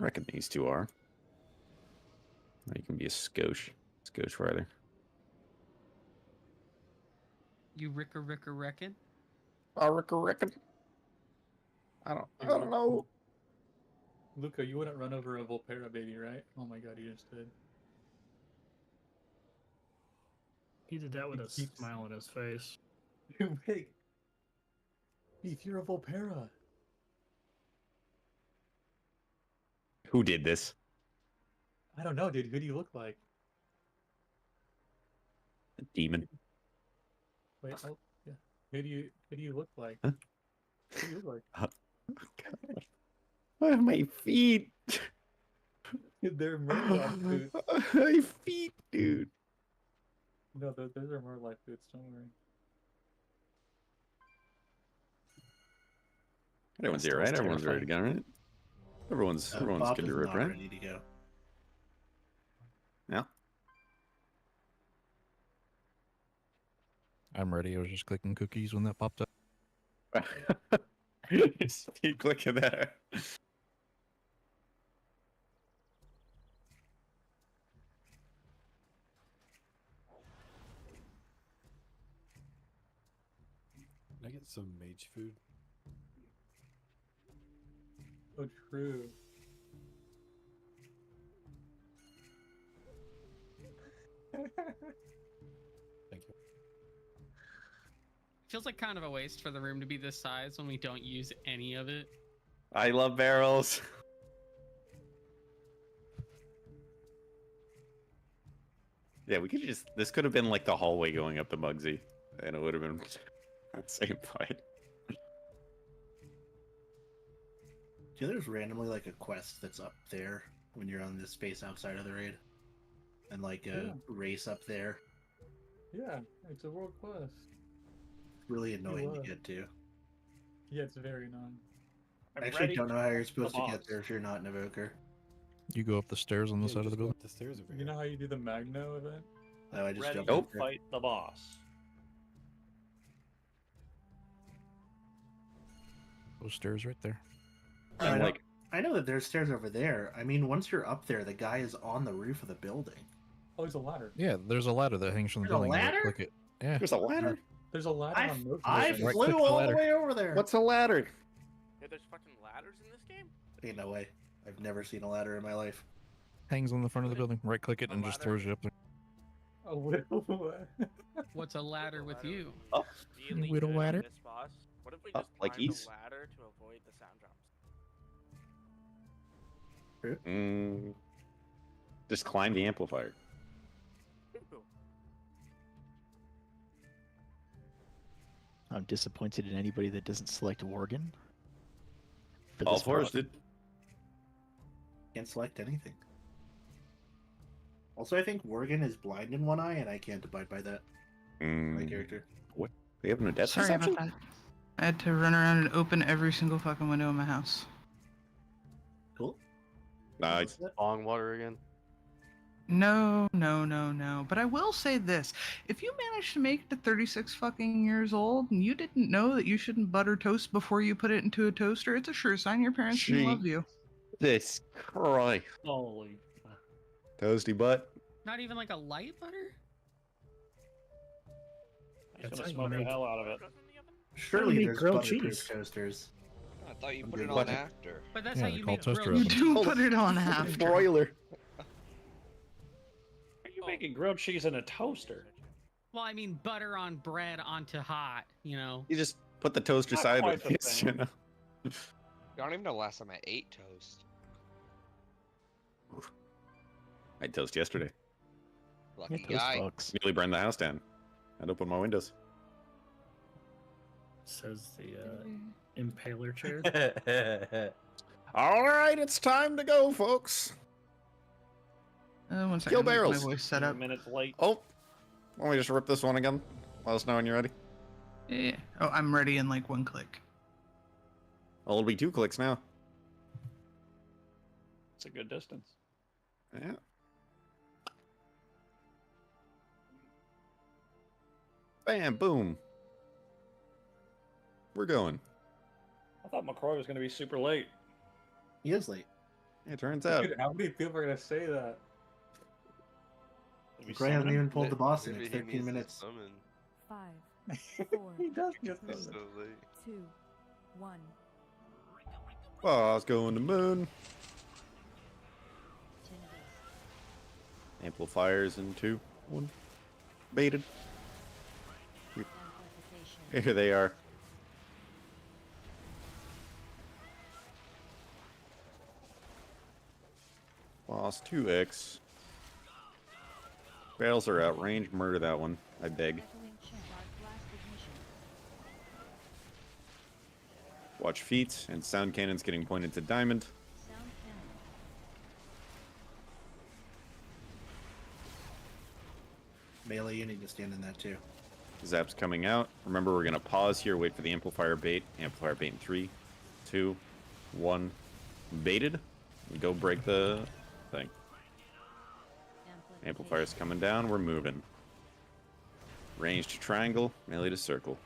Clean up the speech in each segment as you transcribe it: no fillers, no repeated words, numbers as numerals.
reckon these two are. Now you can be a Skosh writer. You reckon? I reckon. I don't know. Luca, you wouldn't run over a Volpera baby, right? Oh my god, you just did. He did that with a smile on his face. Wait. Beef, you're a Volpera. Who did this? I don't know, dude. Who do you look like? A demon. Wait, oh, yeah. Who do you look like? Huh? Who do you look like? Oh, my feet. They're Murloc boots. My feet, dude. No, those are Murloc boots. Don't worry. Everyone's here, right? Everyone's ready to go, right? Everyone's Bob good is to rip, not right? ready to go. Yeah. I'm ready. I was just clicking cookies when that popped up. Just keep clicking there. Can I get some mage food? Oh, true. Thank you. Feels like kind of a waste for the room to be this size when we don't use any of it. I love barrels. Yeah, we could just. This could have been like the hallway going up to Muggsy, and it would have been that same fight. Do you know there's randomly like a quest that's up there when you're on this space outside of the raid? And like a race up there? Yeah, it's a world quest. Really annoying to get to. Yeah, it's very annoying. I actually don't know how you're supposed to get there if you're not an evoker. You go up the stairs on the side of the building. The stairs over You here. know how you do the Magno event? Oh, I just Ready jumped to up there. fight the boss. Those stairs right there. I know that there's stairs over there. I mean, once you're up there, the guy is on the roof of the building. Oh, there's a ladder. Yeah, there's a ladder that hangs from the There's a building. ladder? Click it. Yeah. There's a ladder. There's a ladder on most I buildings. Right flew click the all ladder. the way over there. What's a ladder? Yeah, there's fucking ladders in this game? Ain't no way. I've never seen a ladder in my life. Hangs on the front of the building. Right click it A and just ladder? throws you up there. Oh, what? What's a ladder with you? Oh, Really Widow good on ladder? this boss. What if we Oh, just like climb East? the ladder to avoid the sound drops? Just climb the amplifier. Ooh. I'm disappointed in anybody that doesn't select Worgen. For All this fours, prog. dude. Can't select anything. Also, I think Worgen is blind in one eye, and I can't abide by that. My character. What? They have no death Sorry perception? about that. I had to run around and open every single fucking window in my house. Cool. Nice. Long water again. No. But I will say this. If you manage to make it to 36 fucking years old and you didn't know that you shouldn't butter toast before you put it into a toaster, it's a sure sign your parents didn't love you. This Christ. Holy. Toasty butt. Not even like a light butter? I'm That's gonna how smoke you the make- hell out of it. Surely make there's grilled butterproof cheese. toasters. I thought you I'm put it doing on butter. after. But that's Yeah, how they're you called make toaster grilled You ovens. do Hold put it on after. Broiler. Are You making grilled cheese in a toaster? Well, I mean butter on bread onto hot, you know. You just put the toaster Not sideways. quite the same. You know? I don't even know the last time I ate toast. I had toast yesterday. Lucky Yeah, toast guy. bugs. Nearly burned the house down. I'd open my windows. Says the impaler chair. All right, it's time to go, folks. 1 second. Kill let me get barrels. My voice set up. Minutes late. Oh, why don't we just rip this one again? Let us know when you're ready. Yeah. Oh, I'm ready in like one click. Oh, it'll be 2 clicks now. It's a good distance. Yeah. Bam, boom. We're going. I thought McCroy was going to be super late. He is late. It turns out. Dude, how many people are gonna say that? Gray hasn't even pulled the boss in. Maybe It's he 13 needs to minutes. summon. 5, 4, He does get It's that. so late. 2, 1. Boss going to moon. Amplifiers in 2, 1. Baited. Here they are. Boss 2x. Barrels are out. Range, murder that one. I beg. Watch feet, and sound cannons getting pointed to diamond. Melee, you need to stand in that too. Zap's coming out. Remember, we're going to pause here, wait for the amplifier bait. Amplifier bait in 3, 2, 1. Baited. Go break the thing. Amplifier's coming down. We're moving. Range to triangle. Melee to circle.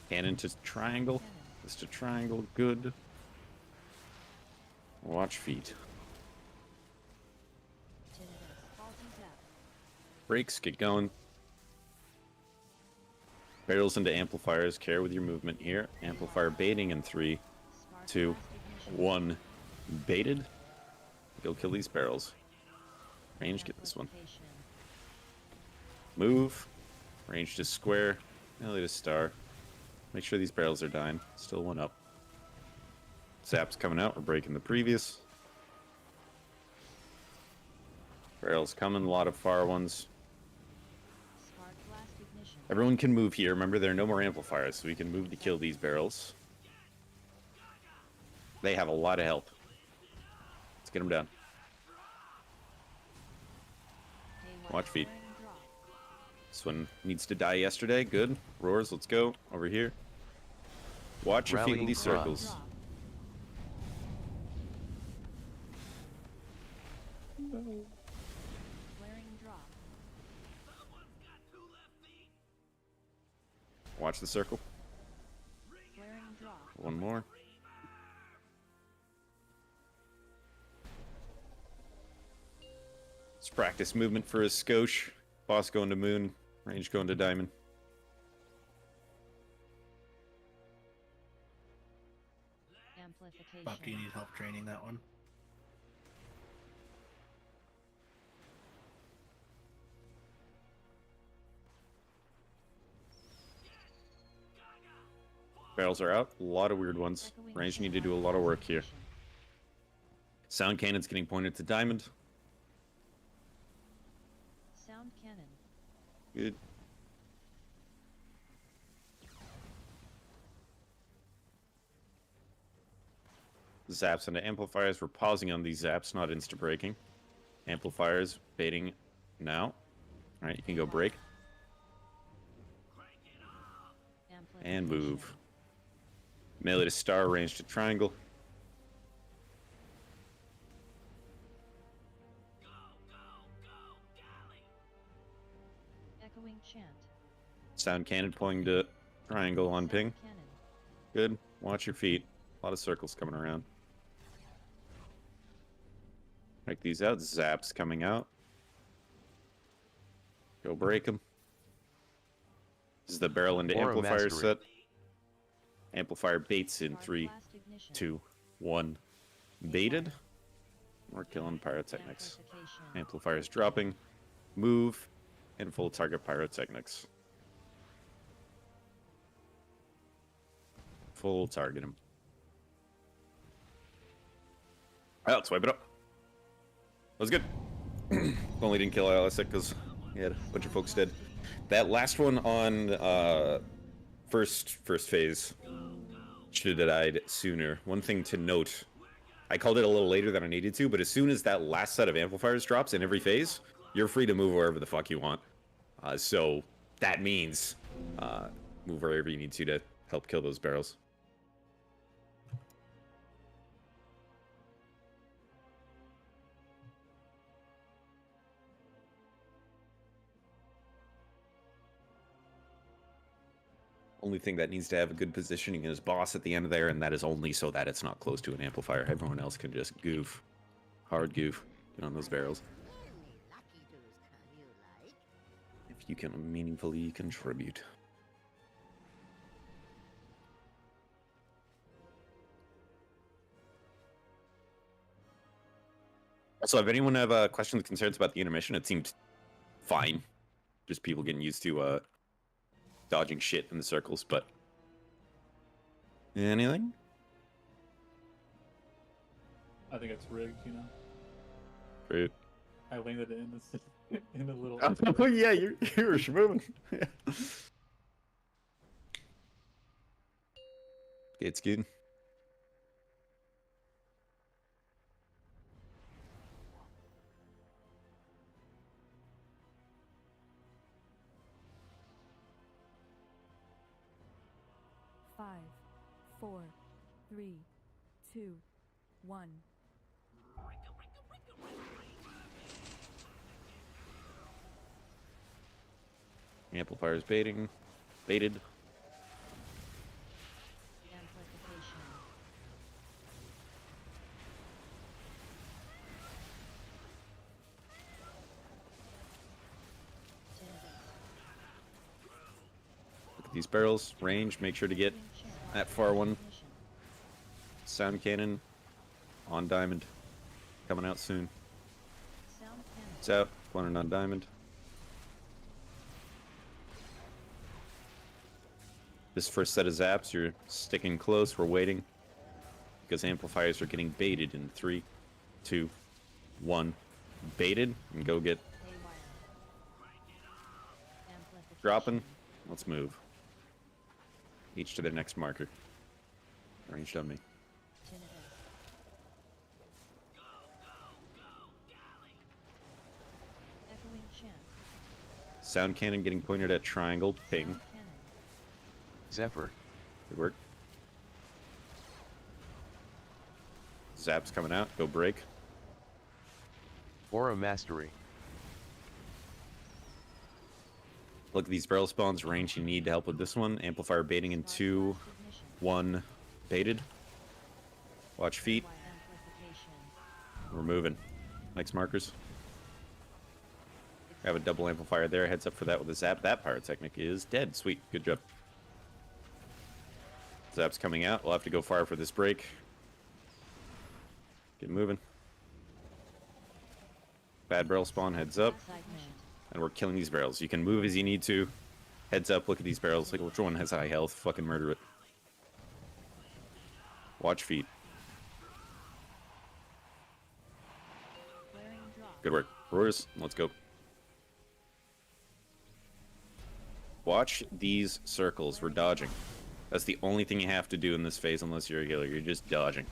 Cannon to triangle. This to triangle. Good. Watch feet. Brakes, get going. Barrels into amplifiers. Care with your movement here. Amplifier baiting in 3, 2, 1. Baited. Go kill these barrels. Range, get this one. Move. Range to square. Melee to star. Make sure these barrels are dying. Still one up. Zap's coming out. We're breaking the previous. Barrels coming. A lot of far ones. Everyone can move here. Remember, there are no more amplifiers, so we can move to kill these barrels. They have a lot of help. Let's get them down. Watch feet. This one needs to die yesterday. Good. Roars, let's go. Over here. Watch your feet in these circles. Watch the circle. One more. Let's practice movement for a skosh. Boss going to moon. Range going to diamond. Bob, do you need help training that one? Barrels are out. A lot of weird ones. Range need to do a lot of work here. Sound cannon's getting pointed to diamond. Sound cannon. Good. Zaps into amplifiers. We're pausing on these zaps, not insta-breaking. Amplifiers, baiting now. Alright, you can go break. And move. Melee to star, range to triangle. Echoing chant. Sound cannon pointing to triangle on ping. Good. Watch your feet. A lot of circles coming around. Break these out. Zaps coming out. Go break them. This is the barrel into Or a amplifier mastery. set. Amplifier baits in 3, 2, 1. Baited. We're killing pyrotechnics. Amplifiers dropping. Move. And full target pyrotechnics. Full target him. Alright, let's wipe it up. That was good. Only didn't kill Alisic because he had a bunch of folks dead. That last one on first phase should have died sooner. One thing to note, I called it a little later than I needed to, but as soon as that last set of amplifiers drops in every phase, you're free to move wherever the fuck you want. So that means move wherever you need to help kill those barrels. Only thing that needs to have a good positioning is boss at the end of there, and that is only so that it's not close to an amplifier. Everyone else can just goof. Hard goof. Get on those barrels. If you can meaningfully contribute. So if anyone have questions, concerns about the intermission, it seemed fine. Just people getting used to dodging shit in the circles, but anything? I think it's rigged, you know. Fruit. I landed it in this in a little. Oh yeah, you're moving. It's good. Five, 4, 3, 2, 1. Amplifier's baiting. Baited. Amplification. Look at these barrels. Range. Make sure to get that far one. Sound cannon. On diamond. Coming out soon. Sound cannon. It's out. Planning on diamond. This first set of zaps, you're sticking close. We're waiting. Because amplifiers are getting baited in 3, 2, 1. Baited. And go get dropping. Let's move. Each to their next marker. Ranged on me. Echoing chant. Sound cannon getting pointed at triangle. Ping. Sound cannon. Zephyr. Good work. Zap's coming out. Go break. Aura Mastery. Look at these barrel spawns. Range you need to help with this one. Amplifier baiting in 2, 1. Baited. Watch feet. Amplification. We're moving. Next markers. I have a double amplifier there. Heads up for that with a zap. That pyrotechnic is dead. Sweet. Good job. Zap's coming out. We'll have to go far for this break. Get moving. Bad barrel spawn. Heads up. Excitement. And we're killing these barrels. You can move as you need to. Heads up. Look at these barrels. Like, which one has high health? Fucking murder it. Watch feet. Flaring drop. Good work. Roars. Let's go. Watch these circles. We're dodging. That's the only thing you have to do in this phase unless you're a healer. You're just dodging.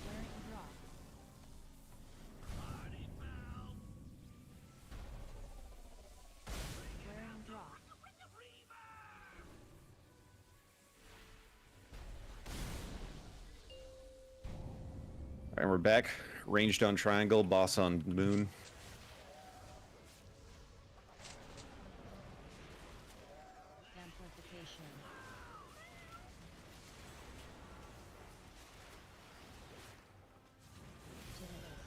Flaring drop. Flaring drop. Alright, we're back. Ranged on triangle. Boss on moon. Amplification. Tinnitus.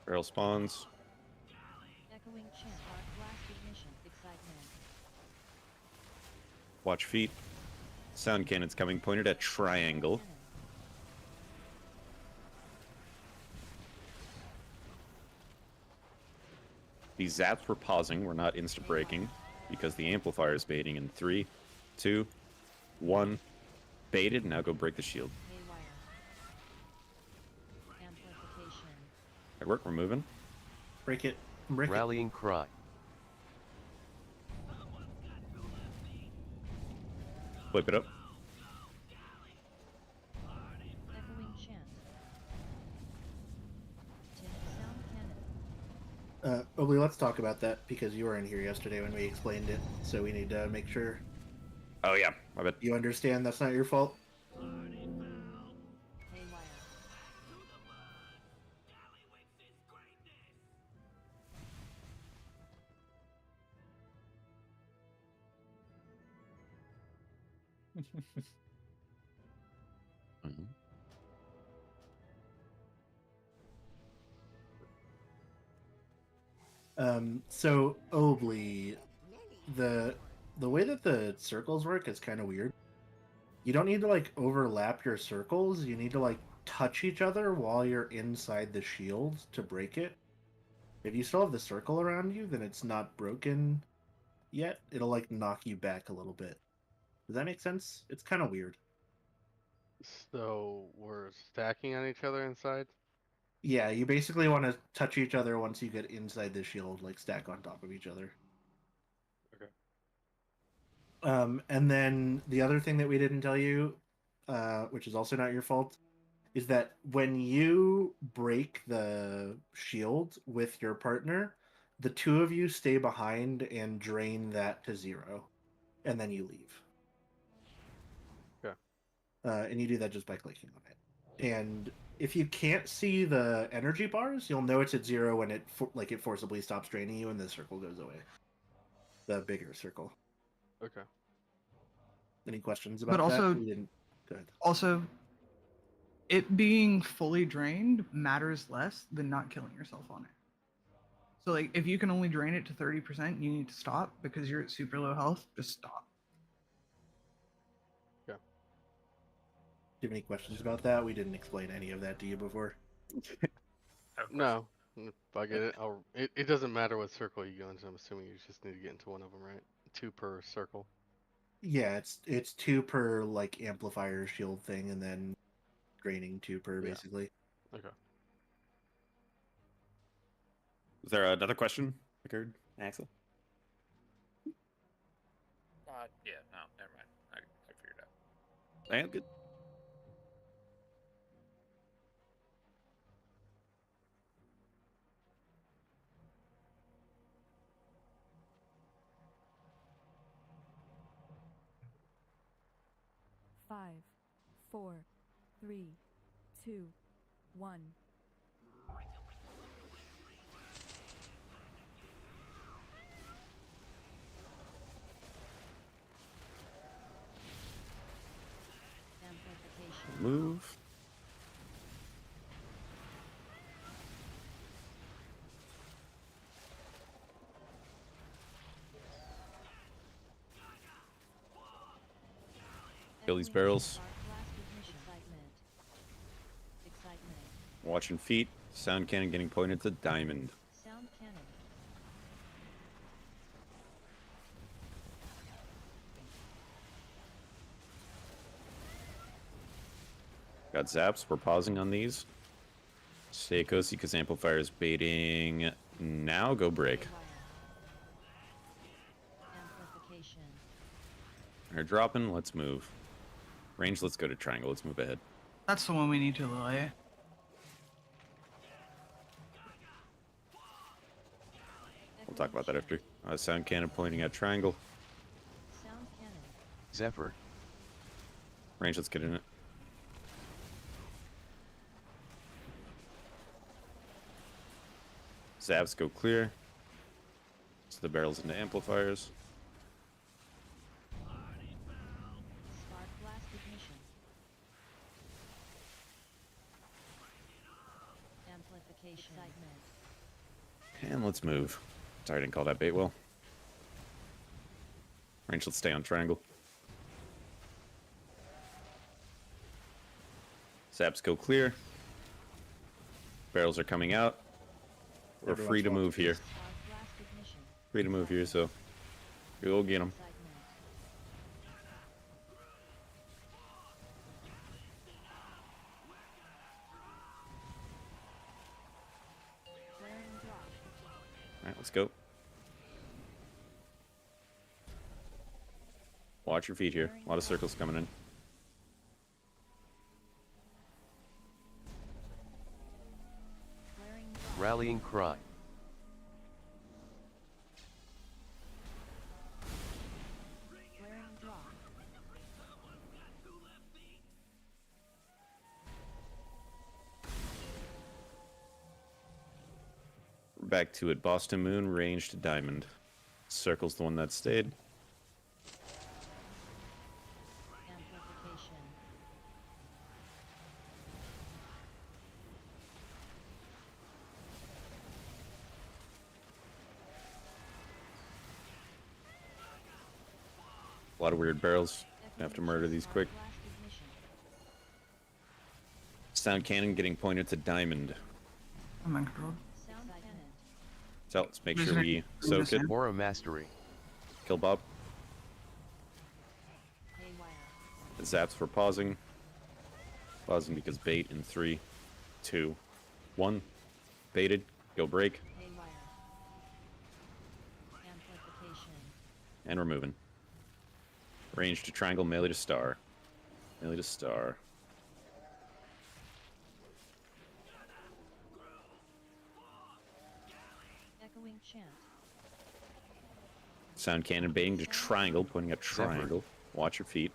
Barrel spawns. Echoing chant. Arc blast ignition. Excitement. Watch feet. Sound cannon's coming. Pointed at triangle. Cannon. These zaps we're pausing. We're not insta breaking because the amplifier is baiting in 3, 2, 1. Baited. Now go break the shield. Haywire. Amplification. Good work. We're moving. Break it. Break it. Cry. Flip it up. Echoing chant. Sound cannon. Obi, let's talk about that because you were in here yesterday when we explained it. So we need to make sure Oh yeah. I bet. you understand that's not your fault. Haywire. Mhm. So Obly, the way that the circles work is kind of weird. You don't need to like overlap your circles. You need to like touch each other while you're inside the shield to break it. If you still have the circle around you, then it's not broken yet. It'll like knock you back a little bit. Does that make sense? It's kind of weird. So we're stacking on each other inside? Yeah, you basically want to touch each other once you get inside the shield, like stack on top of each other. Okay. And then the other thing that we didn't tell you, which is also not your fault, is that when you break the shield with your partner, the two of you stay behind and drain that to 0, and then you leave. Yeah. And you do that just by clicking on it. And if you can't see the energy bars, you'll know it's at 0 when it it forcibly stops draining you and the circle goes away. The bigger circle. Okay. Any questions about But also, that? We didn't. Go ahead. also, it being fully drained matters less than not killing yourself on it. So, like, if you can only drain it to 30%, you need to stop because you're at super low health. Just stop. Yeah. Do you have any questions about that? We didn't explain any of that to you before. No, if I get it. It doesn't matter what circle you go into. I'm assuming you just need to get into one of them, right? 2 per circle. Yeah, it's 2 per like amplifier shield thing, and then draining 2 per Yeah. basically. Okay. Is there another question? Occurred, Axel? Yeah, no, never mind. I figured it out. I am good. Five, 4, 3, 2, 1. Amplification. Move. Kill these barrels. Watching feet. Sound cannon getting pointed to diamond. Sound cannon. Got zaps. We're pausing on these. Stay cozy because amplifier is baiting. Now go break. Amplification. They're dropping. Let's move. Range. Let's go to triangle. Let's move ahead. That's the one we need to delay. We'll talk about that after. Sound cannon pointing at triangle. Sound cannon. Zephyr. Range. Let's get in it. Zaps go clear. So the barrels into amplifiers. Spark blast ignition. Amplification. Excitement. And let's move. Sorry, I didn't call that bait well. Range, let's stay on triangle. Zaps go clear. Barrels are coming out. We're free to move here. Spark blast ignition. Free to move here, so go get them. Excitement. Flaring drop. Alright, let's go. Watch your feet here. A lot of circles coming in. Flaring drop. Rallying cry. Flaring drop. We're back to it. Boston Moon, range to diamond. Circle's the one that stayed. A lot of weird barrels. Gonna have to murder these quick. Sound cannon getting pointed to diamond. I'm in control. So let's make Who's sure next? we Who's soak next? it. Aura Mastery. Kill Bob. The zaps for pausing. Pausing because bait in 3, 2, 1. Baited. Go break. And we're moving. Range to triangle, melee to star. Melee to star. Echoing chant. Sound cannon baiting to triangle, pointing at triangle. Watch your feet.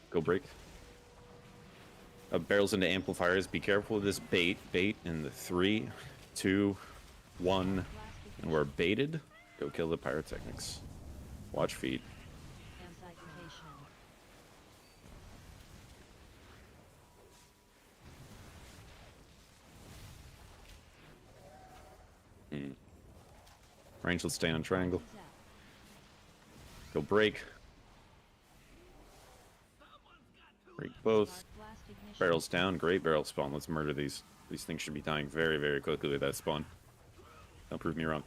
Go break. Barrels into amplifiers. Be careful with this bait. Bait in the 3, 2, 1. And we're baited. Go kill the pyrotechnics. Watch feet. Range will stay on triangle. Go break. Break both. Barrels down. Great barrel spawn. Let's murder these. These things should be dying very, very quickly with that spawn. Don't prove me wrong.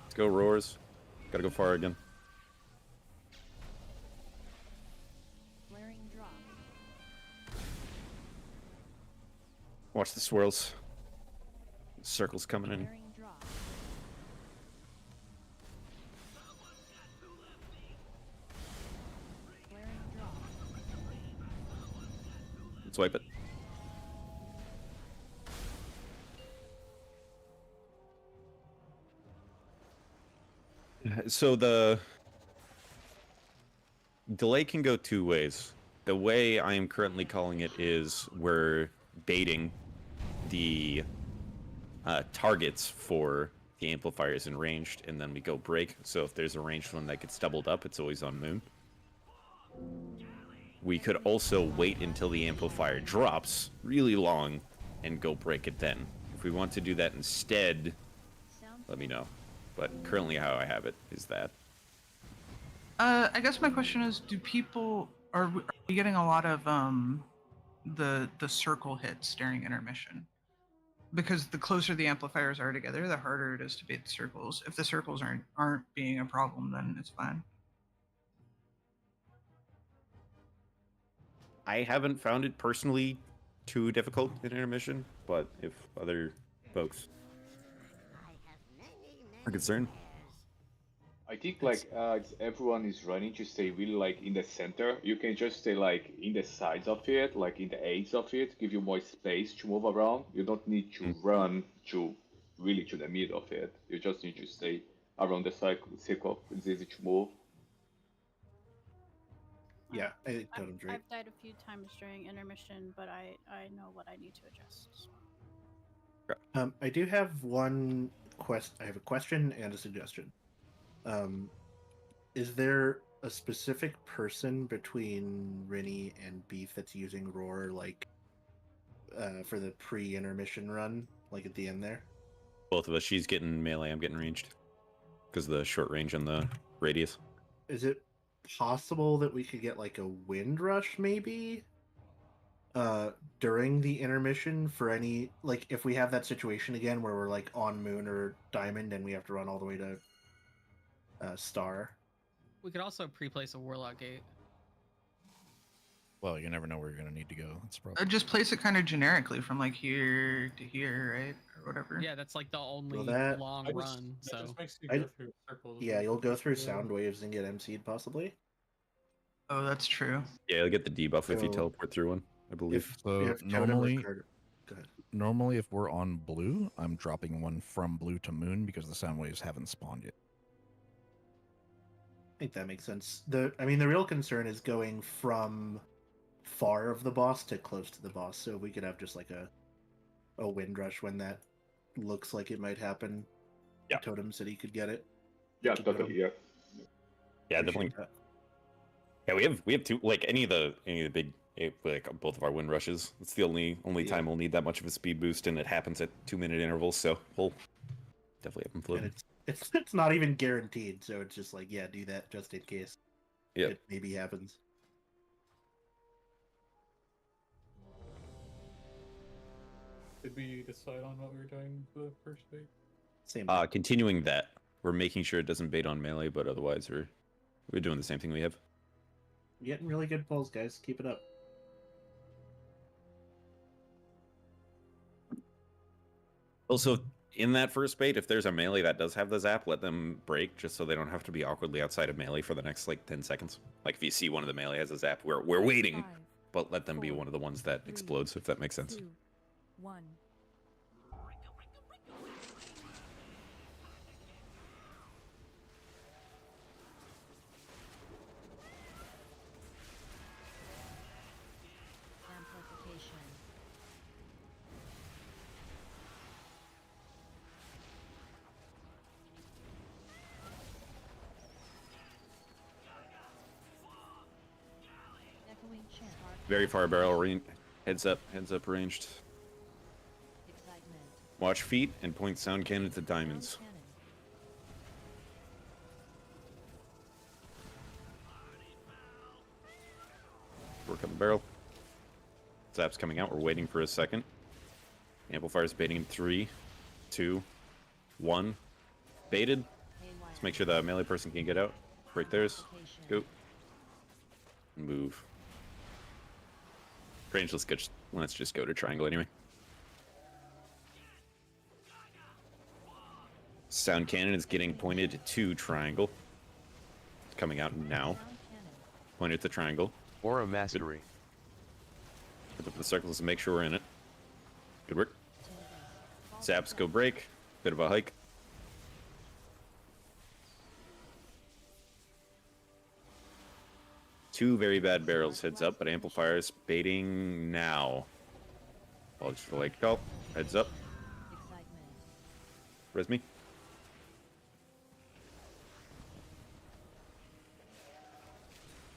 Let's go, roars. Gotta go far again. Watch the swirls. Circles coming in. Let's wipe it. So the delay can go two ways. The way I am currently calling it is we're baiting the targets for the amplifiers in ranged, and then we go break. So if there's a ranged one that gets doubled up, it's always on moon. We could also wait until the amplifier drops really long and go break it then. If we want to do that instead, let me know. But currently how I have it is that. I guess my question is, do people are we getting a lot of the circle hits during intermission? Because the closer the amplifiers are together, the harder it is to beat the circles. If the circles aren't being a problem, then it's fine. I haven't found it personally too difficult in intermission, but if other folks are concerned. I think like everyone is running to stay really like in the center. You can just stay like in the sides of it, like in the edges of it, give you more space to move around. You don't need to run to really to the middle of it. You just need to stay around the circle. It's easy to move. Yeah, I think Totem's right. I've died a few times during intermission, but I know what I need to adjust. So. I do have one I have a question and a suggestion. Is there a specific person between Rinny and Beef that's using Roar, like, for the pre-intermission run, like at the end there? Both of us. She's getting melee, I'm getting ranged. Because of the short range and the radius. Is it possible that we could get, like, a wind rush, maybe? During the intermission for any, like, if we have that situation again where we're, like, on Moon or Diamond and we have to run all the way to Star. We could also pre-place a Warlock Gate. Well, you never know where you're going to need to go. That's probably... Just place it kind of generically from like here to here, right? Or whatever. Yeah, that's like the only that- long run. So Just makes you go through circles. Yeah, you'll go through sound waves and get MC'd possibly. Oh, that's true. Yeah, you'll get the debuff if you So- teleport through one, I believe. So if Totem or normally, Carter- Go ahead. normally if we're on blue, I'm dropping one from blue to moon because the sound waves haven't spawned yet. I think that makes sense. The real concern is going from far of the boss to close to the boss. So if we could have just like a wind rush when that looks like it might happen. Yeah. Totem City could get it. Yeah, totally. Yeah. Yeah, definitely. Yeah, we have two, like any of the big Like both of our wind rushes. It's the only time we'll need that much of a speed boost, and it happens at 2-minute intervals, so we'll definitely have them floating. And it's not even guaranteed, so it's just like, yeah, do that just in case. Yep. It maybe happens. Did we decide on what we were doing for the first bait? Same. Continuing that, we're making sure it doesn't bait on melee, but otherwise we're doing the same thing we have. You're getting really good pulls, guys. Keep it up. Also, in that first bait, if there's a melee that does have the zap, let them break just so they don't have to be awkwardly outside of melee for the next like 10 seconds. Like if you see one of the melee has a zap, we're waiting, but let them be one of the ones that explodes, if that makes sense. 2, 1. Amplification. Echoing chant. Very far barrel range. Heads up ranged. Excitement. Watch feet and point sound cannon to diamonds. Cannon. Work on the barrel. Zap's coming out. We're waiting for a second. Amplifier's baiting in 3, 2, 1. Baited. Let's make sure the melee person can get out. Break theirs. Go. Move. Range, let's just go to triangle anyway. Sound cannon is getting pointed to triangle. It's coming out now. Pointed to triangle. Aura mastery. Put up the circles to make sure we're in it. Good work. Zaps go break. Bit of a hike. Two very bad barrels heads up, but amplifiers baiting now. Apologies for the late call. Heads up. Res me.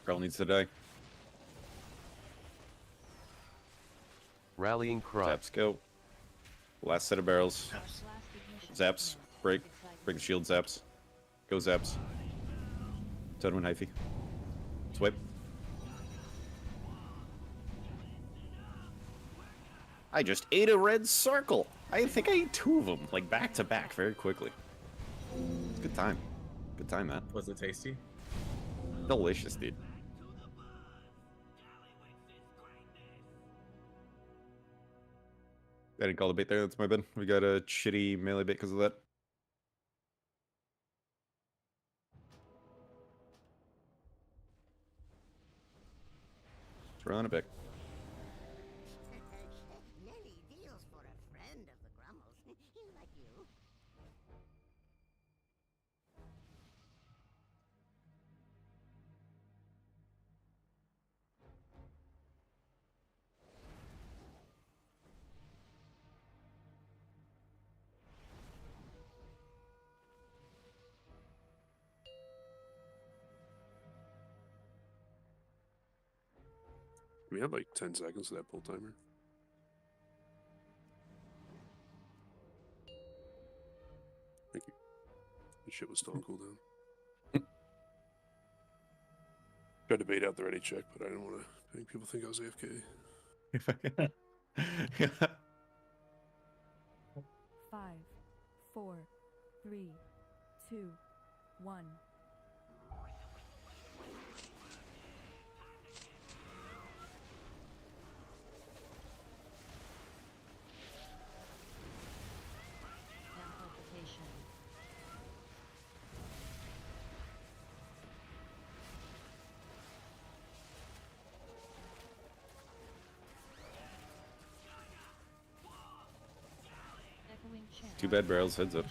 Girl needs to die. Rallying cry. Zaps go. Last set of barrels. Zaps. Break. Break the shield. Zaps. Go Zaps. Totem and Hyphy. Swipe. I just ate a red circle. I think I ate 2 of them, like back to back, very quickly. It's a good time. Good time, Matt. Was it tasty? Delicious, dude. I didn't call the bait there. That's my bad. We got a shitty melee bait because of that. Let's run it back. We have like 10 seconds of that pull timer. Thank you. This shit was still on cooldown. Tried to bait out the ready check, but I didn't want to make people think I was AFK. 5, 4, 3, 2, 1. Amplification. Echoing chant. 2 bad barrels, heads up.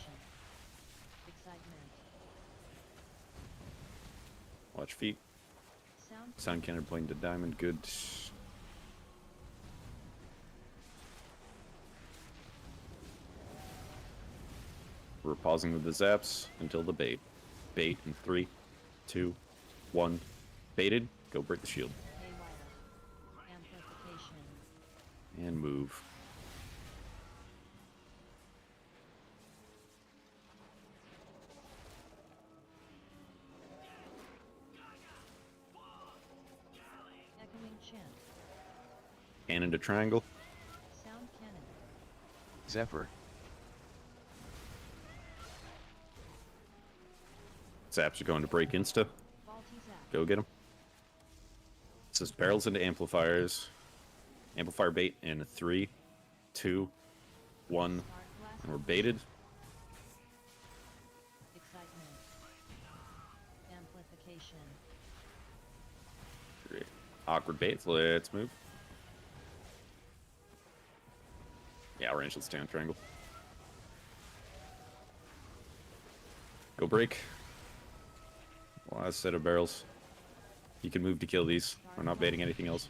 Excitement. Watch feet. Sound Sound cannon pointing to diamond, good. We're pausing with the zaps until the bait. Bait in 3, 2, 1. Baited. Go break the shield. haywire. And move. Echoing chant. Cannon to triangle. Sound cannon. Zephyr. Zaps are going to break insta. Faulty zap. Go get them. This is barrels into amplifiers. Amplifier bait in 3, 2, 1. And we're baited. Excitement. Amplification. Great. Awkward baits. Let's move. Yeah, range. Let's stay on triangle. Go break. Last set of barrels. You can move to kill these. We're not baiting anything else.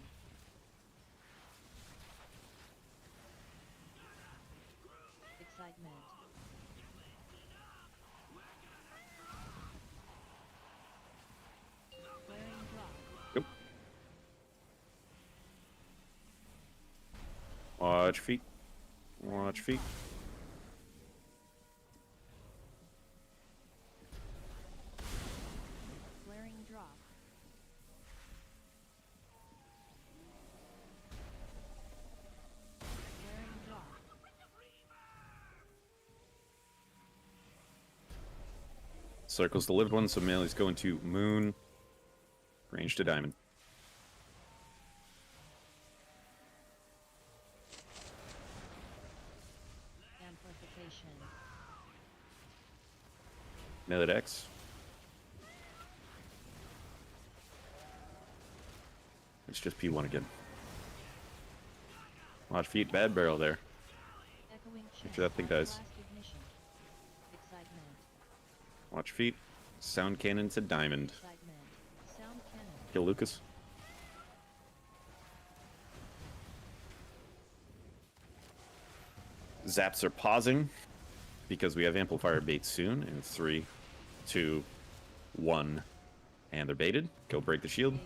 Excitement. Flaring drop. Go. Watch feet. Watch feet. Flaring drop. Flaring drop. Circle's the lived one, so Melee's going to moon. Range to diamond. Amplification. Melee to X. It's just P1 again. Watch feet, bad barrel there. Echoing Make chant. sure that thing dies. Blast ignition. Excitement. Watch feet. Sound cannon to diamond. Excitement. Sound cannon. Kill Lucas. Zaps are pausing because we have amplifier bait soon in 3, 2, 1. And they're baited. Go break the shield.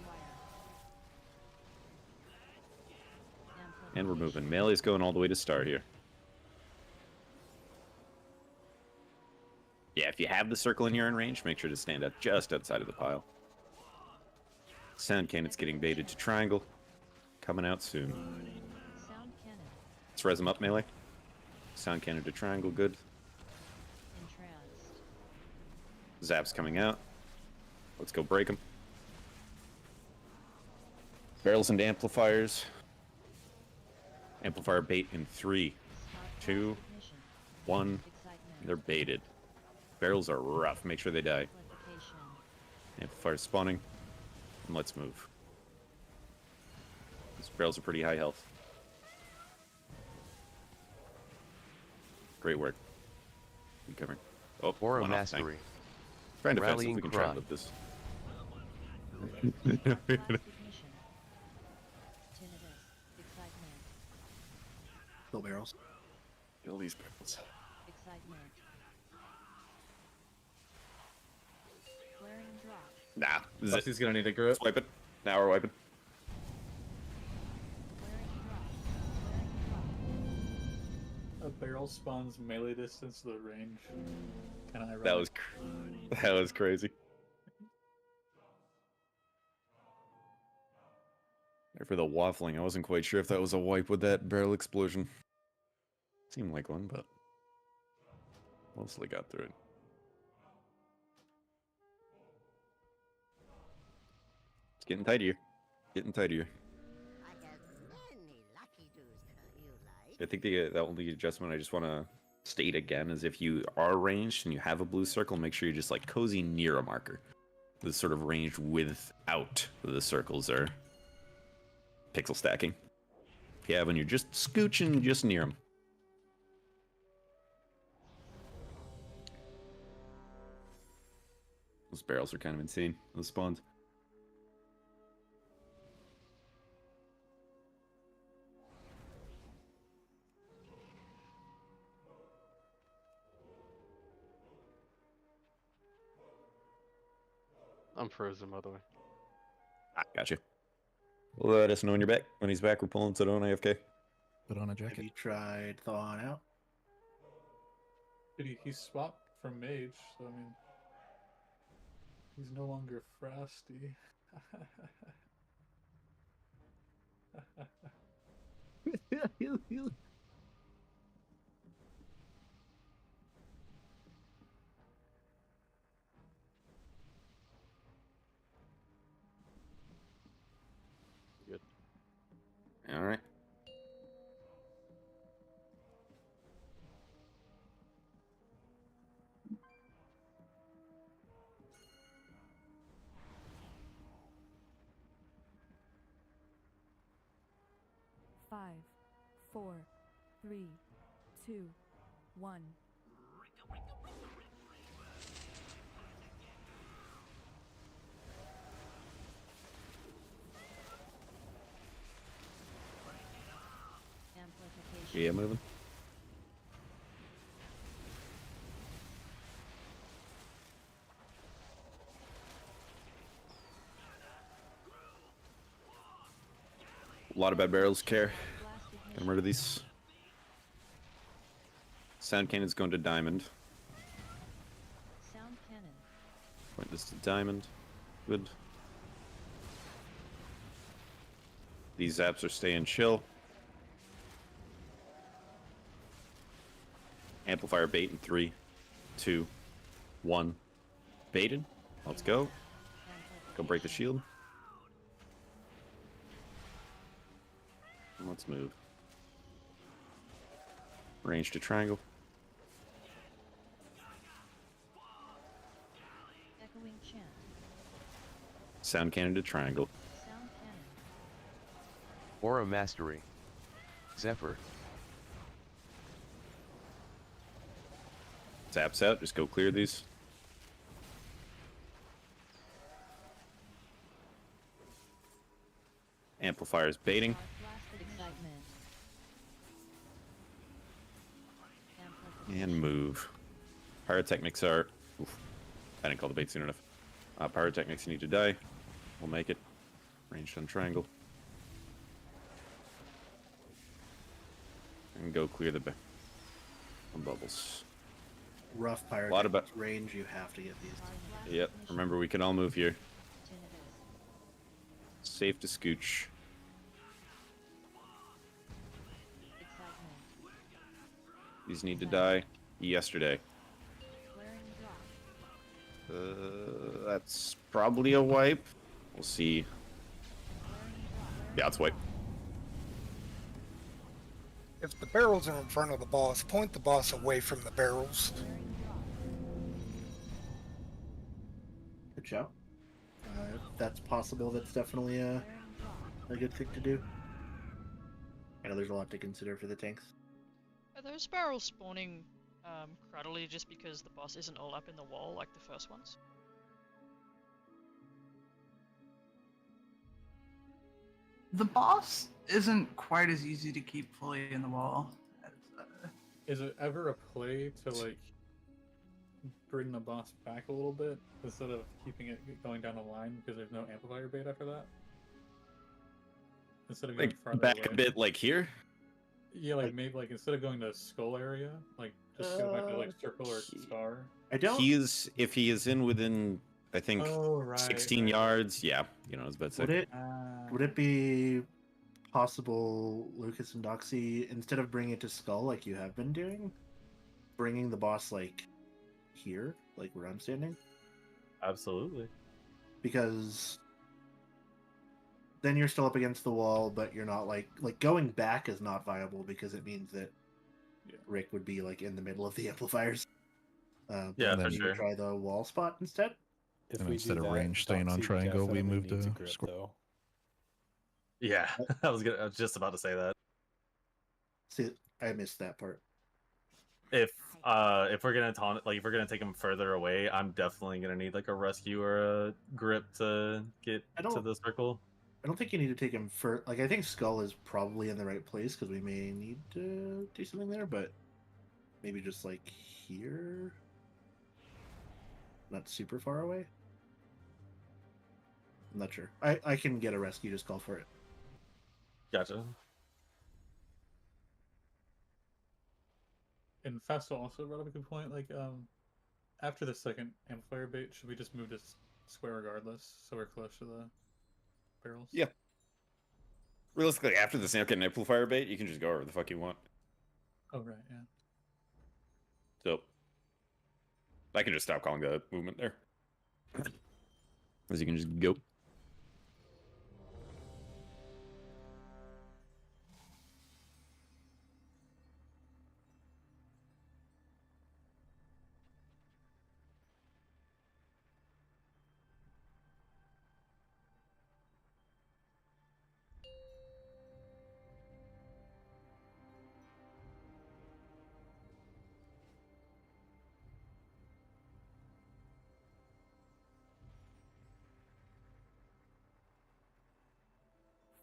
And we're moving. Melee's going all the way to star here. Yeah, if you have the circle and you're in range, make sure to stand up just outside of the pile. Sound cannon's getting baited to triangle. Coming out soon. Sound cannon. Let's res him up, Melee. Sound cannon to triangle, good. Entranced. Zap's coming out. Let's go break him. Barrels and amplifiers. Amplifier bait in 3, 2, 1. They're baited. Barrels are rough. Make sure they die. Amplification. Amplifier spawning. And let's move. These barrels are pretty high health. Great work. I'm covering. Oh, Aura one off tank. Mastery. Trying to defensive. Rallying We can try and cry. live this. Blast ignition. Tinnitus. Excitement. Kill barrels. Kill these barrels. Excitement. Flaring drop. Nah. Busty's gonna need a grip. Swipe it. Now we're wiping. Flaring drop. Flaring drop. A barrel spawns melee distance to the range. Kind of ironic. That was crazy. There for the waffling. I wasn't quite sure if that was a wipe with that barrel explosion. Seemed like one, but mostly got through it. It's getting tight here. Getting tight here. I think the only adjustment I just want to state again is if you are ranged and you have a blue circle, make sure you're just like cozy near a marker. This sort of ranged without the circles are pixel stacking. If you have one, you're just scooching just near them. Those barrels are kind of insane. Those spawns. I'm frozen, by the way. Ah, gotcha. Let us know when you're back. When he's back, we're pulling, so don't AFK. Put on a Have jacket. you tried thawing out? Dude, he swapped from mage, so I mean, he's no longer frosty. Good. All right. Five, 4, 3, 2, 1. Amplification. Yeah, moving. A lot of bad barrels, care. Gonna murder these. Sound cannon's going to diamond. Sound cannon. Point this to diamond. Good. These zaps are staying chill. Amplifier bait in 3, 2, 1. Baited. Let's go. Go break the shield. Let's move. Range to triangle. Echoing chant. Sound cannon to triangle. Sound cannon. Aura Mastery. Zephyr. Zaps out. Just go clear these. Amplifiers baiting. Excitement. And move. Pyrotechnics are... Oof, I didn't call the bait soon enough. Pyrotechnics need to die. We'll make it. Ranged on triangle. And go clear the bubbles. Rough pirate A lot of range, you have to get these. Yep, remember we can all move here. Safe to scooch. These need to die yesterday. That's probably a wipe. We'll see. Yeah, it's wipe. If the barrels are in front of the boss, point the boss away from the barrels. Good job. If that's possible, that's definitely a good thing to do. I know there's a lot to consider for the tanks. Are those barrels spawning cruddily just because the boss isn't all up in the wall like the first ones? The boss isn't quite as easy to keep fully in the wall. Is it ever a play to like bring the boss back a little bit instead of keeping it going down a line because there's no amplifier bait after that? Instead of going Like farther back away. a bit, like here. Yeah, like maybe like instead of going to skull area, like just go back to like circle or star. I don't. He is, if he is in within, I think, Oh, right, 16 yards. Yeah, you know, I was about to say. Would it be possible, Lucas and Doxy, instead of bringing it to skull like you have been doing, bringing the boss like here, like where I'm standing? Absolutely. Because then you're still up against the wall, but you're not like going back is not viable because it means that Rik would be like in the middle of the amplifiers. Yeah, then for you sure. try the wall spot instead. If And we instead do of that, range staying on Doxy triangle, we definitely move needs to a grip, square. though. Yeah, I was just about to say that. See, I missed that part. If we're gonna taunt, like if we're gonna take him further away, I'm definitely gonna need like a rescue or a grip to get to the circle. I don't think you need to take him for like. I think skull is probably in the right place because we may need to do something there, but maybe just like here, not super far away. I'm not sure. I can get a rescue. Just call for it. Gotcha. And Fasto also brought up a good point. Like, after the second amplifier bait, should we just move to square regardless, so we're close to the barrels? Yeah. Realistically, after the second amplifier bait, you can just go wherever the fuck you want. Oh right, yeah. So I can just stop calling the movement there. As you can just go.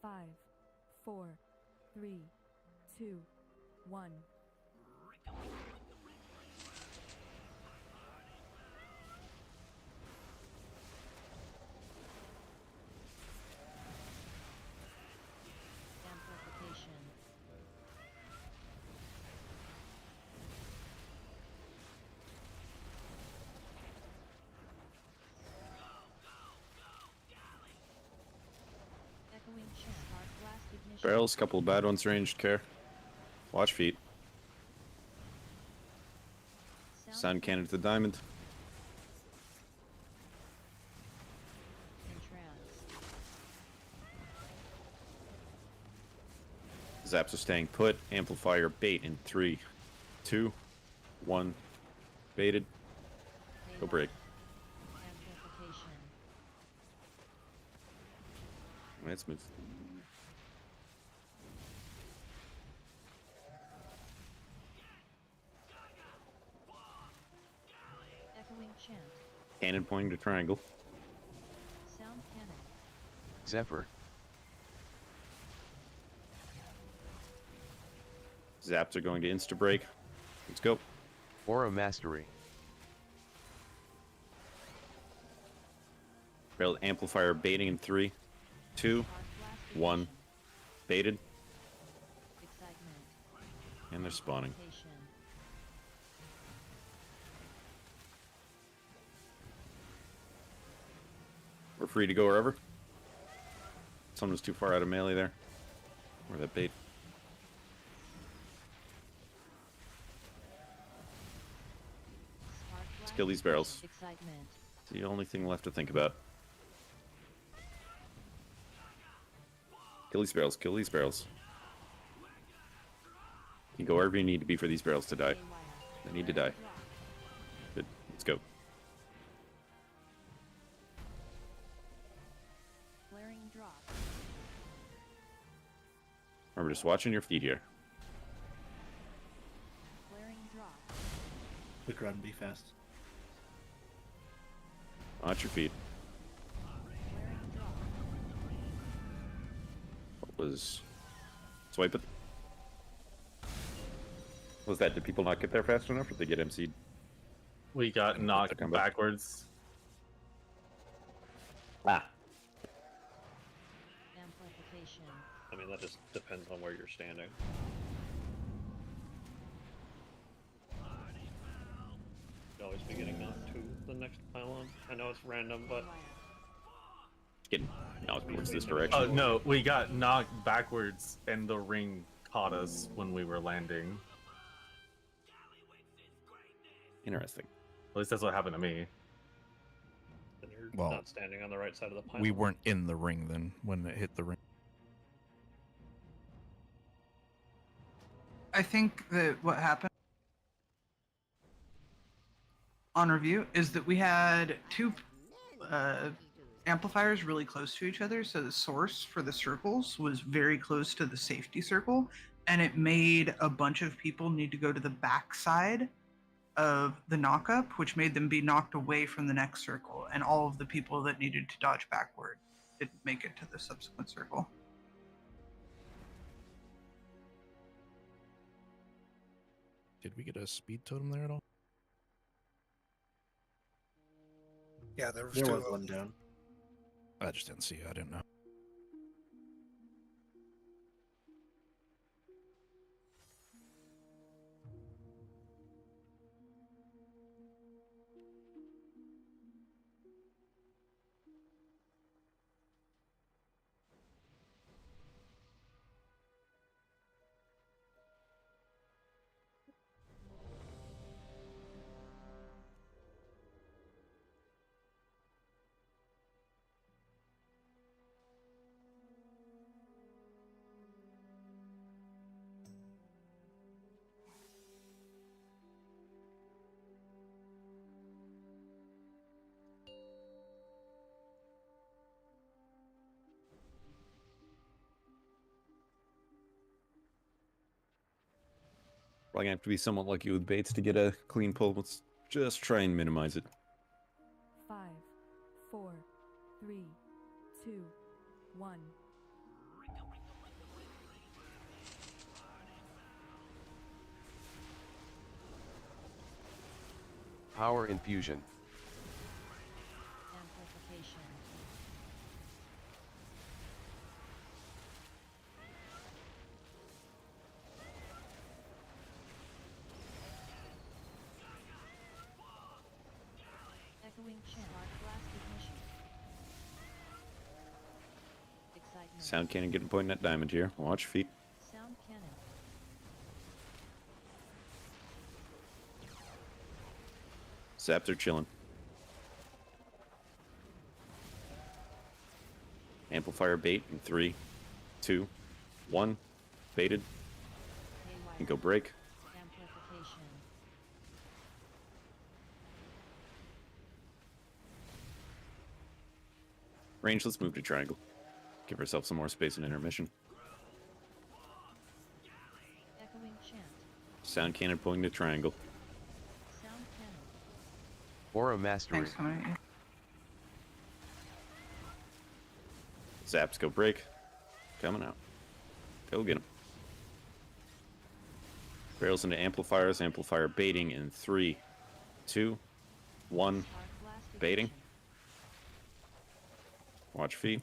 Five, 4, 3, 2, 1. Amplification. Echoing chant. Spark blast ignition. Barrels, couple of bad ones ranged, care. Watch feet. Sound cannon to the diamond. Zaps are staying put. Amplifier bait in 3, 2, 1. Baited. Go break. Amplification. That's smooth. Echoing chant. Cannon pointing to triangle. Sound cannon. Zephyr. Zaps are going to insta break. Let's go. Aura Mastery. Barrel amplifier baiting in 3, 2, 1. Baited. Excitement. And they're spawning. Amplification. We're free to go wherever. Someone was too far out of melee there. Or that bait. Spark Let's blast kill these barrels. Excitement. It's the only thing left to think about. Kill these barrels, kill these barrels. You can go wherever you need to be for these barrels to die. They need to die. Good, let's go. Flaring drop. Remember, just watching your feet here. Flaring drop. Quick run, be fast. Watch your feet. Flaring drop. What was... Swipe it. What was that? Did people not get there fast enough, or did they get MC'd? We got knocked backwards. Ah. Amplification. I mean, that just depends on where you're standing. You'd always be getting knocked to the next pylon. I know it's random, but Getting knocked towards this direction. Oh no, we got knocked backwards and the ring caught us when we were landing. Interesting. At least that's what happened to me. then you're Well, not standing on the right side of the pylon. We weren't in the ring then when it hit the ring. I think that what happened on review is that we had two amplifiers really close to each other, so the source for the circles was very close to the safety circle, and it made a bunch of people need to go to the back side of the knock-up, which made them be knocked away from the next circle, and all of the people that needed to dodge backward didn't make it to the subsequent circle. Did we get a speed totem there at all? Yeah, there was There two was of one them. down. I just didn't see it. I didn't know. Probably gonna have to be somewhat lucky with baits to get a clean pull. Let's just try and minimize it. 5, 4, 3, 2, 1. Power infusion. Amplification. Echoing chant. Arc blast ignition. Excitement. Sound cannon getting pointing at diamond here. Watch feet. Sound cannon. Zaps are chilling. Amplifier bait in 3, 2, 1. Baited. And go break. Amplification. Range, let's move to triangle. Give ourselves some more space in intermission. Echoing chant. Sound cannon pointing to triangle. Sound cannon. Aura mastery. Thanks, Connor. Zaps go break. Coming out. Go get him. Barrels into amplifiers. Amplifier baiting in 3, 2, 1. Arc blast Baiting. ignition. Watch feet.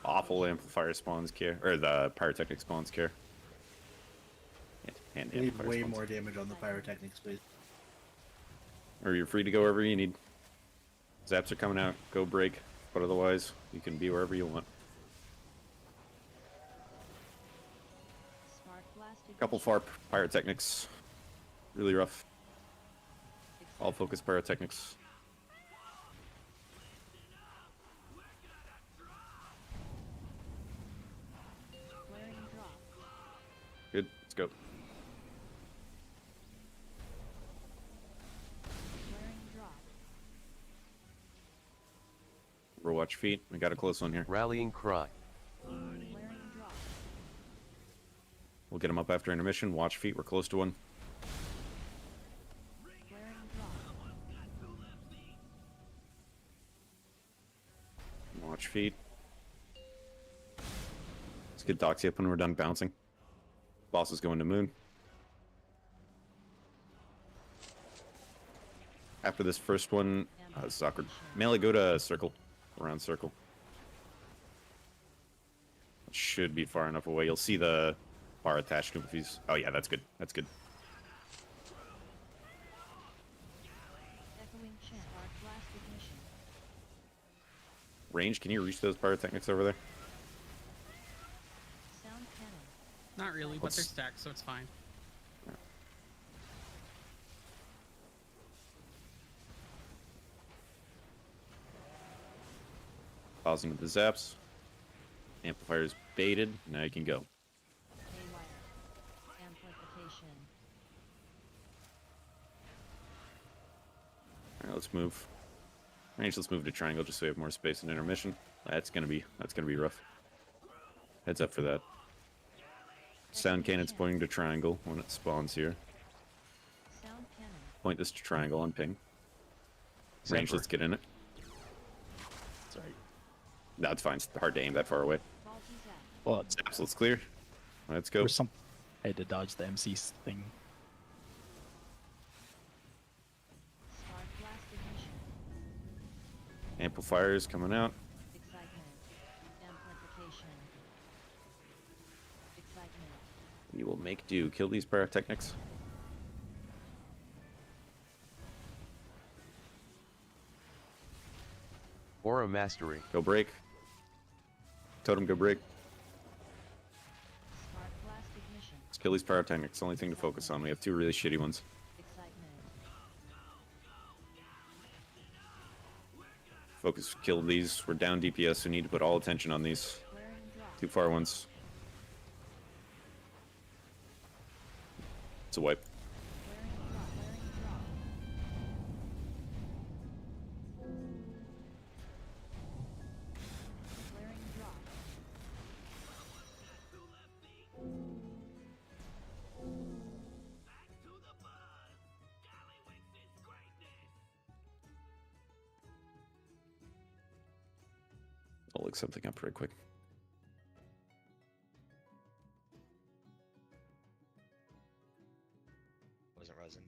Awful amplifier spawns care, or the pyrotechnic spawns care. And We need amplifier way spawns. more damage on the pyrotechnics, please. Or you're free to go wherever you need. Zaps are coming out. Go break. But otherwise, you can be wherever you want. Spark blast ignition. Couple far pyrotechnics. Really rough. All focus pyrotechnics. Flaring drop. Good. Let's go. Flaring drop. Overwatch feet. We got a close one here. Rallying cry. Flaring drop. We'll get him up after intermission. Watch feet. We're close to one. Flaring drop. Watch feet. Let's get Doxy up when we're done bouncing. Boss is going to moon. After this first one, this is awkward. Melee, go to circle. Around circle. It should be far enough away. You'll see the bar attached to him if he's... Oh yeah, that's good. That's good. Echoing chant. Arc blast ignition. Range, can you reach those pyrotechnics over there? Sound cannon. Not really, but they're stacked, so it's fine. Pausing with the zaps. Amplifier's baited. Now you can go. Haywire. Amplification. Alright, let's move. Range, let's move to triangle just so we have more space in intermission. That's gonna be rough. Heads up for that. Sound cannon's pointing to triangle when it spawns here. Sound cannon. Point this to triangle on ping. Range, Zephyr. let's get in it. Sorry. No, it's fine. It's hard to aim that far away. Faulty zap. Well, it's Zaps, let's clear. Let's go. there's some. I had to dodge the MC thing. Spark blast ignition. Amplifiers coming out. Excitement. Amplification. Excitement. We will make do. Kill these pyrotechnics. Aura mastery. Go break. Totem, go break. Spark blast ignition. Let's kill these pyrotechnics. Only thing to focus on. We have two really shitty ones. Excitement. Focus, kill these. We're down DPS. We need to put all attention on these Flaring drop. two far ones. It's a wipe. Flaring drop. Flaring drop. Flaring drop. I'll look something up real quick. Wasn't resin.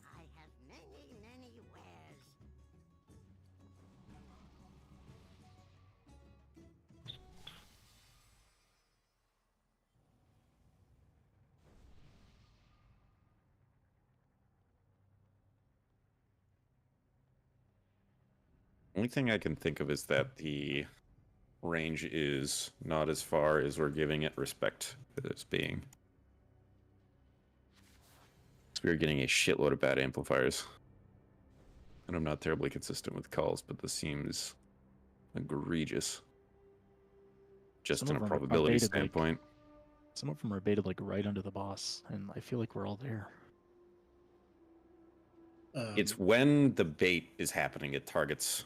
I have many wares. Only thing I can think of is that the range is not as far as we're giving it respect as being. We're getting a shitload of bad amplifiers. And I'm not terribly consistent with calls, but this seems egregious. Just Some on of a them are probability baited, like- standpoint. Some of them are baited like right under the boss, and I feel like we're all there. It's when the bait is happening, it targets.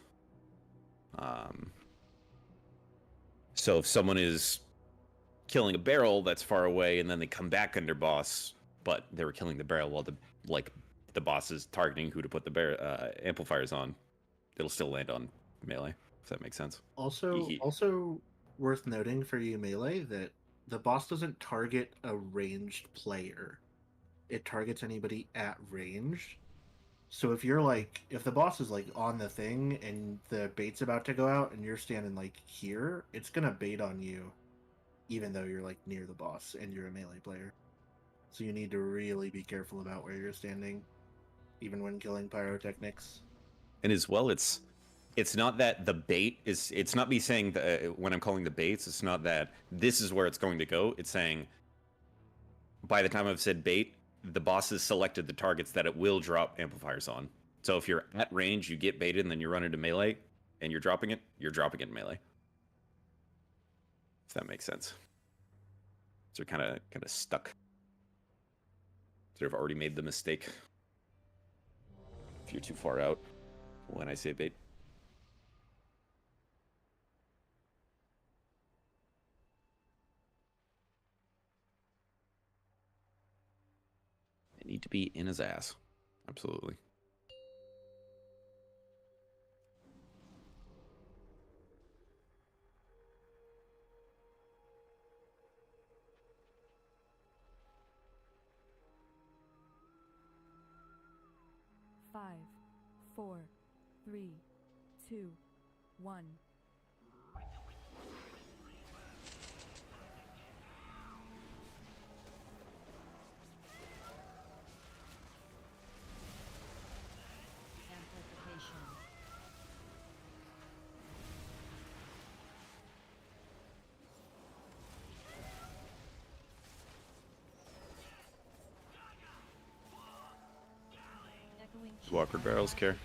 So if someone is killing a barrel that's far away, and then they come back under boss, but they were killing the barrel while the boss is targeting who to put the amplifiers on, it'll still land on melee. If that makes sense. Also worth noting for you melee that the boss doesn't target a ranged player. It targets anybody at range. So if the boss is like on the thing and the bait's about to go out and you're standing like here, it's gonna bait on you, even though you're like near the boss and you're a melee player. So you need to really be careful about where you're standing, even when killing pyrotechnics. And as well, it's not that the bait is. It's not me saying that when I'm calling the baits, it's not that this is where it's going to go. It's saying by the time I've said bait, the boss has selected the targets that it will drop amplifiers on. So if you're at range, you get baited, and then you run into melee, and you're dropping it in melee. If that makes sense. So kind of stuck. Sort of already made the mistake. If you're too far out when I say bait. They need to be in his ass. Absolutely. Five, 4, 3, 2, 1. Amplification. Echoing Walker barrels care.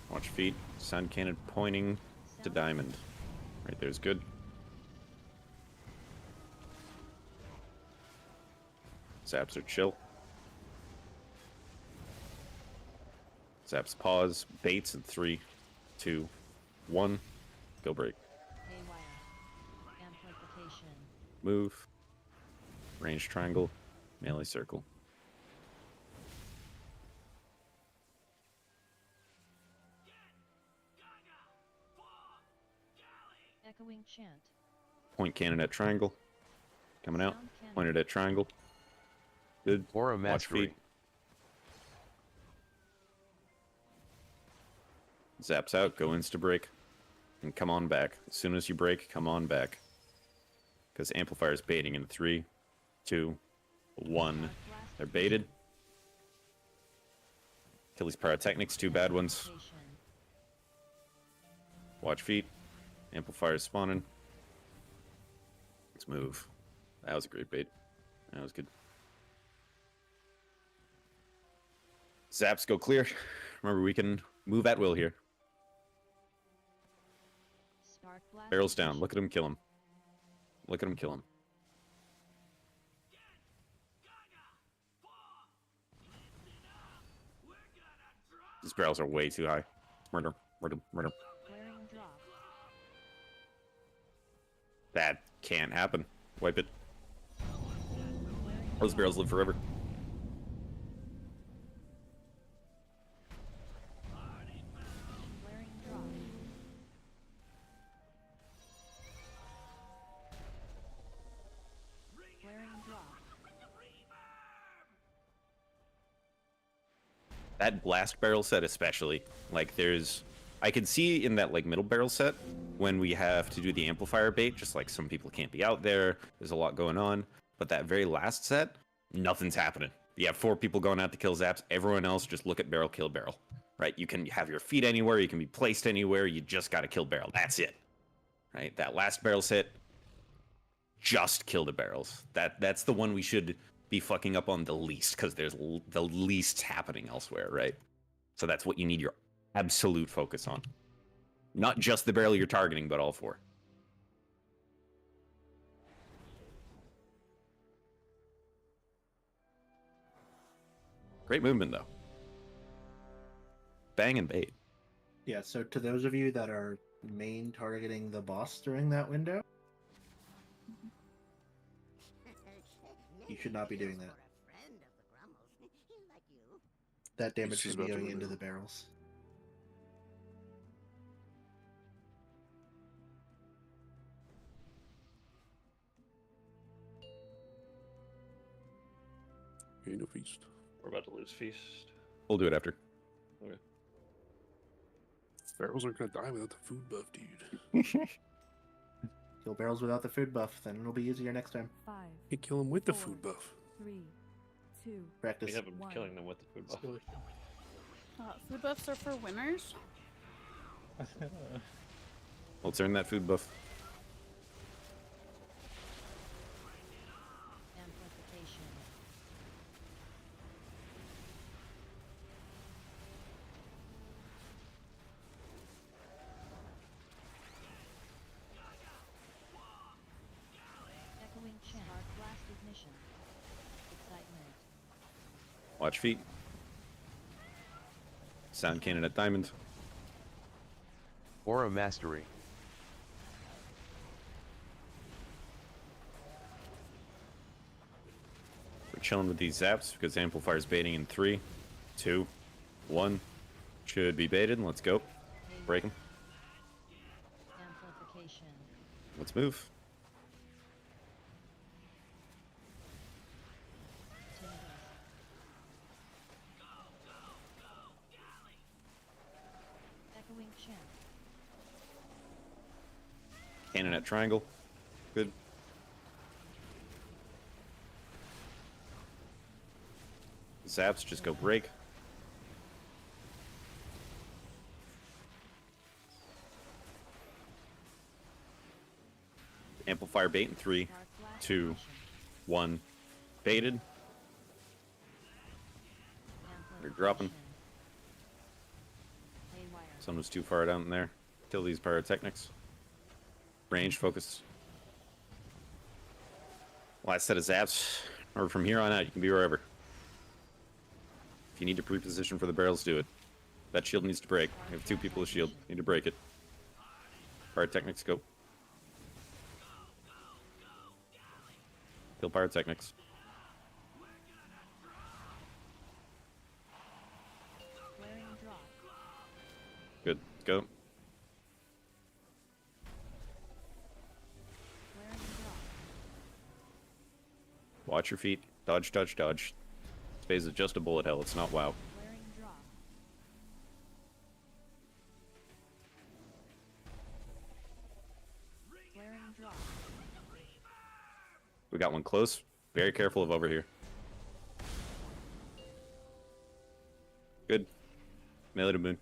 Watch feet. Sound cannon pointing to diamond. Right there's good. Zaps are chill. Zaps pause. Baits in 3, 2, 1. Go break. Haywire. Amplification. Move. Range triangle. Melee circle. Echoing chant. Point cannon at triangle. Coming out. Pointed at triangle. Good. Aura Watch mastery. feet. Zaps out. Go insta break. And come on back. As soon as you break, come on back. Because amplifier's baiting in 3, 2, 1. They're baited. Kill these pyrotechnics, 2 bad ones. Watch feet. Amplifiers spawning. Let's move. That was a great bait. That was good. Zaps go clear. Remember, we can move at will here. Barrels down. Look at him kill him. Look at him kill him. These barrels are way too high. Murder, murder, murder. That can't happen. Wipe it. Those barrels live forever. That blast barrel set especially, like there's, I can see in that like middle barrel set when we have to do the amplifier bait, just like some people can't be out there, there's a lot going on, but that very last set, nothing's happening. You have 4 people going out to kill Zaps, everyone else just look at barrel, kill barrel, right? You can have your feet anywhere, you can be placed anywhere, you just gotta kill barrel, that's it, right? That last barrel set, just kill the barrels. That's the one we should be fucking up on the least, because there's the least happening elsewhere, right? So that's what you need your absolute focus on. Not just the barrel you're targeting, but all 4. Great movement, though. Bang and bait. Yeah, so to those of you that are main targeting the boss during that window, you should not be doing that. That damage should be going into the barrels. Okay, no feast. We're about to lose feast. We'll do it after. Okay. Barrels aren't gonna die without the food buff, dude. Kill barrels without the food buff, then it'll be easier next time. 5. You kill them with the food buff. 3, 2. Practice. We haven't been killing them with the food buff. Food buffs are for winners. Let's earn that food buff. Amplification. Echoing chant. Spark blast ignition. Excitement. Watch feet. Sound cannon at diamond. Aura mastery. We're chilling with these zaps because amplifier's baiting in 3, 2, 1. Should be baited. Let's go. Break him. Amplification. Let's move. Echoing chant. Cannon at triangle. Good. Zaps, just go break. Amplifier bait in 3, 2, 1. Baited. They're dropping. Someone's too far down there. Kill these pyrotechnics. Range focus. Last set of zaps. Or from here on out, you can be wherever. If you need to pre-position for the barrels, do it. That shield needs to break. We have 2 people with shield. Need to break it. Pyrotechnics, go. Kill pyrotechnics. Good. Go. Watch your feet. Dodge, dodge, dodge. Space is just a bullet hell. It's not WoW. We got one close. Very careful of over here. Good. Melee to Moon.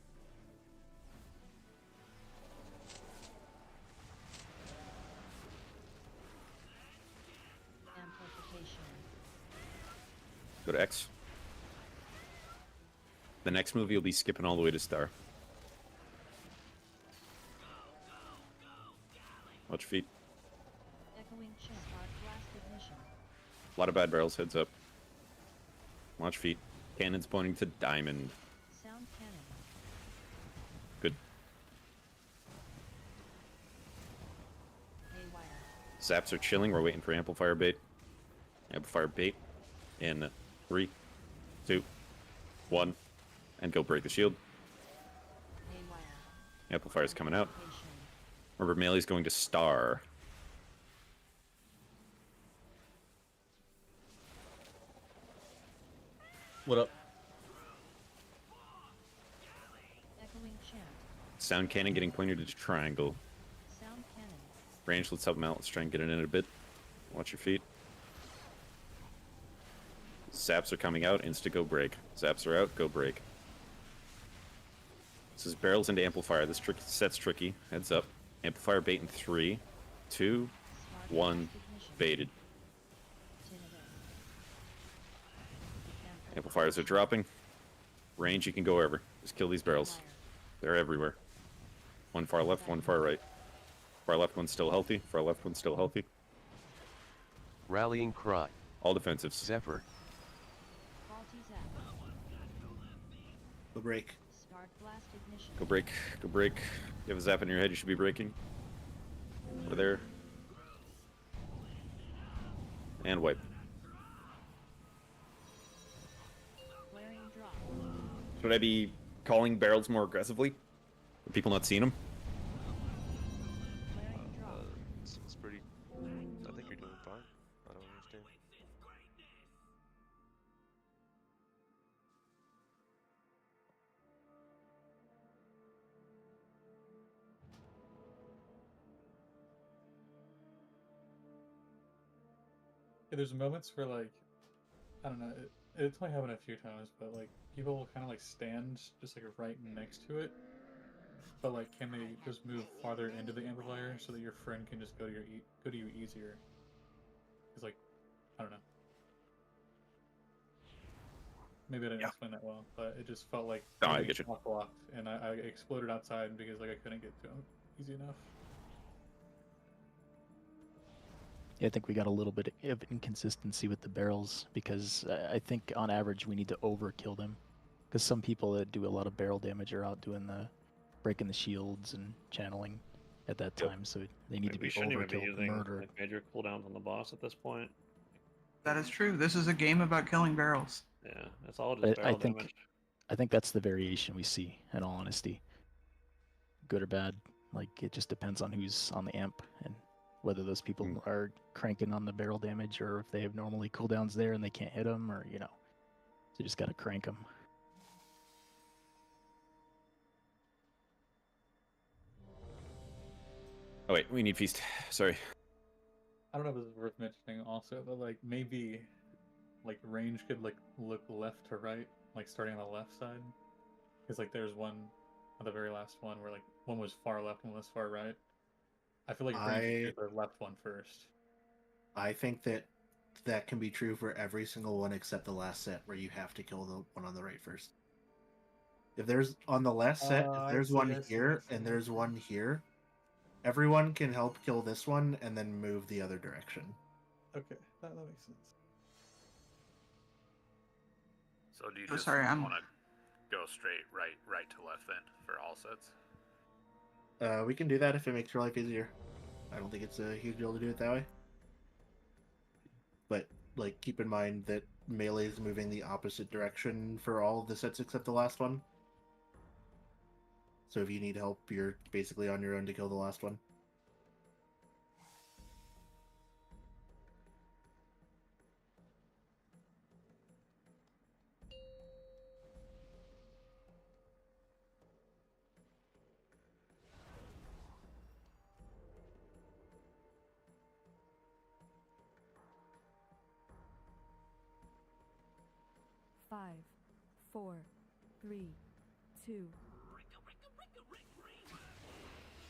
Amplification. Go to X. The next movie will be skipping all the way to Star. Watch your feet. Echoing chant. Spark blast ignition. A lot of bad barrels, heads up. Watch feet. Cannon's pointing to diamond. Sound cannon. Good. Haywire. Zaps are chilling. We're waiting for amplifier bait. Amplifier bait. In 3, 2, 1. And go break the shield. Haywire. Amplifier's coming out. Amplification. Remember, melee's going to Star. What up? Echoing chant. Sound cannon getting pointed to triangle. Sound cannon. Range, let's help him out. Let's try and get it in a bit. Watch your feet. Zaps are coming out. Insta go break. Zaps are out. Go break. This is barrels into amplifier. This set's tricky. Heads up. Amplifier bait in 3, 2, 1. Baited. Amplifiers are dropping. Range, you can go wherever. Just kill these barrels. They're everywhere. One far left, one far right. Far left one's still healthy. Far left one's still healthy. Rallying cry. All defensives. Zephyr. Faulty zap. Go break. Spark blast ignition. Go break. Go break. You have a zap in your head, you should be breaking. Over there. And wipe. Flaring drop. Should I be calling barrels more aggressively? Are people not seeing them? Flaring drop. It's pretty. I think you're doing fine. I don't understand. Yeah, there's moments where like, I don't know, it's only happened a few times, but like people will kind of like stand just like right next to it, but like can they just move farther into the amplifier so that your friend can just go to you easier? It's like, I don't know. Maybe I didn't explain that well, but it just felt like No, I get you. blocked, and I exploded outside because like I couldn't get to him easy enough. Yeah, I think we got a little bit of inconsistency with the barrels because I think on average we need to overkill them. Because some people that do a lot of barrel damage are out doing the breaking the shields and channeling at that time, so they need to be We shouldn't even be overkill using murder. like, major cooldowns on the boss at this point. That is true. This is a game about killing barrels. Yeah, it's all just But barrel damage. I think that's the variation we see. In all honesty, good or bad, like it just depends on who's on the amp and whether those people are cranking on the barrel damage or if they have normally cooldowns there and they can't hit them, or so you just gotta crank them. Oh wait, we need feast. Sorry. I don't know if this is worth mentioning also, but like maybe like range could like look left to right, like starting on the left side. Because like there's one on the very last one where like one was far left, one was far right. I feel like range should do the left one first. I think that can be true for every single one except the last set where you have to kill the one on the right first. If there's on the last set, if there's one here and there's one here, everyone can help kill this one and then move the other direction. Okay, that makes sense. So do you Oh, just sorry, I'm- want to go straight right to left then for all sets? We can do that if it makes your life easier. I don't think it's a huge deal to do it that way. But like keep in mind that melee is moving the opposite direction for all of the sets except the last one. So if you need help, you're basically on your own to kill the last one. Five, 4, 3, 2.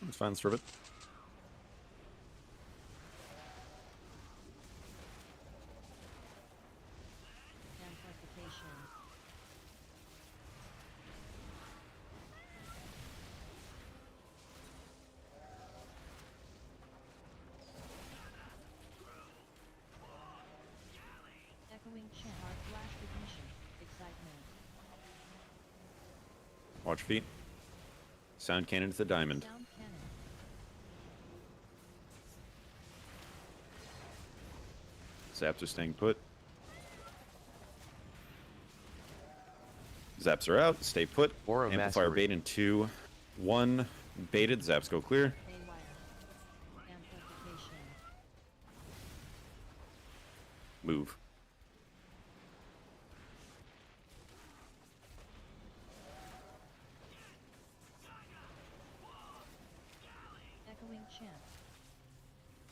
It's fine, let's rip it. Amplification. Echoing chant. Hard blast ignition. Excitement. Watch feet. Sound cannon to the diamond. Sound cannon. Zaps are staying put. Zaps are out. Stay put. Aura Amplifier mastery. bait in 2, 1. Baited. Zaps go clear. Amplification. Move. Echoing chant.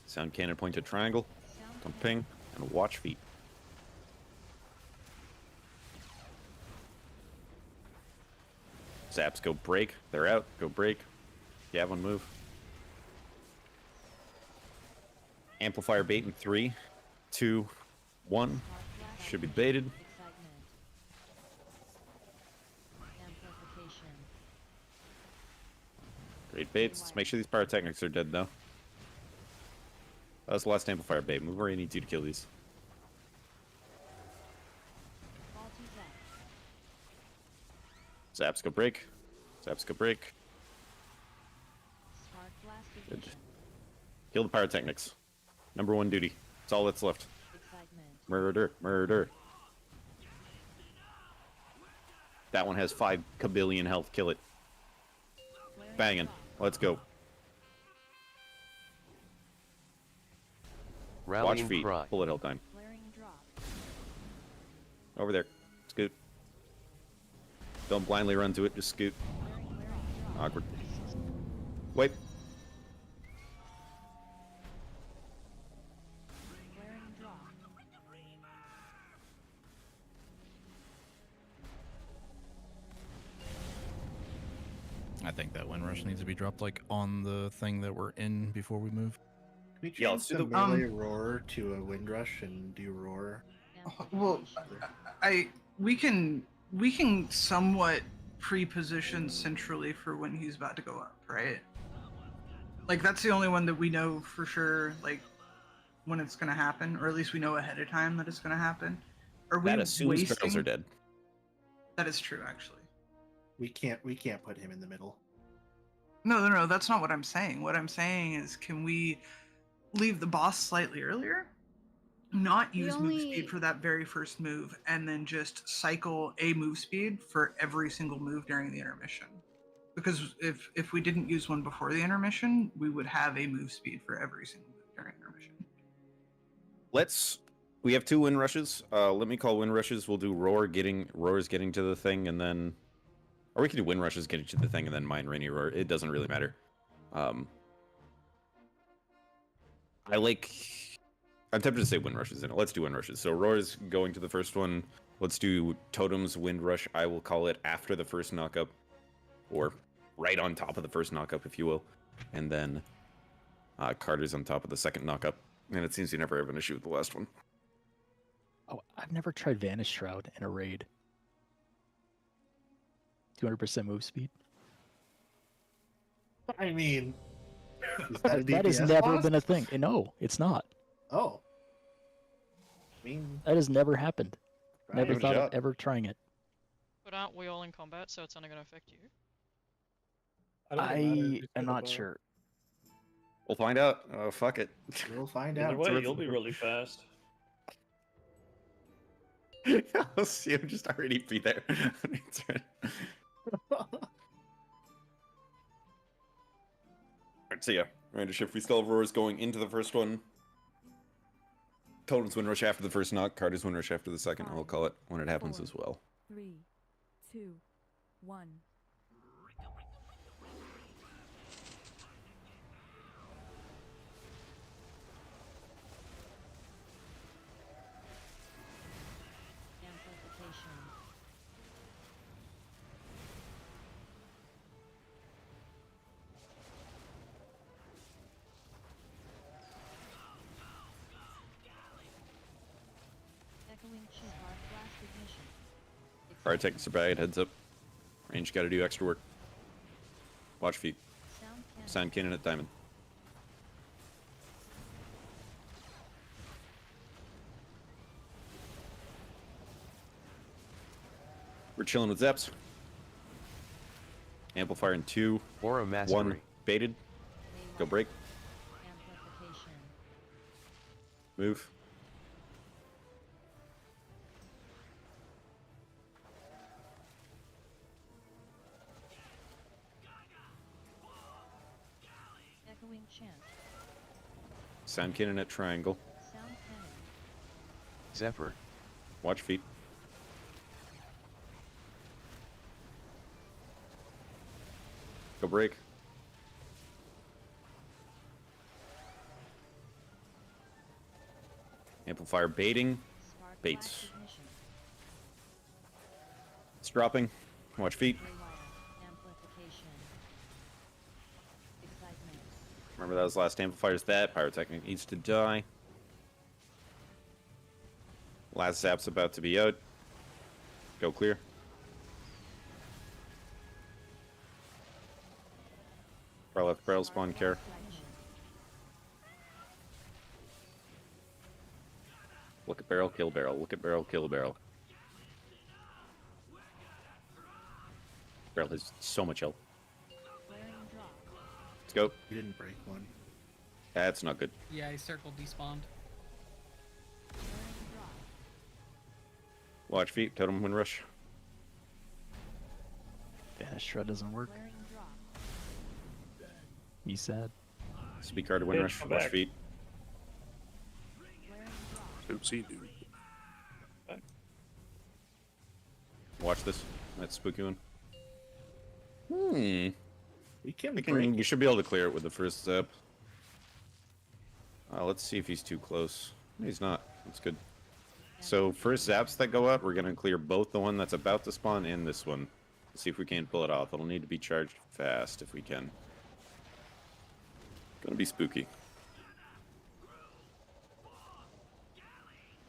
Sound cannon point to triangle. Sound Don't cannon. ping. And watch feet. Zaps go break. They're out. Go break. You have one move. Amplifier bait in 3, 2, 1. Hard blast Should be ignition. baited. Excitement. Amplification. Great baits. Let's make sure these pyrotechnics are dead, though. That's the last amplifier bait. Move where you need to kill these. Faulty zap. Zaps go break. Zaps go break. Spark blast Good. ignition. Kill the pyrotechnics. Number 1 duty. That's all that's left. Excitement. Murder. Murder. That one has 5 kabillion health. Kill it. Flaring Banging. drop. Let's go. Watch Rallying feet. cry. Bullet hell time. Flaring drop. Over there. Scoot. Don't blindly run to it. Just scoot. Flaring drop. Awkward. Wipe. Flaring drop. I think that wind rush needs to be dropped like on the thing that we're in before we move. Can we change Yeah, let's do the the- melee roar to a wind rush and do roar? Well, we can somewhat pre-position centrally for when he's about to go up, right? Like that's the only one that we know for sure, like when it's gonna happen, or at least we know ahead of time that it's gonna happen. Are we That assumes barrels wasting? are dead. That is true, actually. We can't put him in the middle. No, that's not what I'm saying. What I'm saying is, can we leave the boss slightly earlier? Not We use move only- speed for that very first move, and then just cycle a move speed for every single move during the intermission. Because if we didn't use one before the intermission, we would have a move speed for every single move during intermission. We have 2 wind rushes. Let me call wind rushes. We'll do roars getting to the thing, and then, or we can do wind rushes getting to the thing, and then mine rainy roar. It doesn't really matter. I'm tempted to say wind rushes in it. Let's do wind rushes. So roars going to the first one. Let's do totems wind rush. I will call it after the first knockup, or right on top of the first knockup, if you will, and then Carter's on top of the second knockup. And it seems you never have an issue with the last one. Oh, I've never tried Vanish Shroud in a raid. 200% move speed. I mean, That has never been a thing. No, it's not. Oh. I mean, That has never happened. Right. Never Good thought job. of ever trying it. But aren't we all in combat, so it's only going to affect you? I am not sure. We'll find out. Fuck it. We'll find Either out. way, you'll be really fast. I'll see him just already be there. It's right. Alright, so yeah. Ready to shift. We still have roars going into the first one. Totems wind rush after the first knock. Carter's wind rush after the second. I'll call it when it happens 4, as well. 3, 2, 1. Amplification. Fire techniques are bad, heads up. Range gotta do extra work. Watch feet. Sound cannon at diamond. We're chilling with Zaps. Amplifier in 2. Aura Mastery. 1. Baited. Go break. Move. Echoing chant. Sound cannon at triangle. Sound cannon. Zephyr. Watch feet. Go break. Amplifier baiting. Spark Baits. flash ignition. It's dropping. Watch feet. Rewire. Amplification. Excitement. Remember that was last amplifier's that. Pyrotechnic needs to die. Last zap's about to be out. Go clear. Far left barrel spawn care. Look at barrel, kill barrel. Look at barrel, kill barrel. Barrel has so much health. Let's go. You didn't break one. That's not good. Yeah, he circle despawned. Watch feet, totem wind rush. Vanish shred doesn't work. You said. Speak card to wind Yeah, rush. come Watch back. feet. MC, dude. Watch this. That's spooky one. We can You should be able to clear it with the first zap. Let's see if he's too close. He's not. That's good. So first zaps that go out, we're gonna clear both the one that's about to spawn and this one. Let's see if we can't pull it off. It'll need to be charged fast if we can. Gonna be spooky.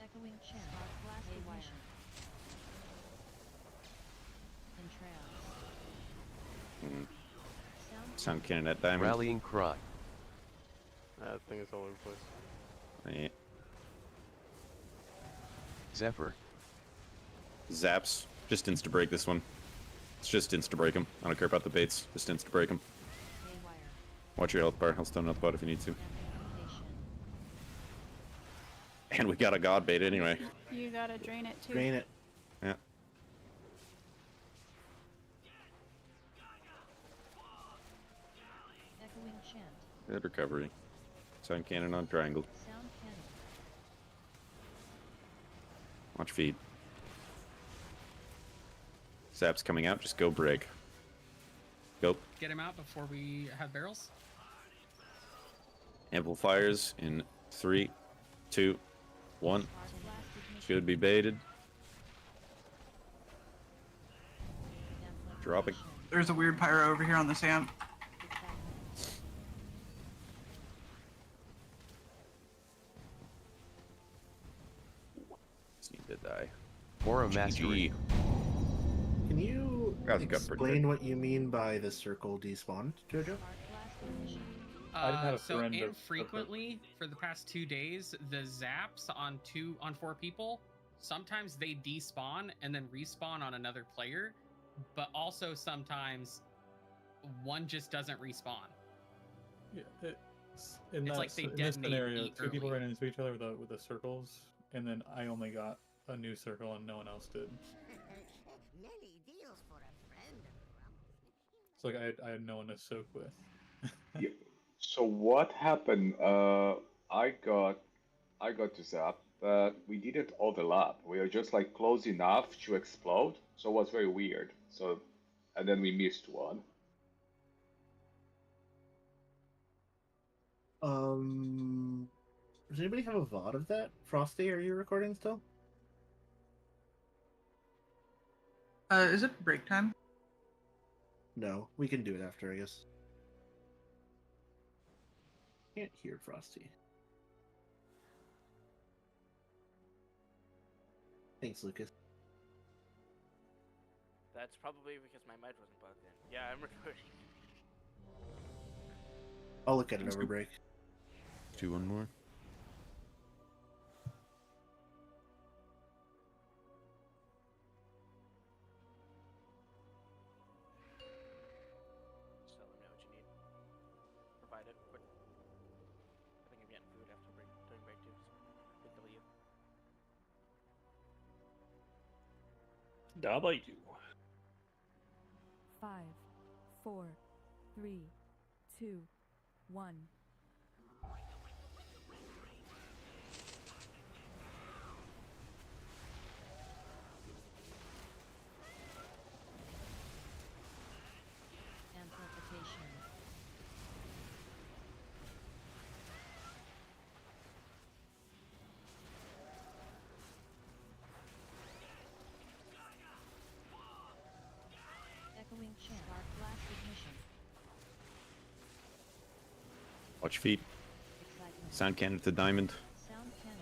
Echoing chant. Spark flash ignition. Entrance. Sound cannon at diamond. Rallying cry. That thing is all over the place. Yeah. Zephyr. Zaps. Just insta break this one. It's just insta break him. I don't care about the baits. Just insta break him. Watch your health bar. I'll stun health bot if you need to. And we got a god bait anyway. You gotta drain it too. Drain it. Yeah. Echoing chant. Good recovery. Sound cannon on triangle. Sound cannon. Watch feed. Zap's coming out. Just go break. Go. Get him out before we have barrels. Amplifiers in 3, 2, 1. Should be baited. Dropping. There's a weird pyro over here on this amp. Just need to die. Aura Mastery. Can you I think I'm pretty explain what you mean by the circle despawned, Jojo? I didn't have a So friend of- infrequently for the past 2 days, the zaps on 4 people, sometimes they despawn and then respawn on another player, but also sometimes one just doesn't respawn. Yeah, It's like they in this detonate scenario, two people early. ran into each other with the circles, and then I only got a new circle and no one else did. Many deals for a friend. It's like I had no one to soak with. So what happened? I got to zap, but we didn't overlap. We were just like close enough to explode, so it was very weird. So, and then we missed one. Does anybody have a VOD of that? Frosty, are you recording still? Is it break time? No, we can do it after, I guess. Can't hear Frosty. Thanks, Lucas. That's probably because my mic wasn't plugged in. Yeah, I'm recording. I'll look at it over break. Do one more. Just let me know what you need. Provide it quick. I think I'm getting food after break, during break too. So good W. W. 5, 4, 3, 2, 1. Amplification. Echoing chant. Spark blast ignition. Watch your feet. Excitement. Sound cannon to diamond. Sound cannon.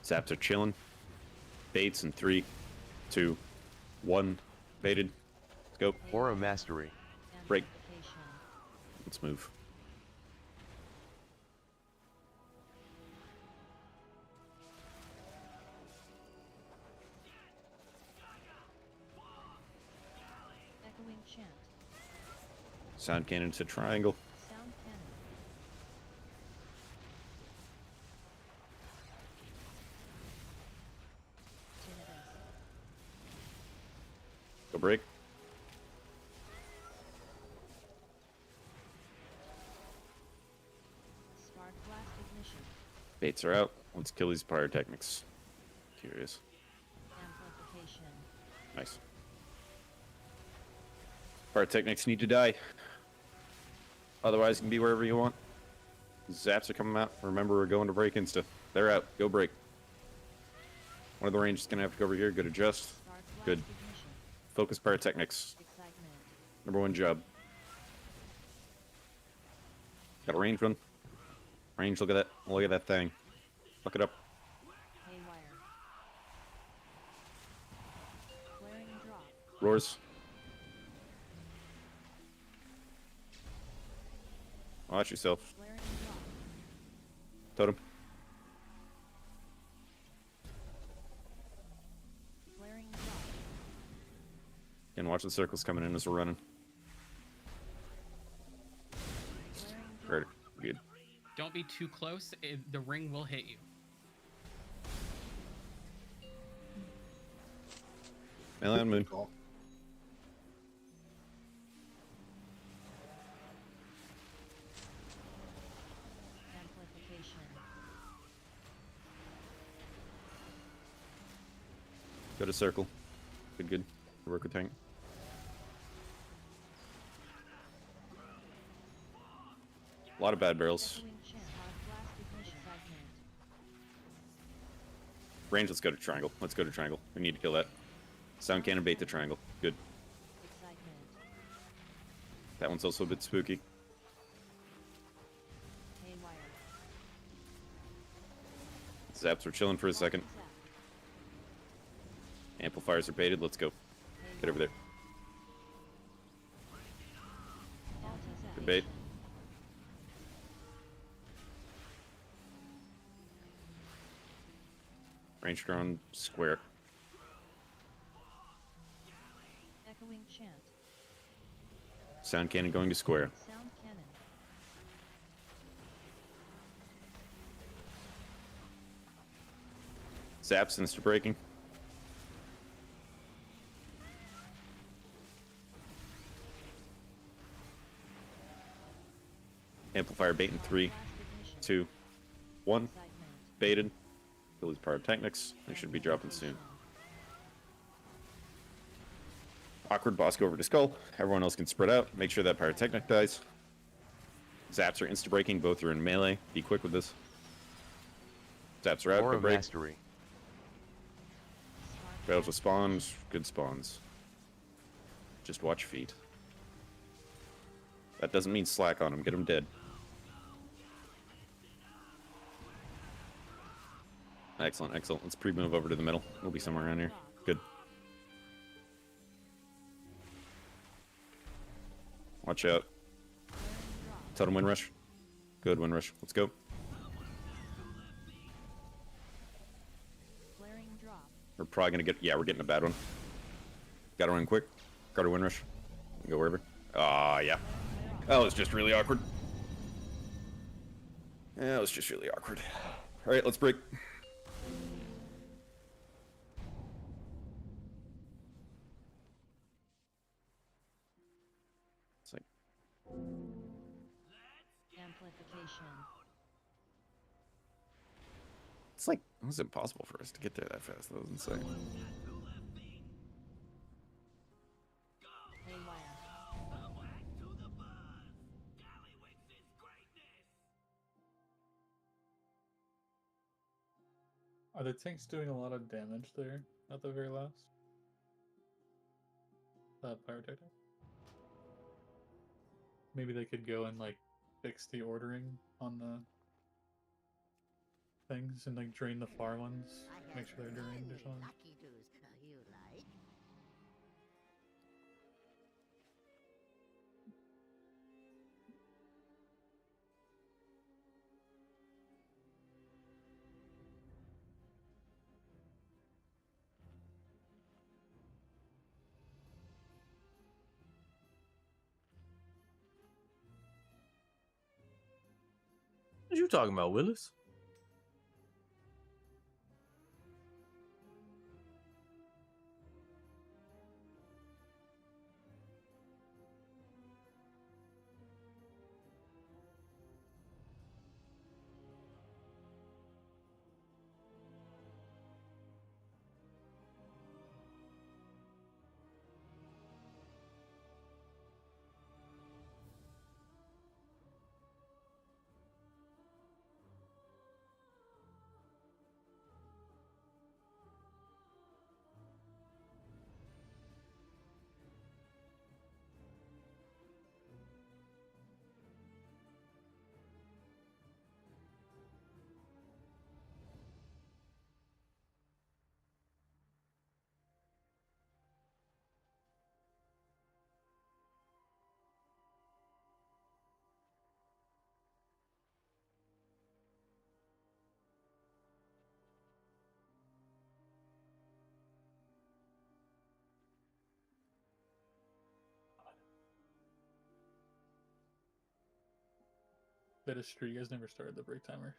Zaps are chilling. Baits in 3, 2, 1. Baited. Let's go. Aura mastery. Break. Let's move. Echoing chant. Sound cannon to triangle. Sound cannon. Go break. Spark blast ignition. Baits are out. Let's kill these pyrotechnics. Curious. Amplification. Nice. Pyrotechnics need to die. Otherwise, you can be wherever you want. Zaps are coming out. Remember, we're going to break insta. They're out. Go break. One of the range is going to have to go over here. Good adjust. Good. Focus pyrotechnics. Number 1 job. Got a range one. Range, look at that. Look at that thing. Look it up. Haywire. Flaring drop. Roars. Watch yourself. Flaring drop. Totem. Flaring drop. And watch the circles coming in as we're running. Right. Good. Don't be too close. The ring will hit you. Melee on moon. Amplification. Go to circle. Good, good. Work with tank. A lot of bad barrels. Echoing chant. Spark blast ignition. Excitement. Range, let's go to triangle. Let's go to triangle. We need to kill that. Sound cannon bait the triangle. Good. Excitement. That one's also a bit spooky. Haywire. Zaps are chilling for a second. Amplifiers are baited. Let's go. Get over there. Good bait. Range drone square. Echoing chant. Sound cannon going to square. Sound cannon. Zaps insta breaking. Amplifier bait in 3, 2, 1. Baited. Kill these pyrotechnics. They should be dropping soon. Awkward boss go over to skull. Everyone else can spread out. Make sure that pyrotechnic dies. Zaps are insta breaking. Both are in melee. Be quick with this. Zaps are out. Aura Go break. mastery. Fails with spawns. Good spawns. Just watch feet. That doesn't mean slack on them. Get them dead. Excellent, excellent. Let's pre-move over to the middle. We'll be somewhere around here. Good. Watch out. Totem wind rush. Good wind rush. Let's go. We're probably gonna get. Yeah, we're getting a bad one. Gotta run quick. Gotta wind rush. Go wherever. Ah, yeah. That was just really awkward. Yeah, it was just really awkward. All right, let's break. It's like Amplification. it's like it was impossible for us to get there that fast. That was insane. Are the tanks doing a lot of damage there at the very last? Pyrotectic? Maybe they could go and like fix the ordering on the things and like drain the far ones. Make sure they're drained or something. Lucky doos you like. What you talking about, Willis? That is true. You guys never started the break timer.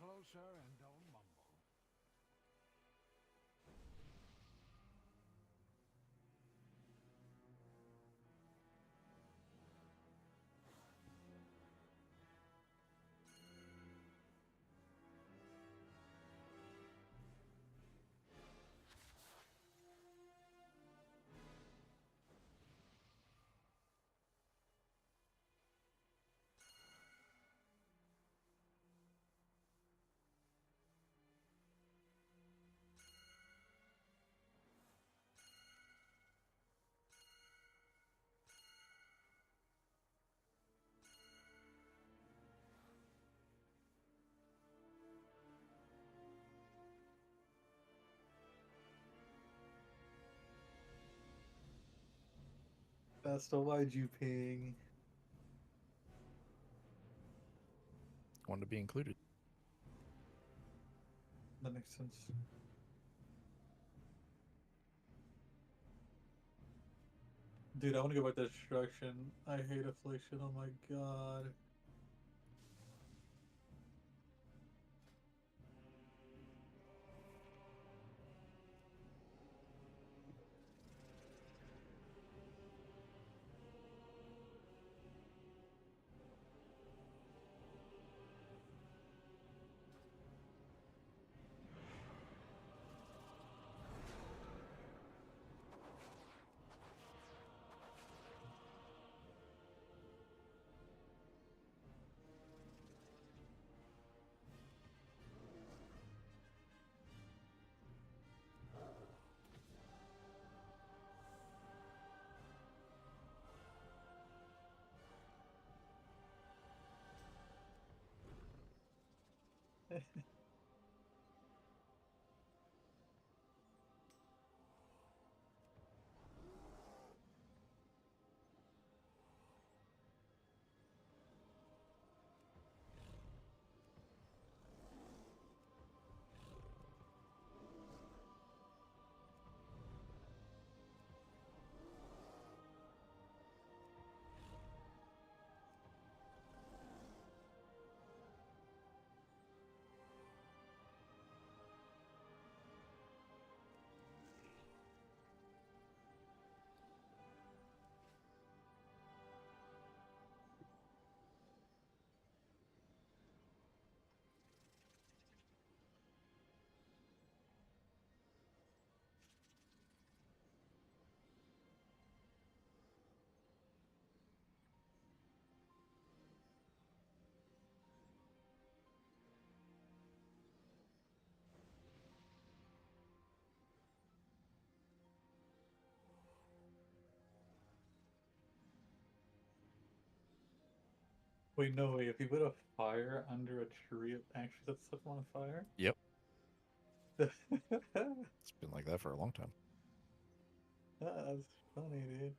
closer and don't mumble. That's the why'd you ping? Wanted to be included. That makes sense. Dude, I want to go back to destruction. I hate affliction. Oh my god. Wait, no way. If you put a fire under a tree, it actually sets stuff on fire? Yep. It's been like that for a long time. That's funny, dude.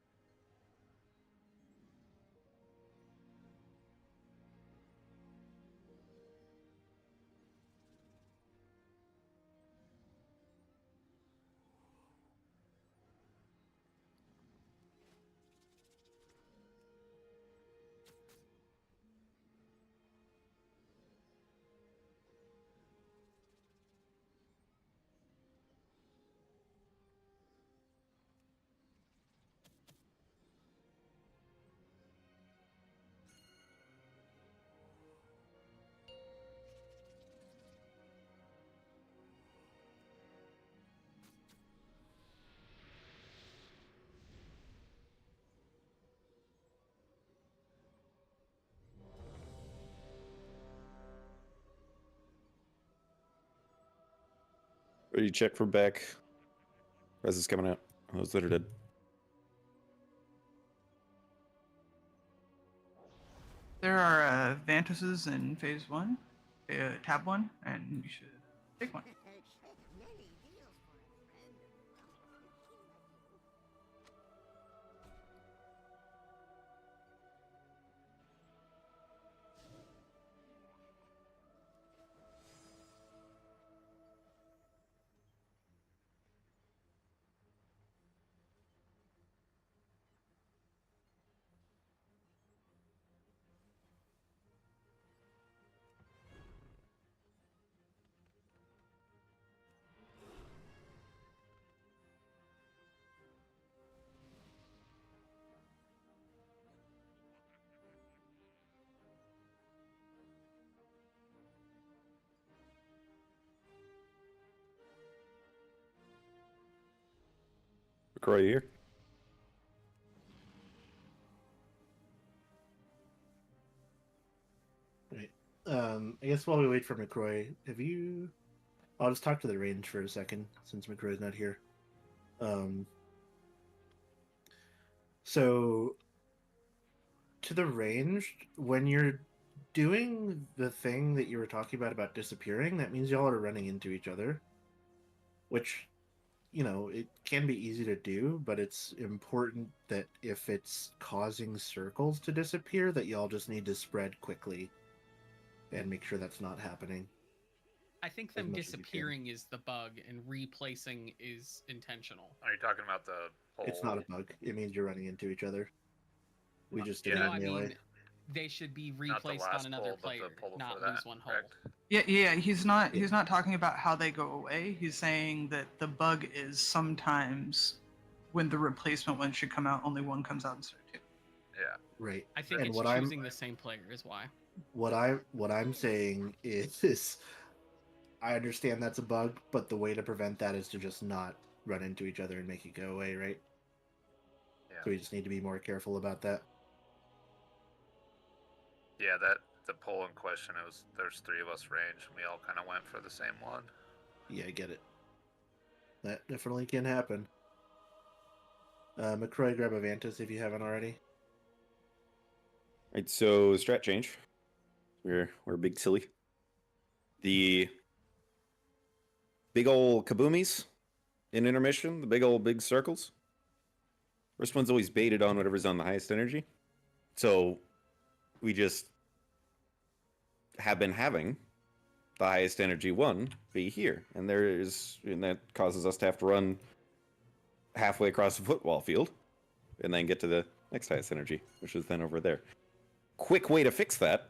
Ready to check for back as it's coming out. Those that are dead. There are Vantuses in phase 1, tab 1, and you should take one. McCroy here. Right. I guess while we wait for McCroy, have you? I'll just talk to the range for a second since McCroy's not here. So to the range, when you're doing the thing that you were talking about disappearing, that means y'all are running into each other, which, you know, it can be easy to do, but it's important that if it's causing circles to disappear, that y'all just need to spread quickly and make sure that's not happening. I think them disappearing is the bug and replacing is intentional. Are you talking about the pole? It's not a bug. It means you're running into each other. We just did No, it I melee. mean, they should be replaced on another player, not lose one hole. Yeah, he's not talking about how they go away. He's saying that the bug is sometimes when the replacement one should come out, only one comes out instead of two. Yeah. Right. I think And it's what choosing the same player is why. What I'm saying is I understand that's a bug, but the way to prevent that is to just not run into each other and make it go away, right? Yeah. So we just need to be more careful about that. Yeah, the poll in question, there's 3 of us range, and we all kind of went for the same one. Yeah, I get it. That definitely can happen. McCroy, grab a Vantis if you haven't already. Right, so strat change. We're big silly. The big old kaboomies in intermission, the big circles. First one's always baited on whatever's on the highest energy. So we just have been having the highest energy one be here. And that causes us to have to run halfway across the football field and then get to the next highest energy, which is then over there. Quick way to fix that.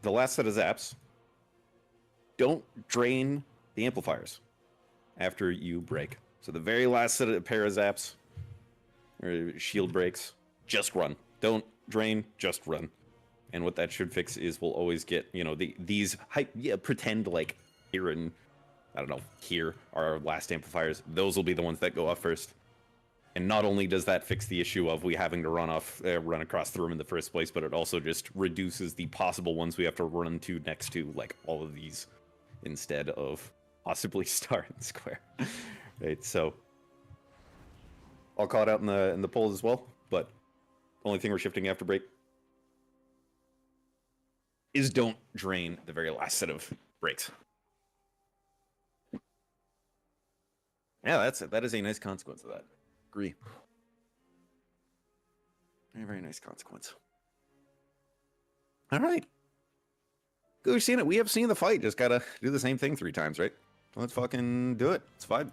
The last set of zaps, don't drain the amplifiers after you break. So the very last set of pair of zaps or shield breaks, just run. Don't drain, just run. And what that should fix is we'll always get, you know, these pretend like here and I don't know, here are our last amplifiers. Those will be the ones that go off first. And not only does that fix the issue of we having to run across the room in the first place, but it also just reduces the possible ones we have to run to next to, like all of these, instead of possibly star and square. Right, so I'll call it out in the polls as well. But only thing we're shifting after break is don't drain the very last set of breaks. Yeah, that is a nice consequence of that. Agree. Very, very nice consequence. All right. Good, we've seen it. We have seen the fight. Just gotta do the same thing 3 times, right? Let's fucking do it. It's fine.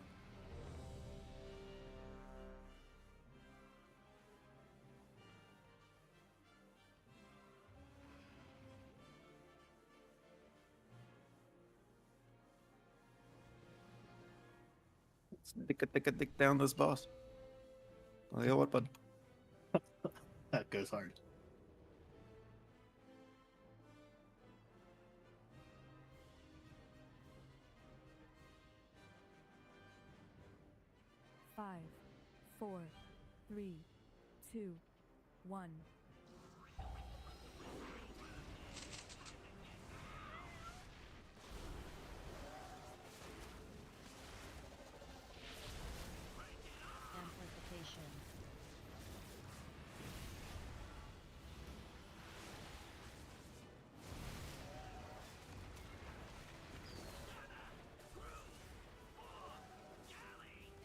Let's dick down this boss. Tell you what, bud. That goes hard. Five, 4, 3, 2, 1. Amplification.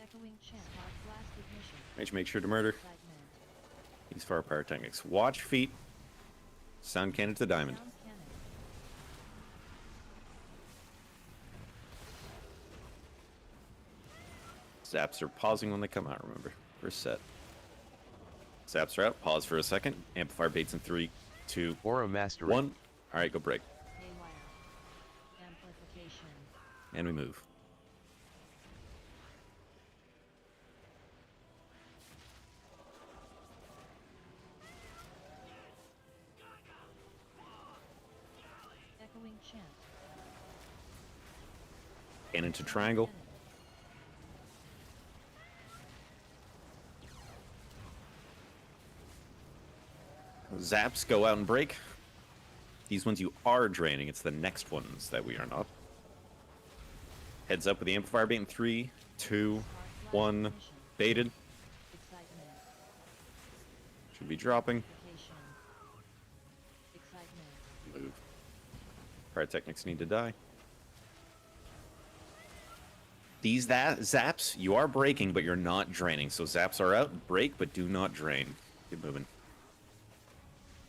Echoing chant. Blast ignition. Mage, make sure to murder. These far pyrotechnics. Watch feet. Sound cannon to the diamond. Sound cannon. Zaps are pausing when they come out, remember. First set. Zaps are out. Pause for a second. Amplifier baits in 3, 2, Aura mastery. 1. Alright, go break. Haywire. Amplification. And we move. Echoing chant. Cannon to triangle. Zaps go out and break. These ones you are draining. It's the next ones that we are not. Heads up with the amplifier bait in 3, 2, 1. Baited. Should be dropping. Move. Pyrotechnics need to die. These zaps, you are breaking, but you're not draining. So zaps are out, break, but do not drain. Keep moving.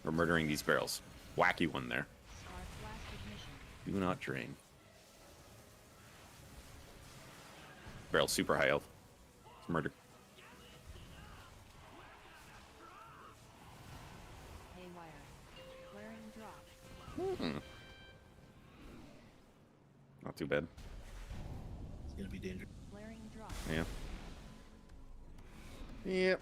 We're murdering these barrels. Wacky one there. Do not drain. Barrel super high health. It's murder. Not too bad. It's gonna be dangerous. Yeah. Yep.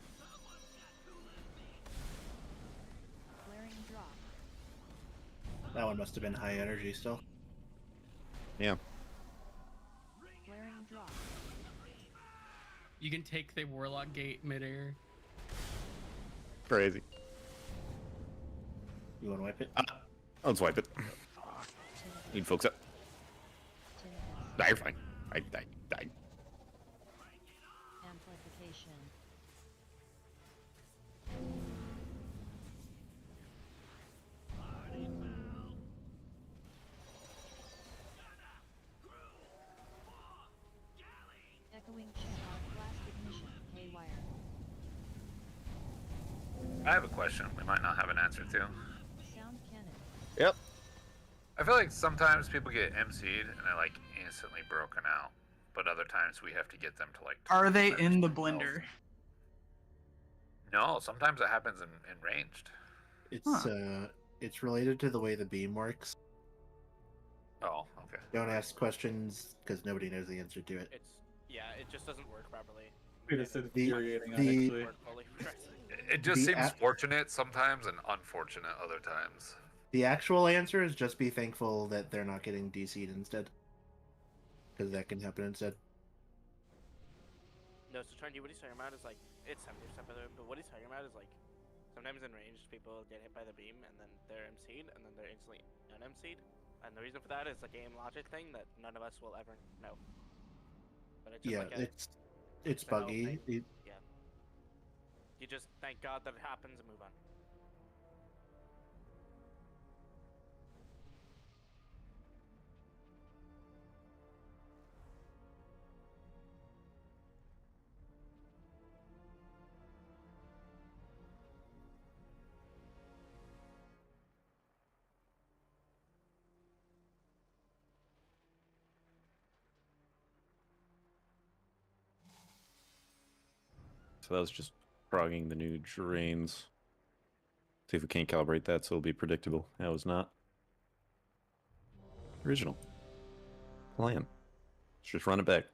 That one must have been high energy still. Yeah. You can take the Warlock Gate midair. Crazy. You want to wipe it? Let's wipe it. Need folks up. Nah, you're fine. I died. Amplification. Echoing chant. Blast ignition. Haywire. I have a question. We might not have an answer to. Sound cannon. Yep. I feel like sometimes people get MC'd and they're like instantly broken out, but other times we have to get them to like. Are they in the blender? No, sometimes it happens in ranged. It's related to the way the beam works. Oh, okay. Don't ask questions because nobody knows the answer to it. It just doesn't work properly. It's infuriating, actually. It just seems fortunate sometimes and unfortunate other times. The actual answer is just be thankful that they're not getting DC'd instead. Because that can happen instead. No, so Trendy, what he's talking about is like, it's 70% by the way, but what he's talking about is like, sometimes in range, people get hit by the beam, and then they're MC'd, and then they're instantly un-MC'd. And the reason for that is a game logic thing that none of us will ever know. But it's just like it's buggy. Yeah. You just thank God that it happens and move on. So that was just progging the new drains. See if we can't calibrate that so it'll be predictable. That was not. Original. Plan. Let's just run it back.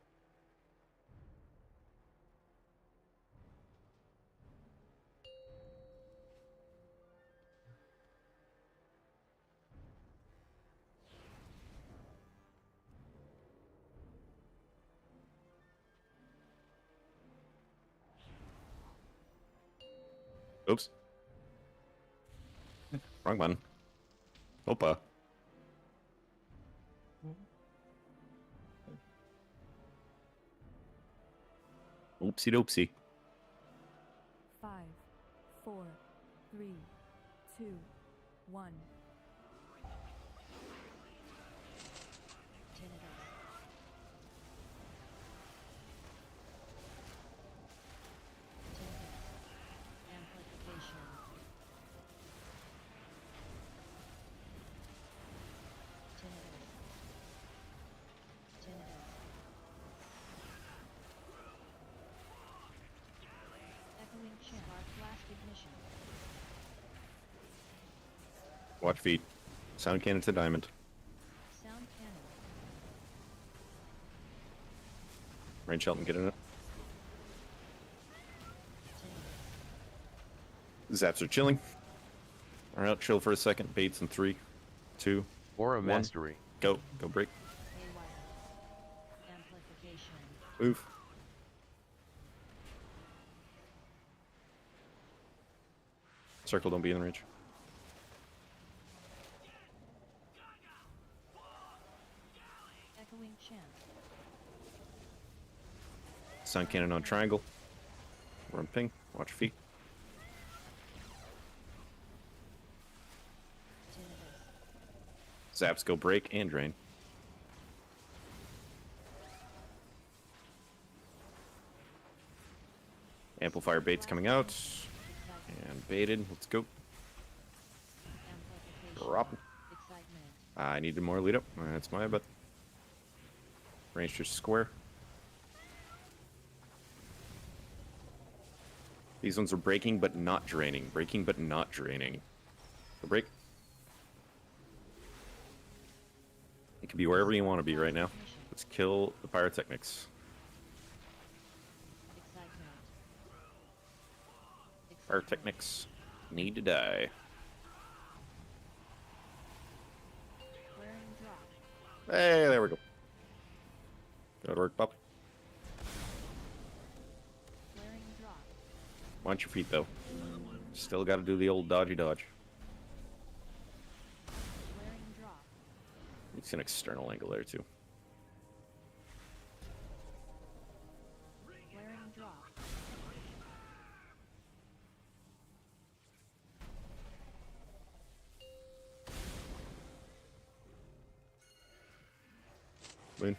Oops. Wrong button. Opa. Oopsie doopsie. 5, 4, 3, 2, 1. Watch feet. Sound cannon to diamond. Sound cannon. Rain Shelton getting it. Zaps are chilling. Alright, chill for a second. Baits in 3, 2, Aura 1. Mastery. Go break. Amplification. Move. Circle, don't be in the range. Sound cannon on triangle. Run ping. Watch your feet. Zaps go break and drain. Amplifier bait's coming out. And baited. Let's go. Drop. I needed more lead up. That's my bad. Range just square. These ones are breaking but not draining. Breaking but not draining. The break. It can be wherever you want to be right now. Let's kill the pyrotechnics. Pyrotechnics need to die. Hey, there we go. Good work, pup. Watch your feet, though. Still got to do the old dodgy dodge. It's an external angle there, too. Moon.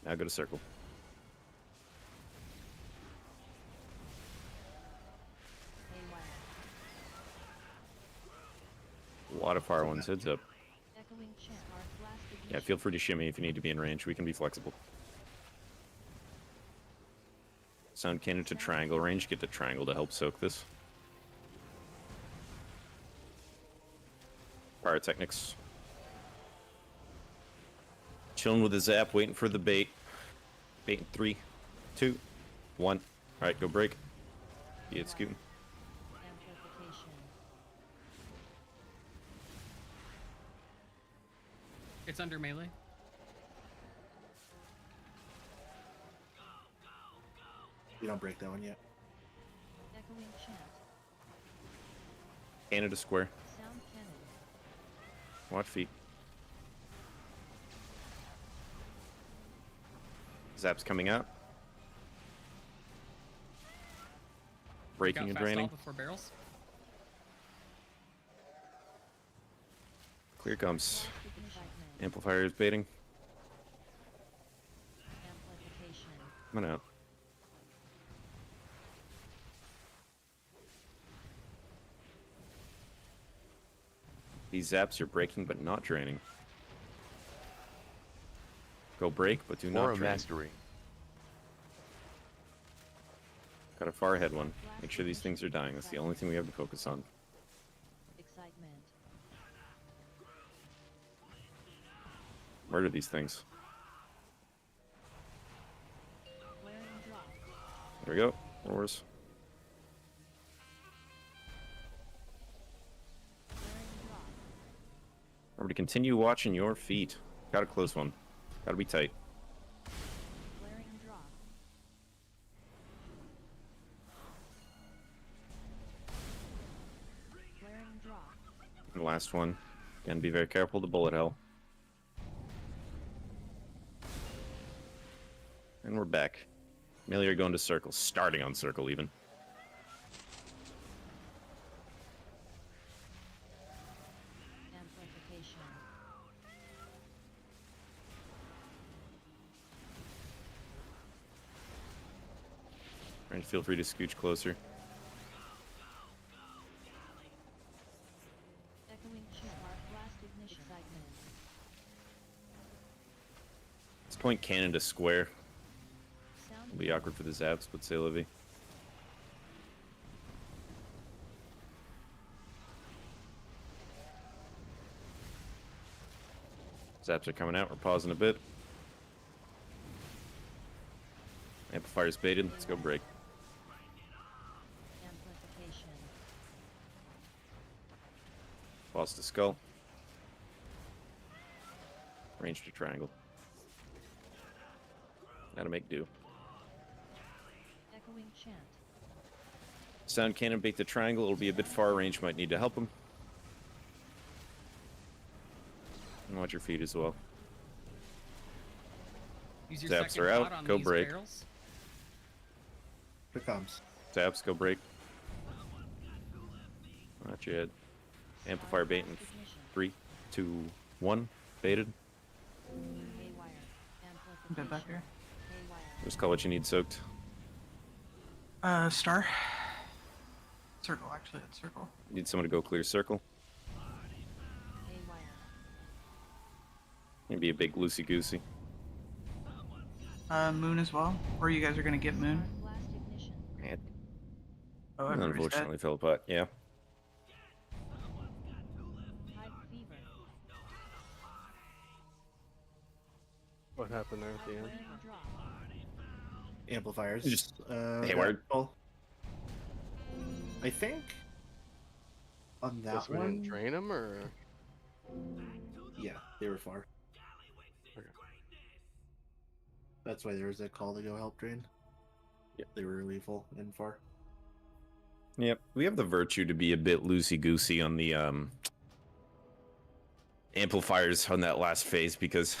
Now go to circle. A lot of fire ones, heads up. Yeah, feel free to shimmy if you need to be in range. We can be flexible. Sound cannon to triangle range. Get to triangle to help soak this. Pyrotechnics. Chilling with the zap, waiting for the bait. Bait in 3, 2, 1. Alright, go break. Yeah, it's scooting. It's under melee. You don't break that one yet. Canada square. Watch feet. Zap's coming out. Breaking and draining. Before barrels. Clear comes. Amplifier is baiting. Come on out. These zaps are breaking but not draining. Go break, but do not drain. Mastery. Got a far ahead one. Make sure these things are dying. That's the only thing we have to focus on. Murder these things. There we go. Roars. Remember to continue watching your feet. Got a close one. Gotta be tight. And the last one. Again, be very careful to bullet hell. And we're back. Melee are going to circle, starting on circle even. And feel free to scooch closer. Let's point cannon to square. It'll be awkward for the zaps, but say Livy. Zaps are coming out. We're pausing a bit. Amplifier's baited. Let's go break. Boss to skull. Range to triangle. Gotta make do. Sound cannon bait the triangle. It'll be a bit far range. Might need to help him. And watch your feet as well. Use your Zaps second are out. thought on Go these break. barrels. Here comes. Zaps, go break. Not yet. Amplifier bait in 3, 2, 1. Baited. I'm dead back here. Just call what you need soaked. Star. Circle, actually, it's circle. Need someone to go clear circle. Maybe a big loosey goosey. Moon as well. Or you guys are gonna get moon. Man. Oh, everybody's Unfortunately, dead. fell apart. Yeah. What happened there at the end? Amplifiers. Just got hayward. full. I think on that Guess we didn't one. drain them, or Yeah, they were far. Okay. That's why there was a call to go help drain. Yep. They were really full and far. Yep. We have the virtue to be a bit loosey goosey on the amplifiers on that last phase because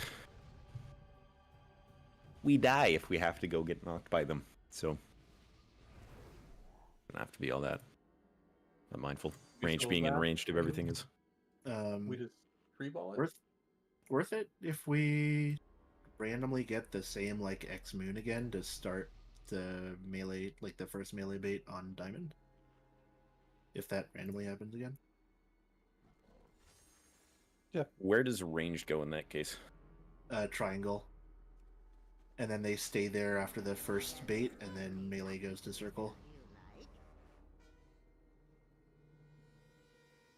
we die if we have to go get knocked by them. So don't have to be all that mindful. Range being in range of everything is We just free ball it. Worth it if we randomly get the same like X Moon again to start the melee, like the first melee bait on Diamond. If that randomly happens again. Yeah. Where does range go in that case? Triangle. And then they stay there after the first bait, and then melee goes to circle.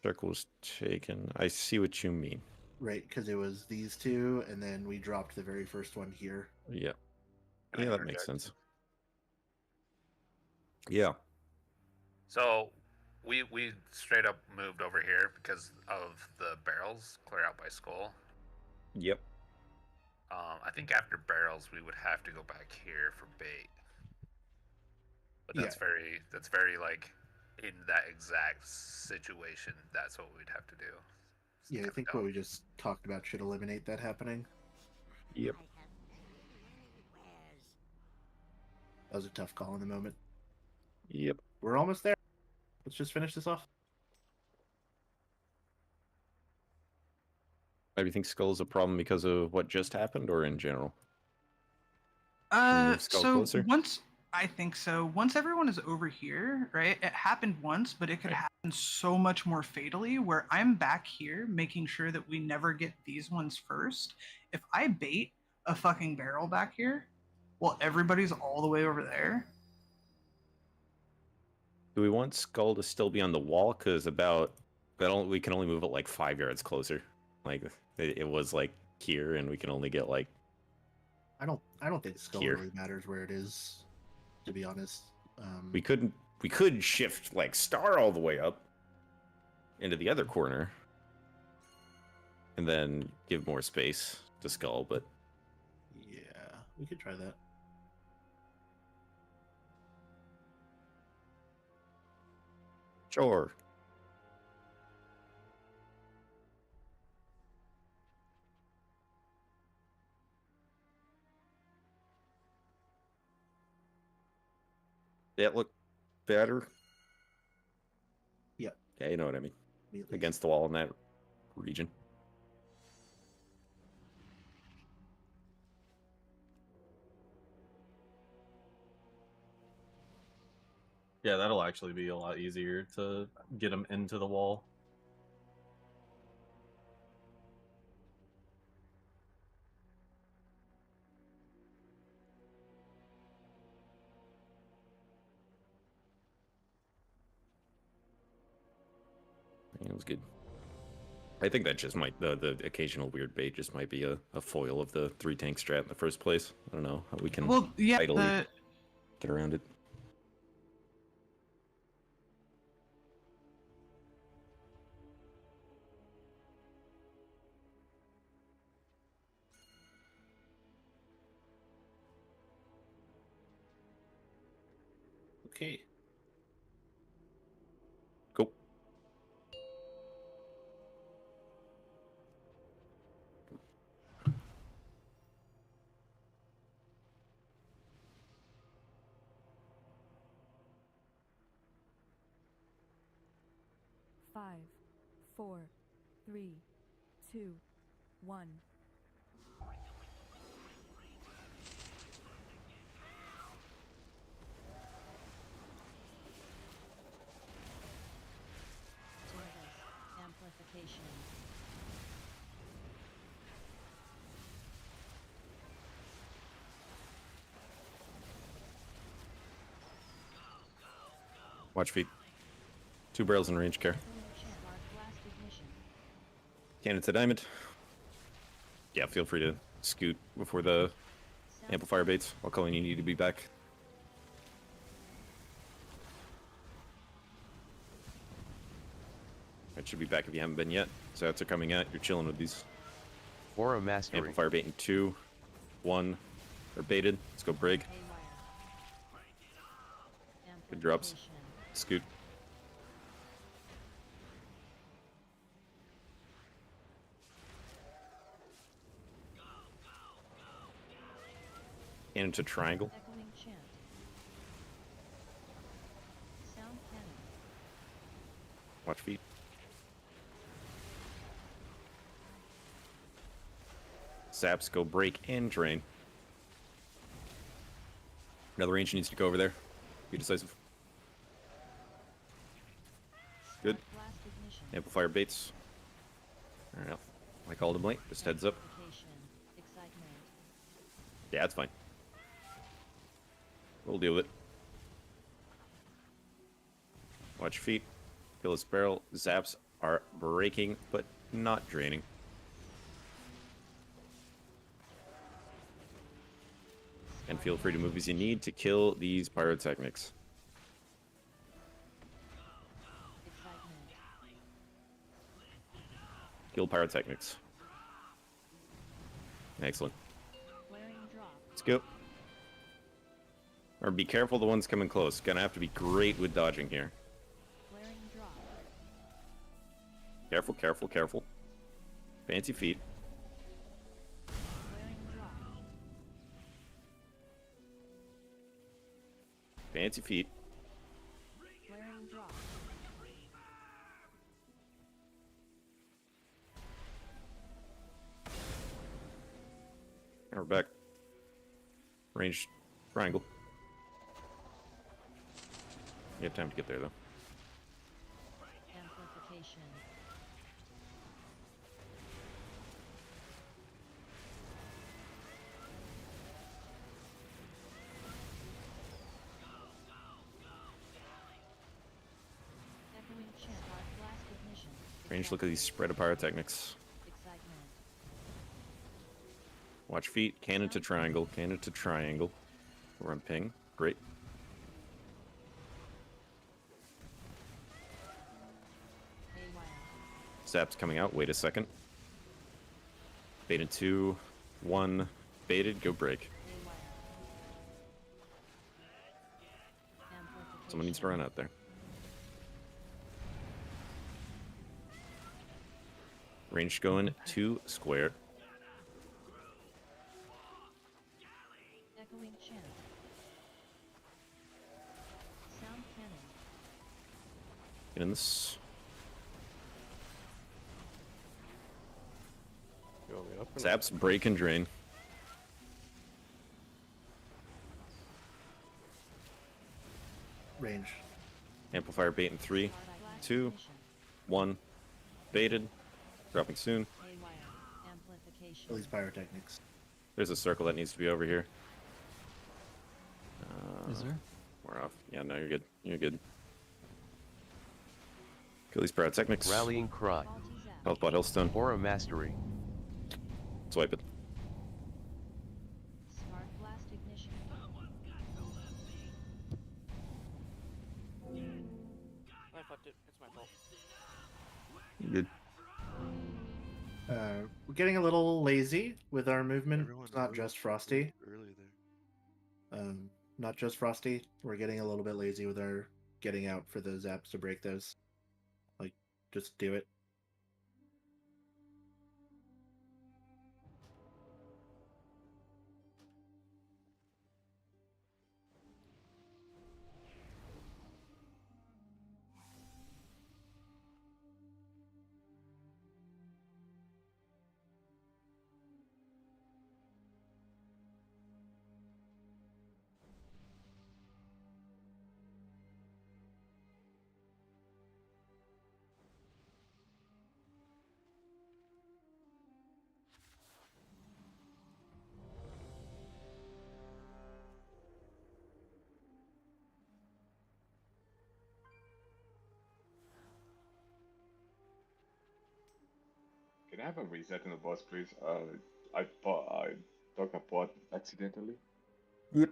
Circle's taken. I see what you mean. Right, because it was these two, and then we dropped the very first one here. Yeah. Yeah, that makes sense. Yeah. So we straight up moved over here because of the barrels clear out by skull. Yep. I think after barrels we would have to go back here for bait. But that's very like in that exact situation, that's what we'd have to do. Yeah, I think what we just talked about should eliminate that happening. Yep. That was a tough call in the moment. Yep. We're almost there. Let's just finish this off. Do you think Skull's a problem because of what just happened or in general? Skull So closer? once I think so. Once everyone is over here, right? It happened once, but it could happen so much more fatally where I'm back here making sure that we never get these ones first. If I bait a fucking barrel back here, while everybody's all the way over there. Do we want Skull to still be on the wall? Because we can only move it like 5 yards closer. Like it was like here, and we can only get like. I don't think Skull here. really matters where it is, to be honest. We could shift like Star all the way up into the other corner, and then give more space to Skull. But yeah, we could try that. Sure. That look better? Yep. Yeah, you know what I mean. Against the wall in that region. Yeah, that'll actually be a lot easier to get them into the wall. It was good. I think that just might the occasional weird bait just might be a foil of the 3 tank strat in the first place. I don't know how we can idly get around it. Okay. Cool. 5, 4, 3, 2, 1. Service. Amplification. Watch feet. 2 barrels in range, care. Blast ignition. Cannon to diamond. Yeah, feel free to scoot before the amplifier baits. I'll call when you need to be back. It should be back if you haven't been yet. So that's are coming out. You're chilling with these. Aura mastery. Amplifier bait in 2, 1. They're baited. Let's go brig. Good drops. Scoot. And into triangle. Echoing chant. Sound cannon. Watch feet. Zaps go break and drain. Another range needs to go over there. Be decisive. Good. Blast ignition. Amplifier baits. Alright, I called him late. Just heads up. Amplification. Excitement. Yeah, it's fine. We'll deal with it. Watch feet. Kill his barrel. Zaps are breaking, but not draining. And feel free to move as you need to kill these pyrotechnics. Kill pyrotechnics. Excellent. Let's go. Or be careful the ones coming close. Gonna have to be great with dodging here. Careful, careful, careful. Fancy feet. Fancy feet. And we're back. Range triangle. You have time to get there though. Amplification. Echoing chant. Blast ignition. Range, look at these spread of pyrotechnics. Excitement. Watch feet. Cannon to triangle. Cannon to triangle. We're on ping. Great. Zap's coming out. Wait a second. Baited 2, 1. Baited. Go break. Someone needs to run out there. Range going 2 square. Echoing chant. Sound cannon. Get in this. You want me up or not? Zaps break and drain. Range. Amplifier bait in 3, 2, 1. Baited. Dropping soon. Amplification. Kill these pyrotechnics. There's a circle that needs to be over here. Is there? We're off. Yeah, no, you're good. You're good. Kill these pyrotechnics. Rallying cry. Health bot, Hellstone. Aura mastery. Swipe it. Smart blast ignition. I fucked it. It's my fault. Good. We're getting a little lazy with our movement. Everyone It's not moved just Frosty. early there. Not just Frosty. We're getting a little bit lazy with our getting out for the zaps to break those. Like, just do it. I have a reset in the boss, please? I took a bot accidentally. Good.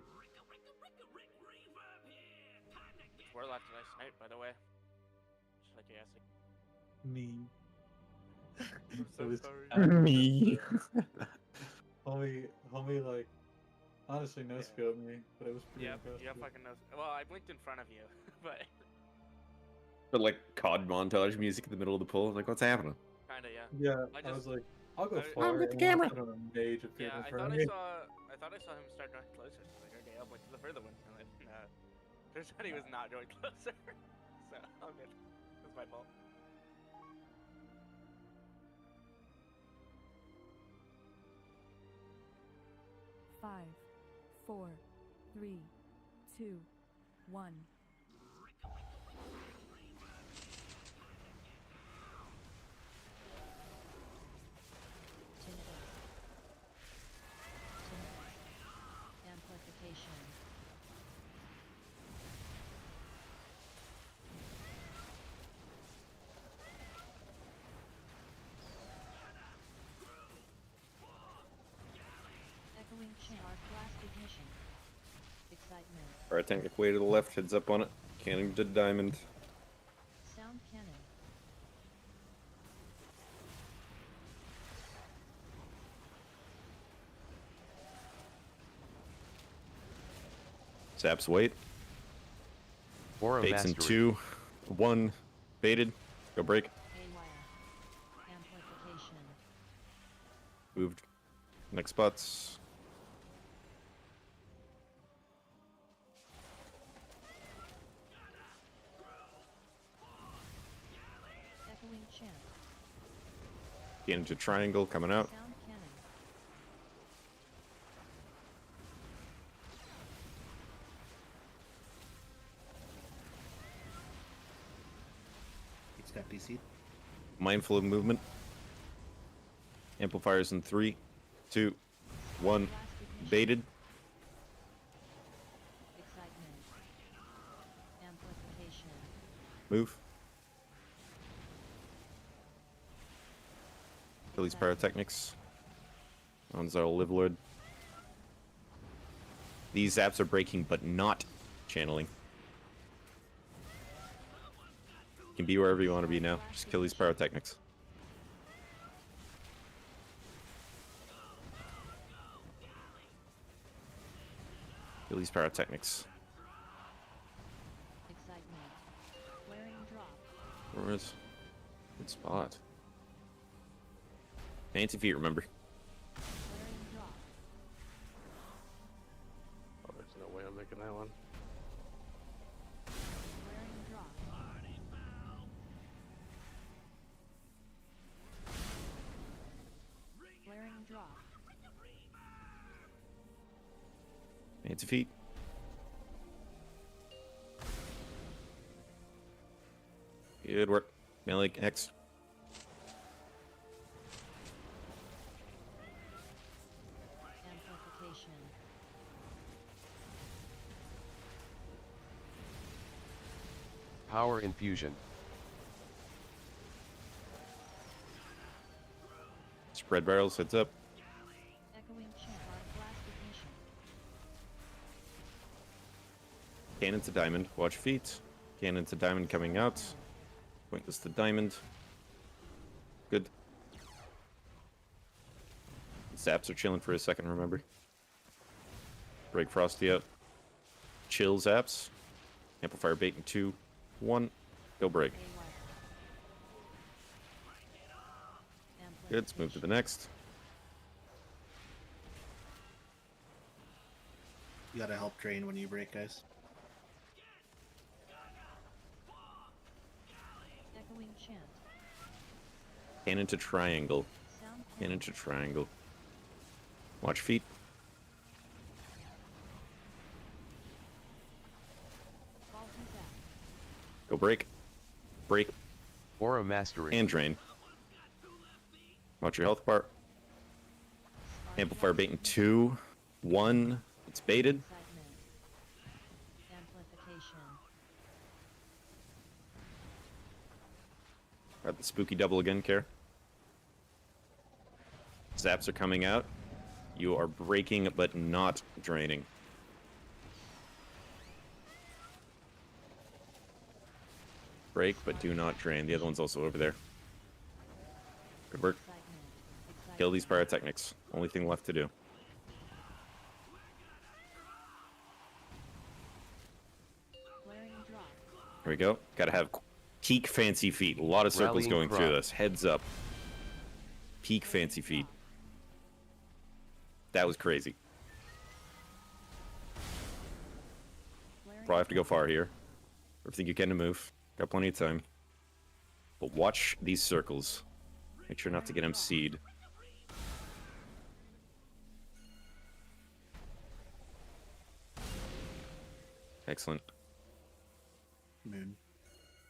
Warlock tonight, snipe, by the way. Just like you guys. Me. I'm so sorry. Me. homie, like, honestly, no scope me, but it was pretty Yep, impressive. you fucking know. Well, I blinked in front of you, but But like COD montage music in the middle of the pool. Like, what's happening? kinda, yeah. Yeah, I I, just, was like, I'll go I- far. with the and then camera. I put on a mage appeared yeah, in I front thought of I me. saw him start drawing closer. So I was like, okay, I'll blink to the further one. And then, turns out he was not drawing closer. So I'm good. That's my fault. Five, 4, 3, 2, 1. Amplification. Echoing chant. Blast ignition. Excitement. Alright, tank way to the left, heads up on it. Cannon to diamond. Sound cannon. Zaps wait. Aura Baits in Mastery. 2, 1, baited. Go break. Haywire. Amplification. Moved. Next spots. Echoing chant. Cannon to triangle coming out. Sound cannon. He's got DC. Mindful of movement. Amplifiers in 3, 2, 1. Baited. Excitement. Amplification. Move. Achilles Pyrotechnics. On Zarl Livelord. These zaps are breaking, but not channeling. You can be wherever you want to be now. Just kill these Pyrotechnics. Kill these Pyrotechnics. Excitement. Flaring drop. Where is? Good spot. Fancy feet, remember. Flaring drop. Oh, there's no way I'm making that one. Flaring drop. Flaring drop. Fancy feet. Good work. Melee X. Amplification. Power Infusion. Spread barrels, heads up. Echoing chant. Blast ignition. Cannon to diamond. Watch feet. Cannon to diamond coming out. Pointless to diamond. Good. Zaps are chilling for a second, remember. Break Frosty out. Chill Zaps. Amplifier bait in 2, 1. Go break. Good, let's move to the next. You gotta help drain when you break, guys. Echoing chant. Cannon to triangle. Sound Cannon to triangle. Watch feet. Faulty zap. Go break. Break. Aura Mastery. And drain. Watch your health bar. Amplifier bait in 2, 1. It's baited. Excitement. Amplification. Got the spooky double again, Care. Zaps are coming out. You are breaking, but not draining. Break, but do not drain. The other one's also over there. Good work. Kill these pyrotechnics. Only thing left to do. Here we go. Gotta have peak fancy feet. A lot of circles Rallying going cry. through this. Heads up. Peak fancy feet. That was crazy. Probably have to go far here. Everything you can to move. Got plenty of time. But watch these circles. Make sure not to get MC'd. Excellent. Moon.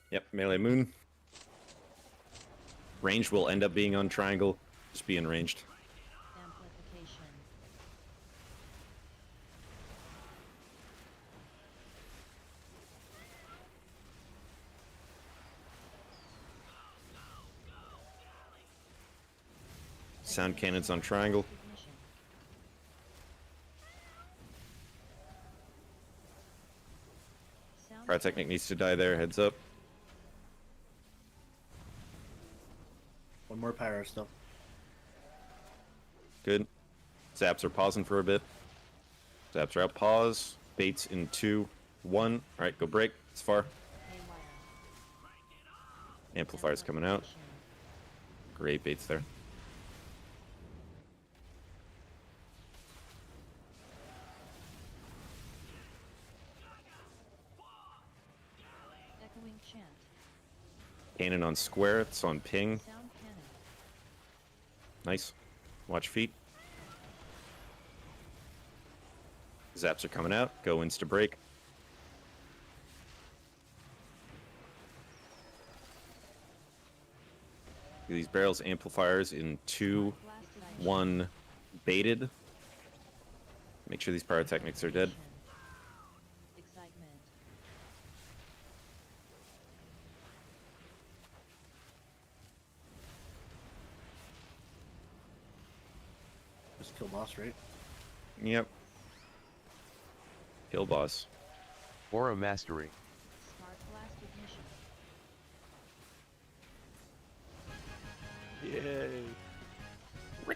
Yep, melee moon. Range will end up being on triangle. Just be in ranged. Sound cannons on triangle. Pyrotechnic needs to die there, heads up. One more pyro still. Good. Zaps are pausing for a bit. Zaps are out, pause. Baits in 2, 1. Alright, go break. It's far. Amplifier's coming out. Great baits there. Echoing chant. Cannon on square, it's on ping. Sound cannon. Nice. Watch feet. Zaps are coming out. Go insta break. These barrels amplifiers in 2, 1, baited. Make sure these pyrotechnics are dead. Excitement. Just kill boss, right? Yep. Kill boss. Aura mastery. Smart blast ignition. Yay! We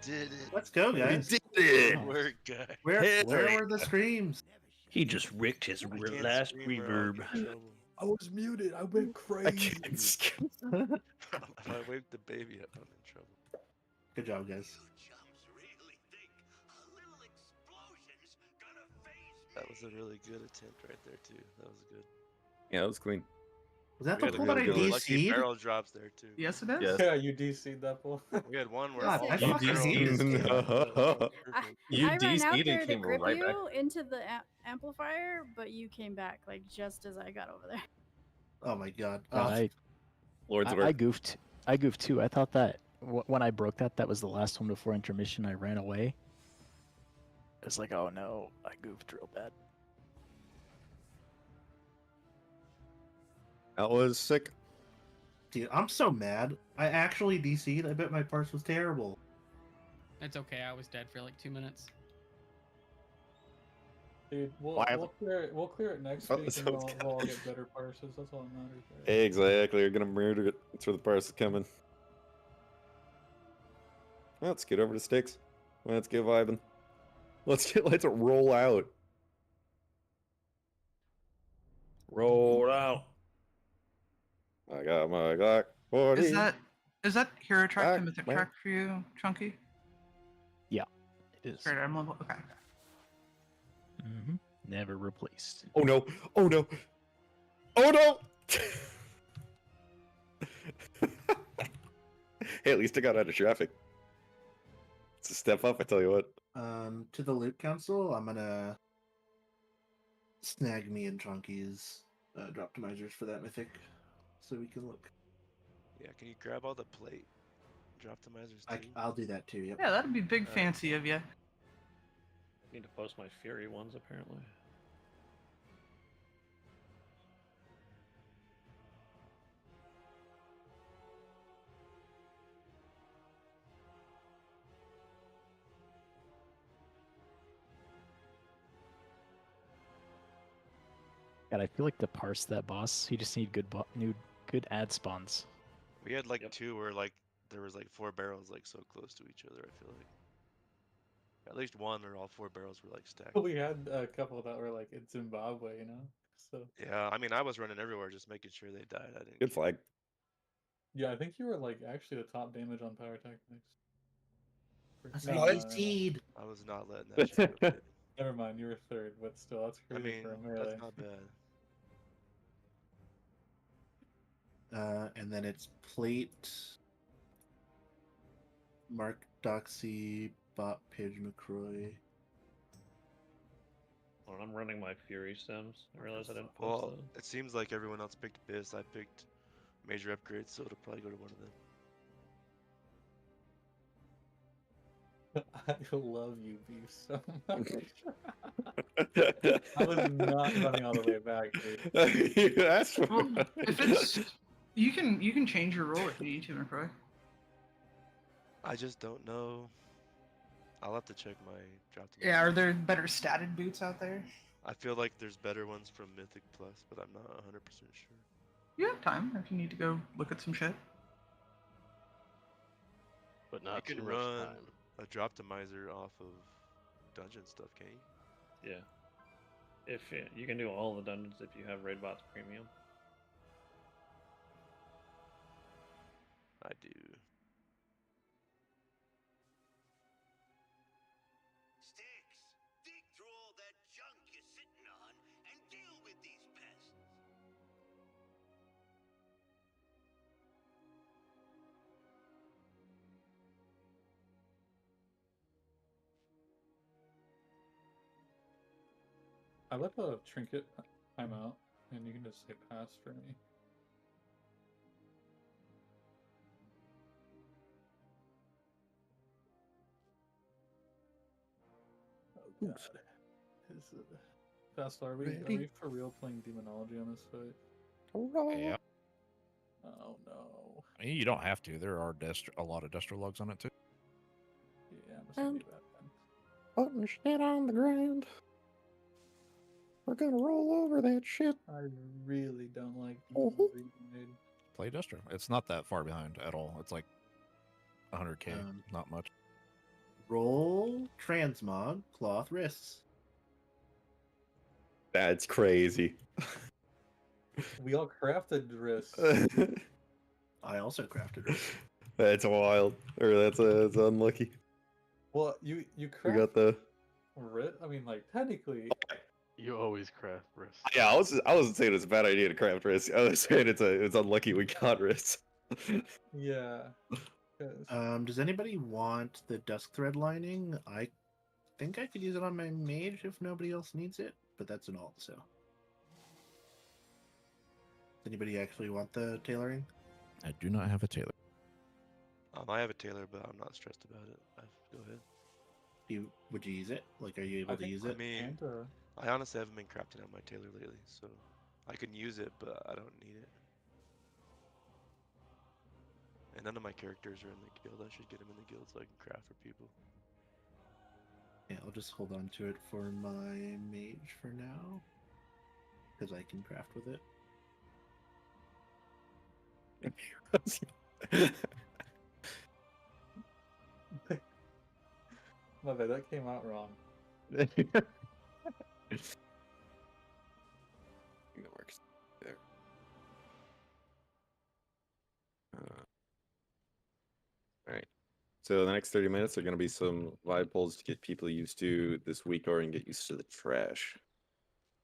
did it. Let's go, guys. We did it. Work, guys. Where were the screams? He just ricked his can't last scream or I'll reverb. get in trouble. I was muted. I went crazy. If I wake the baby up, I'm in trouble. Good job, guys. That was a really good attempt right there too. That was good. Yeah, that was clean. Was that We the had pool a that I really lucky DC'd? barrel drops there too. Yes, it is. Yes. Yeah, you DC'd that pool. We had one where God, all I the fucking barrels DC'd. No. You I ran out DC'd there and to came grip right back. you into the amplifier, but you came back like just as I got over there. Oh my god. Lord's I work. goofed. I goofed too. I thought that when I broke that, that was the last one before intermission. I ran away. I was like, oh no, I goofed real bad. That was sick. Dude, I'm so mad. I actually DC'd. I bet my parse was terrible. It's okay. I was dead for like 2 minutes. Dude, Why- we'll clear it next Oh, week so and it's we'll all get better parses. That's all that matters. Right? Exactly. You're gonna murder it. That's where the parse is coming. Well, let's get over to sticks. Let's get vibing. Let's roll out. Roll out. I got my Glock 40. Is that hero track Back, to mythic man. track for you, Chunky? Yeah, it is. Great, I'm level. Okay. Mm-hmm. Never replaced. Oh no! Oh no! Oh no! Hey, at least I got out of traffic. It's a step up, I tell you what. To the loot council, I'm gonna snag me and Chunky's Droptimizers for that mythic, so we can look. Yeah, can you grab all the plate Droptimizers too? I'll do that too. Yep. Yeah, that'd be big fancy of you. Need to post my Fury ones apparently. God, I feel like to parse that boss, you just need good ad spawns. We had like two where like there was like 4 barrels like so close to each other. I feel like at least one or all 4 barrels were like stacked. We had a couple that were like in Zimbabwe, you know. So Yeah, I mean I was running everywhere just making sure they died. I didn't. Good flag. yeah, I think you were like actually the top damage on pyrotechnics. I was not letting that shit go. Never mind, you were third, but still, that's I crazy mean, for a melee. that's not bad. And then it's plate, Mark Doxy, Bot Pidge McCroy. Well, I'm running my Fury stems. I realized I didn't punch Well, them. it seems like everyone else picked Abyss. I picked major upgrades, so it'll probably go to one of them. I love you, Beef, so much. I was not running all the way back, dude. You asked for Well, if it's you can change your role if you need to, McCroy. I just don't know. I'll have to check my drop. Yeah, are there better statted boots out there? I feel like there's better ones from Mythic Plus, but I'm not 100% sure. You have time if you need to go look at some shit. But not you can too much run time. a Droptimizer off of dungeon stuff, can you? Yeah. If you can do all the dungeons if you have Raidbots Premium. I do. Sticks, dig through all that junk you're sitting on and deal with these pests. I let the trinket time out, and you can just say pass for me. Oh god. Fast, are we for real playing Demonology on this fight? Yeah. Oh no. I mean, you don't have to. There are a lot of Destro logs on it too. Yeah, I'm just gonna do that then. Putting shit on the ground. We're gonna roll over that shit. I really don't like made. Play Destro. It's not that far behind at all. It's like 100k, not much. Roll transmog cloth wrists. That's crazy. We all crafted wrists. I also crafted wrists. That's wild. Or that's unlucky. Well, you We craft got the. I mean, like technically. You always craft wrists. Yeah, I wasn't saying it's a bad idea to craft wrists. I was saying it's unlucky we got wrists. Yeah. Does anybody want the dusk thread lining? I think I could use it on my mage if nobody else needs it, but that's an alt, so. Does anybody actually want the tailoring? I do not have a tailor. I have a tailor, but I'm not stressed about it. Go ahead. Would you use it? Like, are you able to use it? I mean, I honestly haven't been crafting out my tailor lately, so I can use it, but I don't need it. And none of my characters are in the guild. I should get them in the guild so I can craft for people. Yeah, I'll just hold on to it for my mage for now, because I can craft with it. My bad, that came out wrong. That works. There. All right. So the next 30 minutes are going to be some live polls to get people used to this week or and get used to the trash.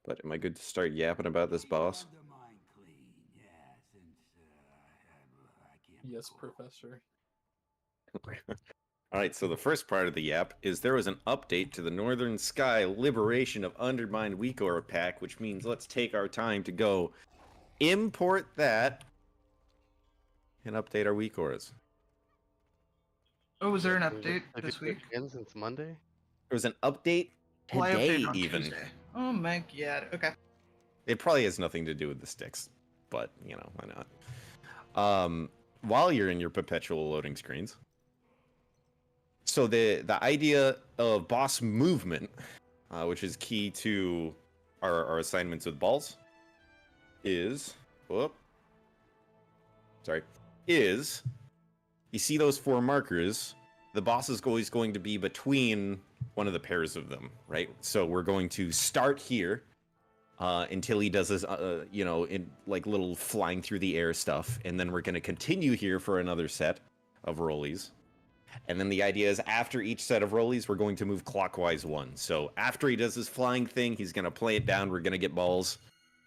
But am I good to start yapping about this boss? Yes, Professor. All right, so the first part of the yap is there was an update to the Northern Sky Liberation of Undermine Weak Aura pack, which means let's take our time to go import that and update our weak auras. Oh, was there an update this week? Again since Monday? There was an update Well, I today, updated on even. Tuesday. Oh my god. Okay. It probably has nothing to do with the sticks, but you know, why not? While you're in your perpetual loading screens. So the idea of boss movement, which is key to our assignments with balls, is, is you see those 4 markers. The boss is always going to be between one of the pairs of them, right? So we're going to start here until he does his, in like little flying through the air stuff, and then we're going to continue here for another set of rollies. And then the idea is after each set of rollies, we're going to move clockwise 1. So after he does his flying thing, he's going to play it down. We're going to get balls.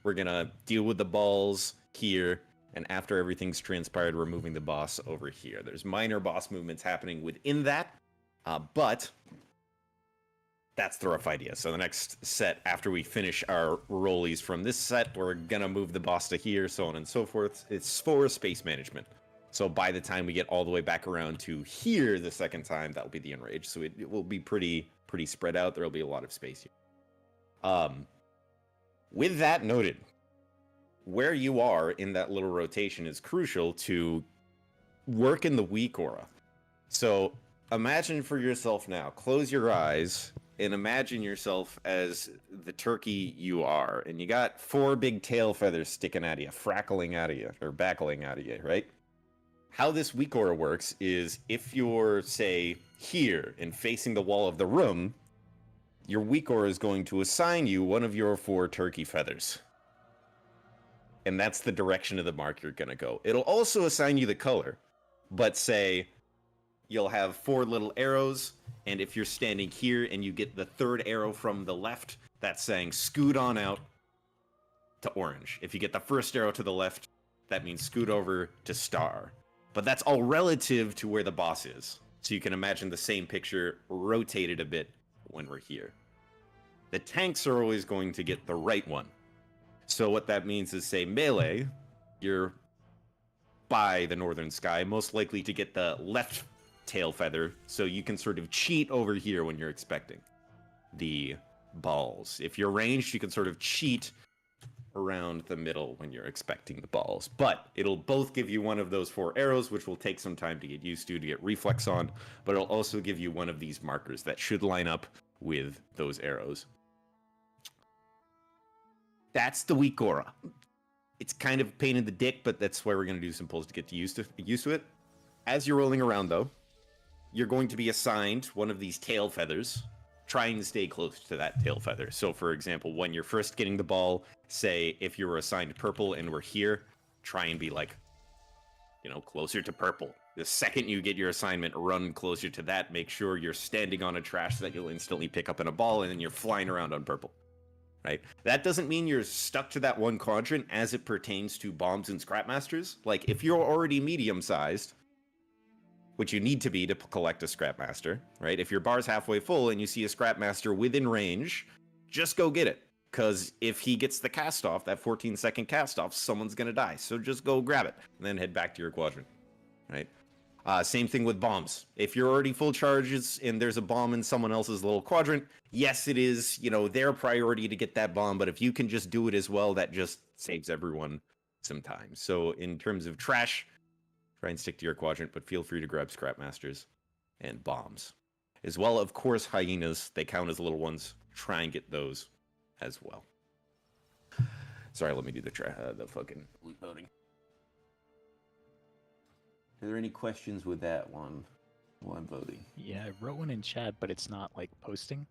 We're going to deal with the balls here. And after everything's transpired, we're moving the boss over here. There's minor boss movements happening within that, but that's the rough idea. So the next set, after we finish our rollies from this set, we're going to move the boss to here, so on and so forth. It's for space management. So by the time we get all the way back around to here the second time, that'll be the enrage. So it will be pretty spread out. There'll be a lot of space here. With that noted, where you are in that little rotation is crucial to work in the weak aura. So imagine for yourself now, close your eyes and imagine yourself as the turkey you are. And you got 4 big tail feathers sticking out of you, frackling out of you, or backling out of you, right? How this weak aura works is if you're, say, here and facing the wall of the room, your weak aura is going to assign you one of your 4 turkey feathers. And that's the direction of the mark you're going to go. It'll also assign you the color, but say you'll have 4 little arrows, and if you're standing here and you get the 3rd arrow from the left, that's saying scoot on out to orange. If you get the 1st arrow to the left, that means scoot over to star. But that's all relative to where the boss is. So you can imagine the same picture rotated a bit when we're here. The tanks are always going to get the right one. So what that means is, say, melee, you're by the northern sky, most likely to get the left tail feather, so you can sort of cheat over here when you're expecting the balls. If you're ranged, you can sort of cheat around the middle when you're expecting the balls. But it'll both give you one of those 4 arrows, which will take some time to get used to get reflex on, but it'll also give you one of these markers that should line up with those arrows. That's the weak aura. It's kind of a pain in the dick, but that's why we're going to do some pulls to get used to it. As you're rolling around, though, you're going to be assigned one of these tail feathers, trying to stay close to that tail feather. So, for example, when you're first getting the ball, say if you were assigned purple and we're here, try and be like, closer to purple. The second you get your assignment, run closer to that. Make sure you're standing on a trash that you'll instantly pick up in a ball, and then you're flying around on purple. Right? That doesn't mean you're stuck to that one quadrant as it pertains to bombs and scrapmasters. Like, if you're already medium-sized, which you need to be to collect a scrapmaster, right? If your bar's halfway full and you see a scrapmaster within range, just go get it. Because if he gets the cast-off, that 14-second cast-off, someone's going to die. So just go grab it and then head back to your quadrant, right? Same thing with bombs. If you're already full charges and there's a bomb in someone else's little quadrant, yes, it is, their priority to get that bomb, but if you can just do it as well, that just saves everyone some time. So in terms of trash, try and stick to your quadrant, but feel free to grab scrapmasters and bombs. As well, of course, hyenas, they count as little ones. Try and get those as well. Sorry, let me do the fucking loot loading. Are there any questions with that one while I'm voting? Yeah, I wrote one in chat, but it's not like posting.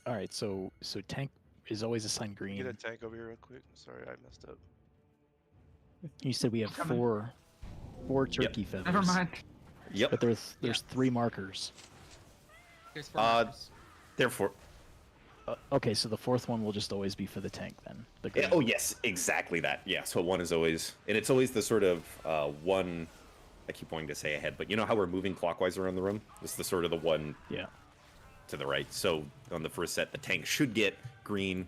All right, so tank is always assigned green. Get a tank over here real quick. Sorry, I messed up. You said we have four turkey feathers. Never mind. Yep. But there's 3 markers. There's 4 markers. Therefore. Okay, so the 4th one will just always be for the tank then. Oh yes, exactly that. Yeah, so one is always, and it's always the sort of one. I keep wanting to say ahead, but you know how we're moving clockwise around the room? It's the sort of the one to the right. So on the first set, the tank should get green,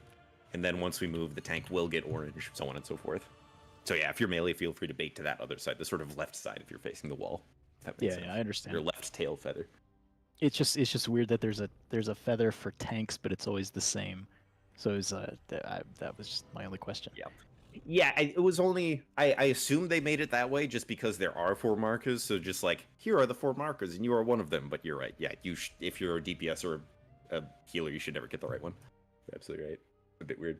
and then once we move, the tank will get orange, so on and so forth. So yeah, if you're melee, feel free to bait to that other side, the sort of left side if you're facing the wall. That makes sense. I understand. Your left tail feather. It's just weird that there's a feather for tanks, but it's always the same. So it was, that was just my only question. Yeah, it was only... I assumed they made it that way just because there are 4 markers, so just like, here are the 4 markers, and you are one of them, but you're right. Yeah, if you're a DPS or a healer, you should never get the right one. You're absolutely right. A bit weird.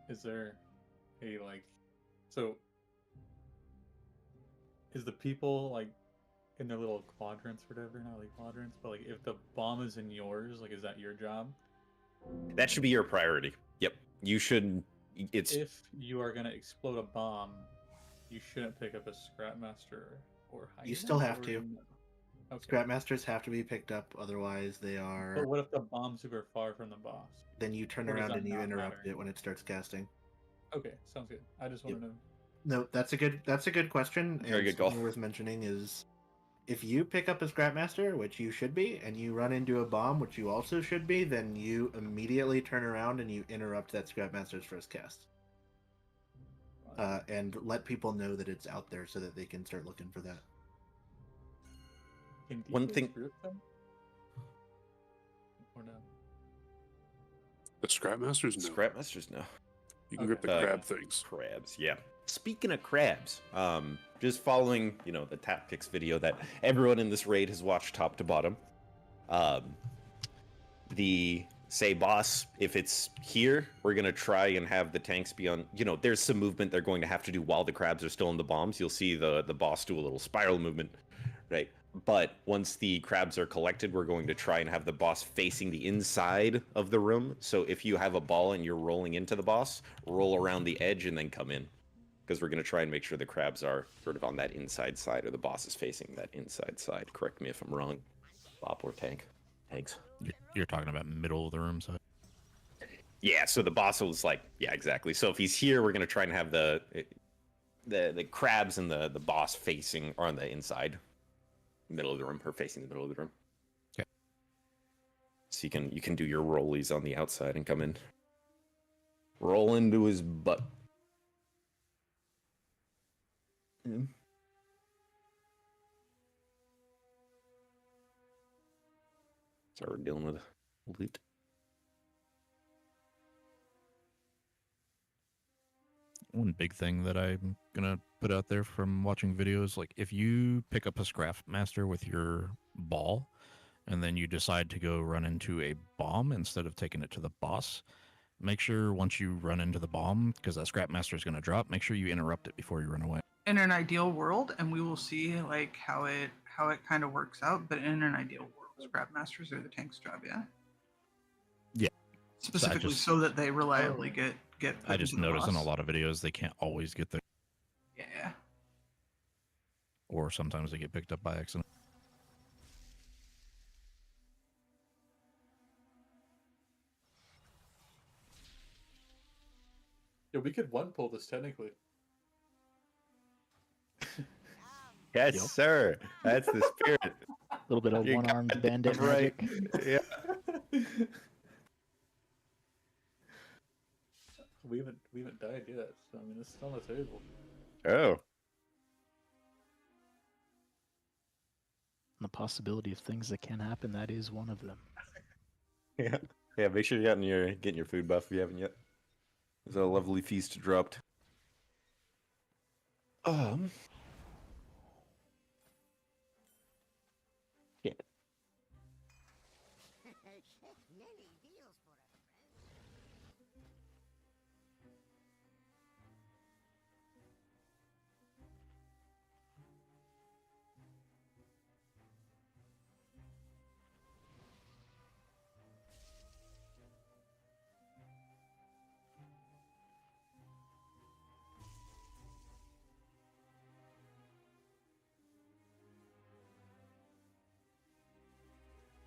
Is there a like, so is the people like in their little quadrants or whatever, not like quadrants, but like if the bomb is in yours, like is that your job? That should be your priority. Yep. You should. It's If you are gonna explode a bomb, you shouldn't pick up a Scrapmaster or You hyena, still have or to. no? Okay. Scrapmasters have to be picked up, otherwise they are. But what if the bomb's super far from the boss? Then you turn Or does around that and you not interrupt matter? it when it starts casting. Okay, sounds good. I just want to know. No, that's a good question. Very and good call. something worth mentioning is if you pick up a Scrapmaster, which you should be, and you run into a bomb, which you also should be, then you immediately turn around and you interrupt that Scrapmaster's first cast. And let people know that it's out there so that they can start looking for that. Can One DJs thing- group them? Or no? The Scrapmasters, no. Scrapmasters, no. You can grip the Okay. crab things. Crabs, yeah. Speaking of crabs, just following, the tactics video that everyone in this raid has watched top to bottom. The say boss, if it's here, we're gonna try and have the tanks be on. There's some movement they're going to have to do while the crabs are still in the bombs. You'll see the boss do a little spiral movement, right? But once the crabs are collected, we're going to try and have the boss facing the inside of the room. So if you have a ball and you're rolling into the boss, roll around the edge and then come in. Because we're going to try and make sure the crabs are sort of on that inside side, or the boss is facing that inside side. Correct me if I'm wrong, Bop or Tank. Thanks. You're talking about middle of the room side. Yeah, so the boss was like, yeah, exactly. So if he's here, we're going to try and have the crabs and the boss facing or on the inside, middle of the room, or facing the middle of the room. Okay. So you can do your rollies on the outside and come in. Roll into his butt. So we're dealing with loot. One big thing that I'm gonna put out there from watching videos, like if you pick up a Scrapmaster with your ball, and then you decide to go run into a bomb instead of taking it to the boss, make sure once you run into the bomb, because that Scrapmaster is gonna drop, make sure you interrupt it before you run away. In an ideal world, and we will see like how it kind of works out, but in an ideal world, Scrapmasters are the tank's job, yeah. Yeah. Specifically so that they reliably get I just into the noticed in a boss. lot of videos they can't always get there, Yeah. or sometimes they get picked up by accident. Yeah, we could one pull this technically. Yes, Yep. sir. That's the spirit. A little bit of You one-armed got it bandit right. magic. Yeah. We haven't died yet, so I mean it's still on the table. Oh. And the possibility of things that can happen, that is one of them. Yeah. Yeah, make sure you're getting your food buff if you haven't yet. There's a lovely feast dropped. Yeah.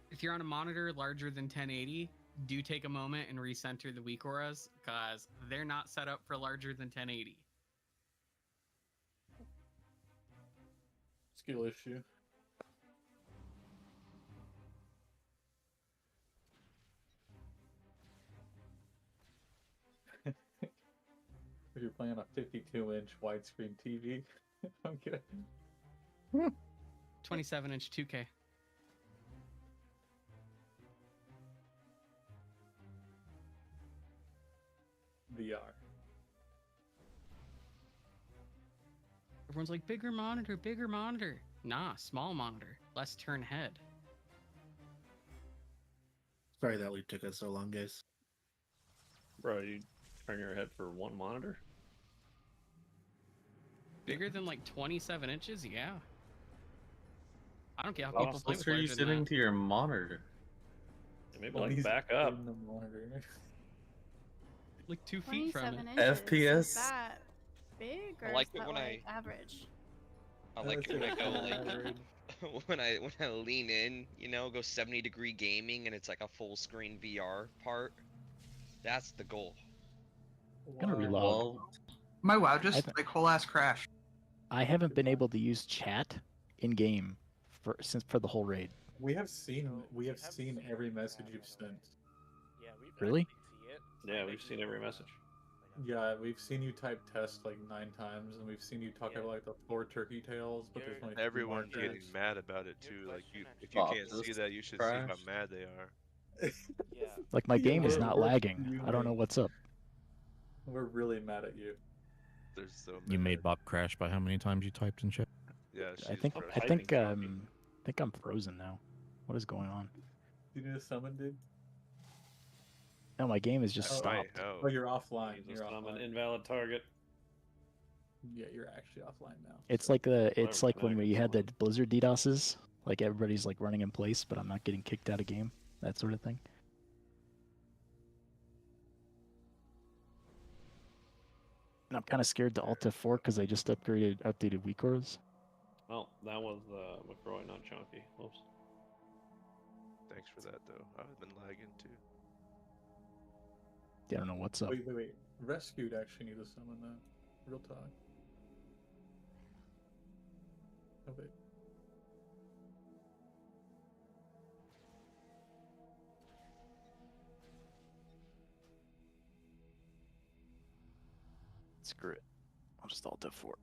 If you're on a monitor larger than 1080, do take a moment and recenter the weak auras, because they're not set up for larger than 1080. Skill issue. If you're playing on a 52-inch widescreen TV, I'm good. 27-inch 2K. VR. Everyone's like, bigger monitor, bigger monitor. Nah, small monitor, less turn head. Sorry that loop took us so long, guys. Bro, you turn your head for one monitor? Bigger than like 27 inches? Yeah. I don't care how How people play close with are you larger than sitting that. to your monitor? Maybe Well, like he's back up. in the monitor. Like 2 feet from 27 it. inches. FPS? Is that big or I like is it that when like average? I like it when I go like when I lean in, you know, go 70-degree gaming and it's like a full screen VR part. That's the goal. I'm gonna relog. My WoW just like whole ass crash. I haven't been able to use chat in game for the whole raid. We have seen every message you've sent. Yeah, we've Really? see it. Yeah, we've seen every message. Yeah, we've seen you type test like 9 times, and we've seen you talk about like the 4 turkey tails, but there's only 2 Everyone's markers. getting mad about it too. Like if you Stop can't see this that, you should see how crash. mad they are. Yeah. Like my game is we're- not we're lagging. I don't know fuming. what's up. We're really mad at you. They're so mad. You made Bob crash by how many times you typed in chat? Yeah, I she's think frustrated. I think I'm frozen now. What is going on? You need a summon, dude? No, my game is just Oh, stopped. Oh, you're offline. Just You're I'm an offline. invalid target. Yeah, you're actually offline now. It's like it's like when Whatever, we had the Blizzard DDoSes. Like everybody's like running in place, but I'm not getting kicked out of game. That sort of thing. And I'm kind of scared to Alt F4 because I just updated WeakOrs. Well, that was McRoy, not Chunky. Whoops. Thanks for that though. I've been lagging too. I don't know what's up. Wait. Rescued actually need a summon though. Real talk. Oh wait. Screw it. I'll just Alt F4.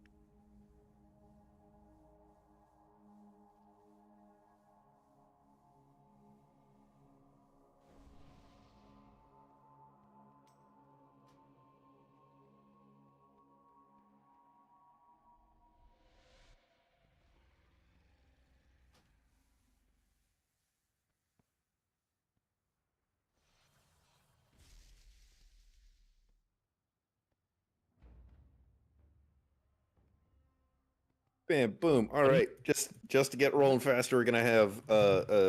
Bam, boom. All right, just to get rolling faster, we're gonna have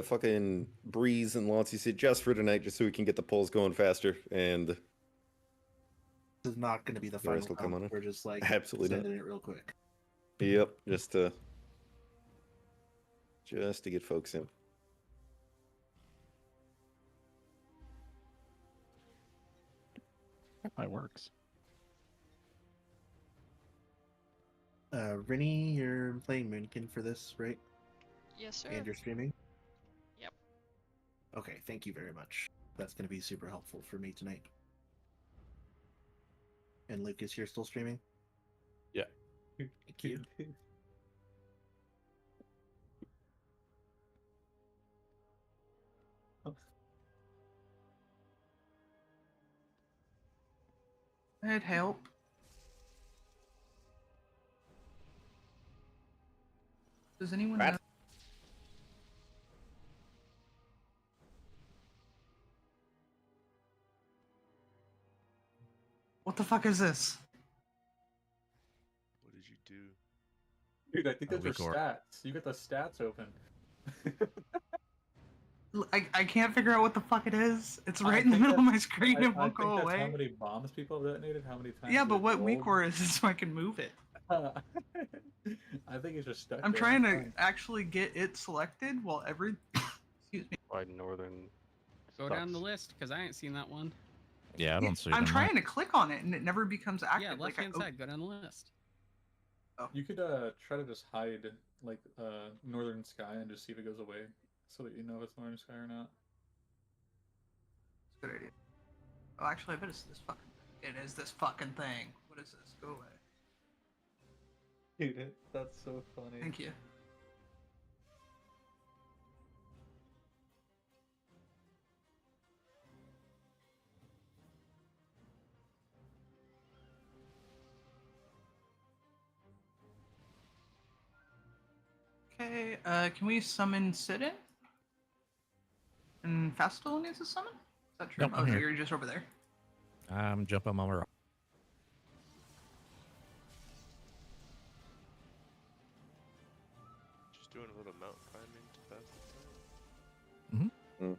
fucking Breeze and Launcy sit just for tonight, just so we can get the polls going faster, and This is not going to be the final rest will come count. on in. We're just like Absolutely not. sending it real quick. Yep, just to get folks in. That works. Rennie, you're playing Moonkin for this, right? Yes, sir. And you're streaming? Yep. Okay, thank you very much. That's going to be super helpful for me tonight. And Lucas, you're still streaming? Yeah. Thank you. It'd help. Does anyone know? What the fuck is this? What did you do? Dude, I think those are Weakor. stats. You got the stats open. I can't figure out what the fuck it is. It's right I in the think middle of my that's- screen. I It won't think go that's away. How many bombs people have detonated? How many times? Yeah, but they've what rolled? WeakOr is so I can move it. I think it's just stuck. I'm there. trying to actually get it selected while every. Excuse me. Why Northern? Go down the list because I ain't seen that one. Yeah, I don't see I'm them. trying to click on it and it never becomes active. Yeah, left hand side. Go down the list. You could try to just hide like Northern Sky and just see if it goes away, so that you know if it's Northern Sky or not. Good idea. Oh, actually, I bet it's this fucking thing. It is this fucking thing. What is this? Go away. Dude, that's so funny. Thank you. Okay, can we summon Sidon? And Fastool needs a summon? Is that true? Nope, Oh, I'm so here. you're just over there. I'm jumping on my rock. Just doing a little mountain climbing to pass the time.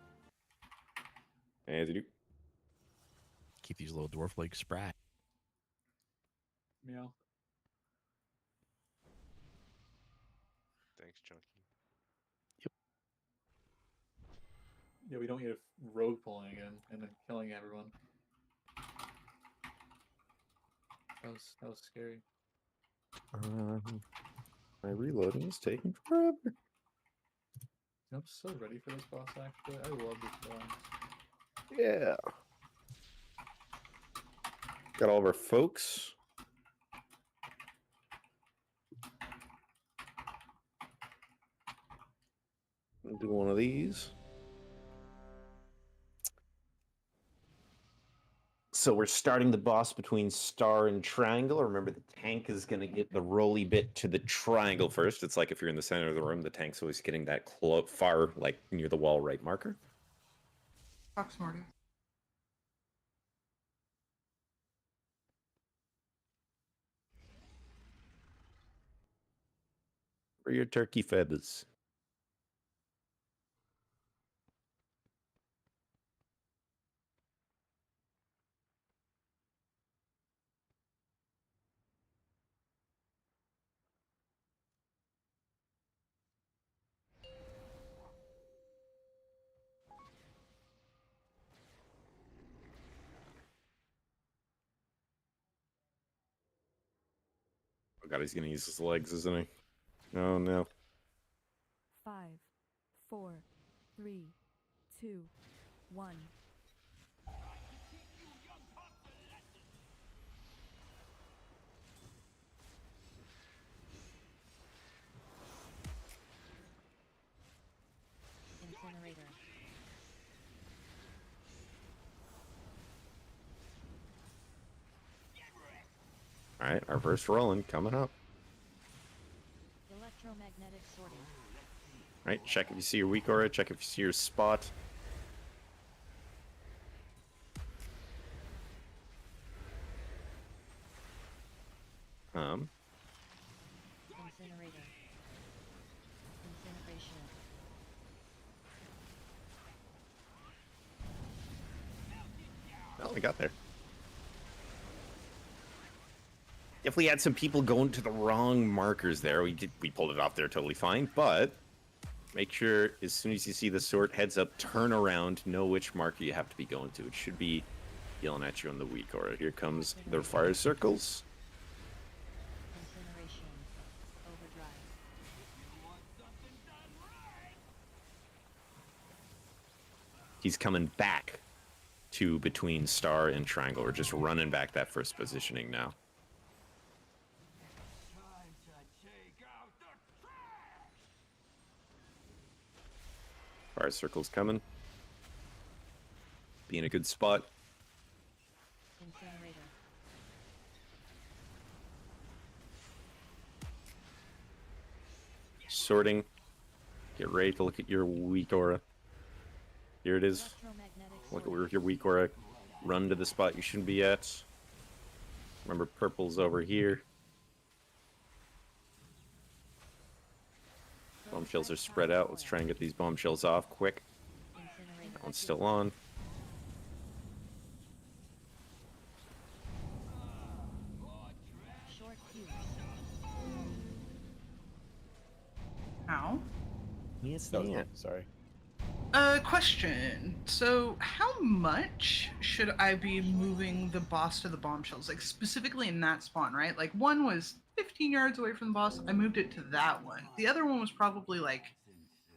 As you do. Keep these little dwarf legs spry. Meow. Thanks, Chunky. Yeah, we don't get rogue pulling again and then killing everyone. That was scary. My reloading is taking forever. I'm so ready for this boss, actually. I love this boss. Yeah. Got all of our folks. I'll do one of these. So we're starting the boss between star and triangle. Remember, the tank is going to get the roly bit to the triangle first. It's like if you're in the center of the room, the tank's always getting that far, like near the wall right marker. Fuck Smarty. For your turkey feathers. Oh god, he's gonna use his legs, isn't he? Oh no. 5, 4, 3, 2, 1. Incinerator. Alright, our first rolling coming up. Electromagnetic sorting. Alright, check if you see your weak aura, check if you see your spot. Incinerator. Incineration. Well, we got there. If we had some people going to the wrong markers there, we pulled it off there totally fine, but make sure as soon as you see the sword heads up, turn around, know which marker you have to be going to. It should be yelling at you on the weak aura. Here comes their fire circles. Incineration. Overdrive. He's coming back to between star and triangle. We're just running back that first positioning now. Fire circle's coming. Be in a good spot. Incinerator. Sorting. Get ready to look at your weak aura. Here it is. Look at where your weak aura. Run to the spot you shouldn't be at. Remember, purple's over here. Bombshells are spread out. Let's try and get these bombshells off quick. That one's still on. Short fuse. Ow. Yes, sorry. Question. So, how much should I be moving the boss to the bombshells? Like, specifically in that spawn, right? Like, one was 15 yards away from the boss. I moved it to that one. The other one was probably like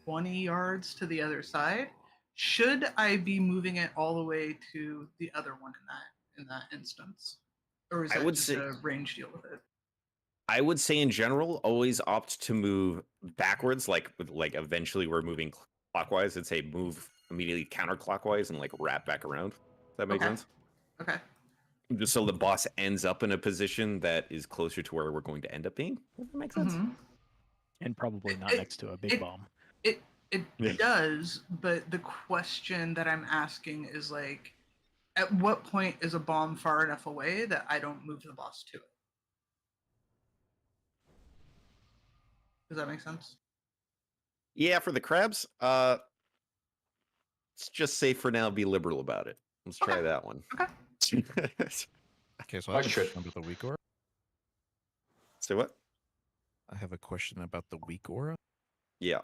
20 yards to the other side. Should I be moving it all the way to the other one in that instance? Or is I that would just say- a range deal with it? I would say in general, always opt to move backwards. Like eventually we're moving clockwise. I'd say move immediately counterclockwise and like wrap back around. Does that make sense? Okay. Just so the boss ends up in a position that is closer to where we're going to end up being. Does that make sense? Mhm. And probably not next to a big bomb. It It does, but the question that I'm asking is like, at what point is a bomb far enough away that I don't move the boss to it? Does that make sense? Yeah, for the crabs, let's just say for now, be liberal about it. Let's try that one. Okay. Okay, so I have a question about the weak aura. Say what? I have a question about the weak aura. Yeah.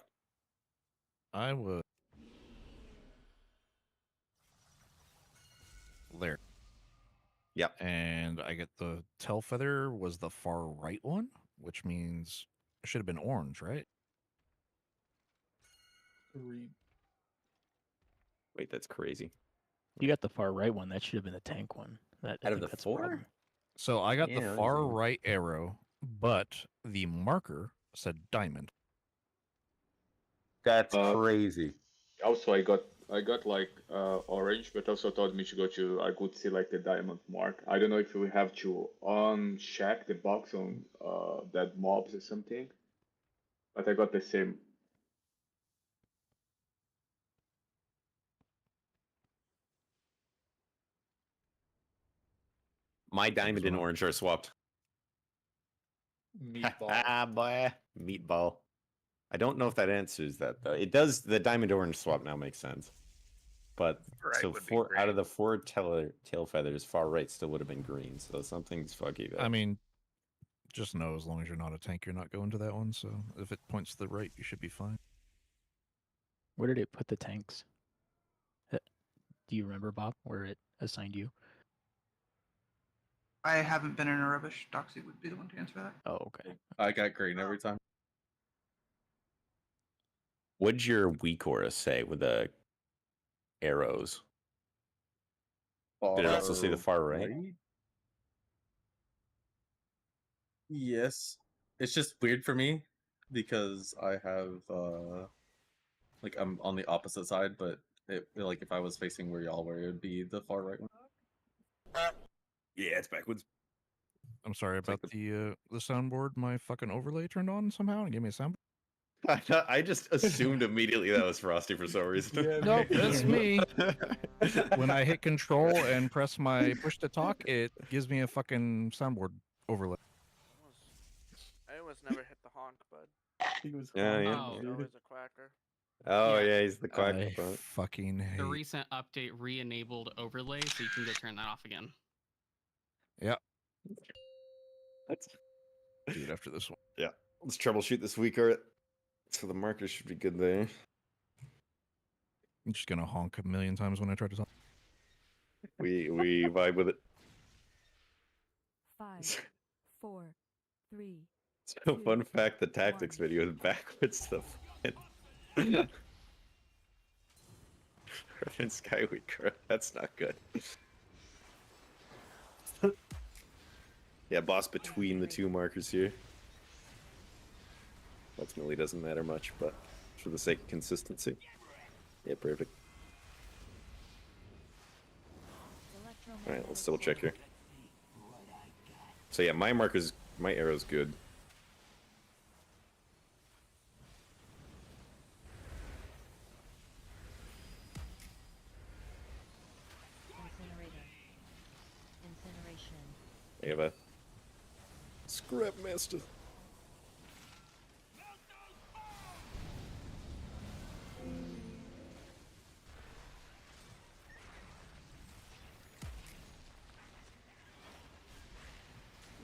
I would. There. Yep. And I get the tail feather was the far right one, which means it should have been orange, right? Green. Wait, that's crazy. You got the far right one. That should have been the tank one. That I Out of think the that's 4? a problem. So I got Yeah, the let me far see. right arrow, but the marker said diamond. That's crazy. Also, I got like orange, but also told me to go to I could see like the diamond mark. I don't know if we have to uncheck the box on that mobs or something, but I got the same. My diamond and orange are swapped. Meatball. Ah, boy. Meatball. I don't know if that answers that, though. It does, the diamond orange swap now makes sense. But, Right, so would be 4 out of the 4 tail feathers, far right still would have been green, so something's foggy there. I mean, just know as long as you're not a tank, you're not going to that one. So if it points to the right, you should be fine. Where did it put the tanks? Do you remember, Bob, where it assigned you? I haven't been in a rubbish. Doxy would be the one to answer that. Oh, okay. I got green every time. What'd your weak aura say with the arrows? Did it also say the far right? Yes. It's just weird for me because I have like I'm on the opposite side, but like if I was facing where y'all were, it would be the far right one. Yeah, it's backwards. I'm sorry about the soundboard. My fucking overlay turned on somehow and gave me a sound. I just assumed immediately that was Frosty for some reason. Nope, that's me. When I hit control and press my push to talk, it gives me a fucking soundboard overlay. I almost never hit the honk, bud. He was Yeah, yeah. He's always a quacker. Oh, Yeah. yeah, he's the quack. I bro. fucking hate. The recent update re-enabled overlay, so you can go turn that off again. Yeah. Let's do it after this one. Yeah. Let's troubleshoot this week, alright? So the markers should be good there. I'm just gonna honk a million times when I try to talk. We vibe with it. 5, 4, 3. So fun fact, the tactics video is backwards to the Earth and Sky Week. That's not good. Yeah, boss between the 2 markers here. Ultimately doesn't matter much, but for the sake of consistency. Yeah, perfect. Alright, let's double check here. So yeah, my arrow's good. Incineration. I have a scrap master.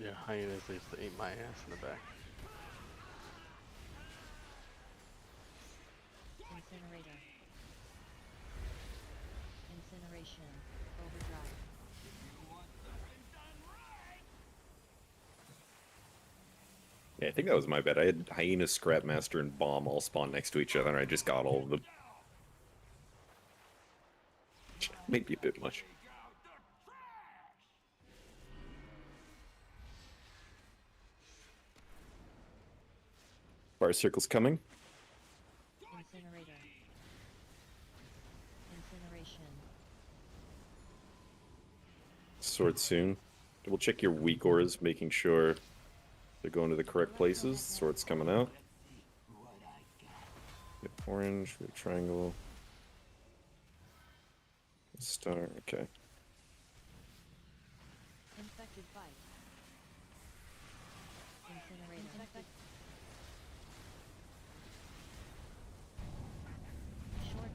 Yeah, hyenas used to eat my ass in the back. Incinerator. Incineration. Overdrive. Yeah, I think that was my bad. I had Hyena, Scrap Master, and Bomb all spawn next to each other, and I just got all of them. Might be a bit much. Fire circle's coming. Incinerator. Incineration. Sword soon. Double check your weak auras, making sure they're going to the correct places. Sword's coming out. Orange, we have triangle. Star, okay. Infected bite. Incinerator. Infected. Short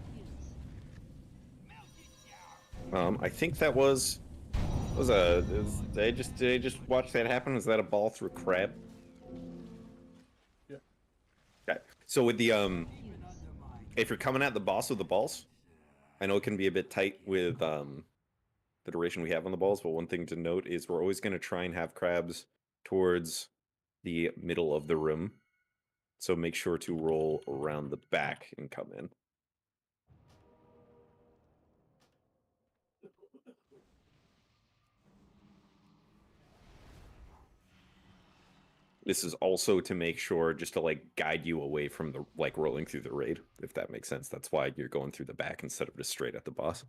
fuse. I think that was did I just watch that happen? Was that a ball through a crab? Yeah. Okay. So with the if you're coming at the boss with the balls, I know it can be a bit tight with the duration we have on the balls, but one thing to note is we're always going to try and have crabs towards the middle of the room. So make sure to roll around the back and come in. This is also to make sure, just to like guide you away from the like rolling through the raid, if that makes sense. That's why you're going through the back instead of just straight at the boss.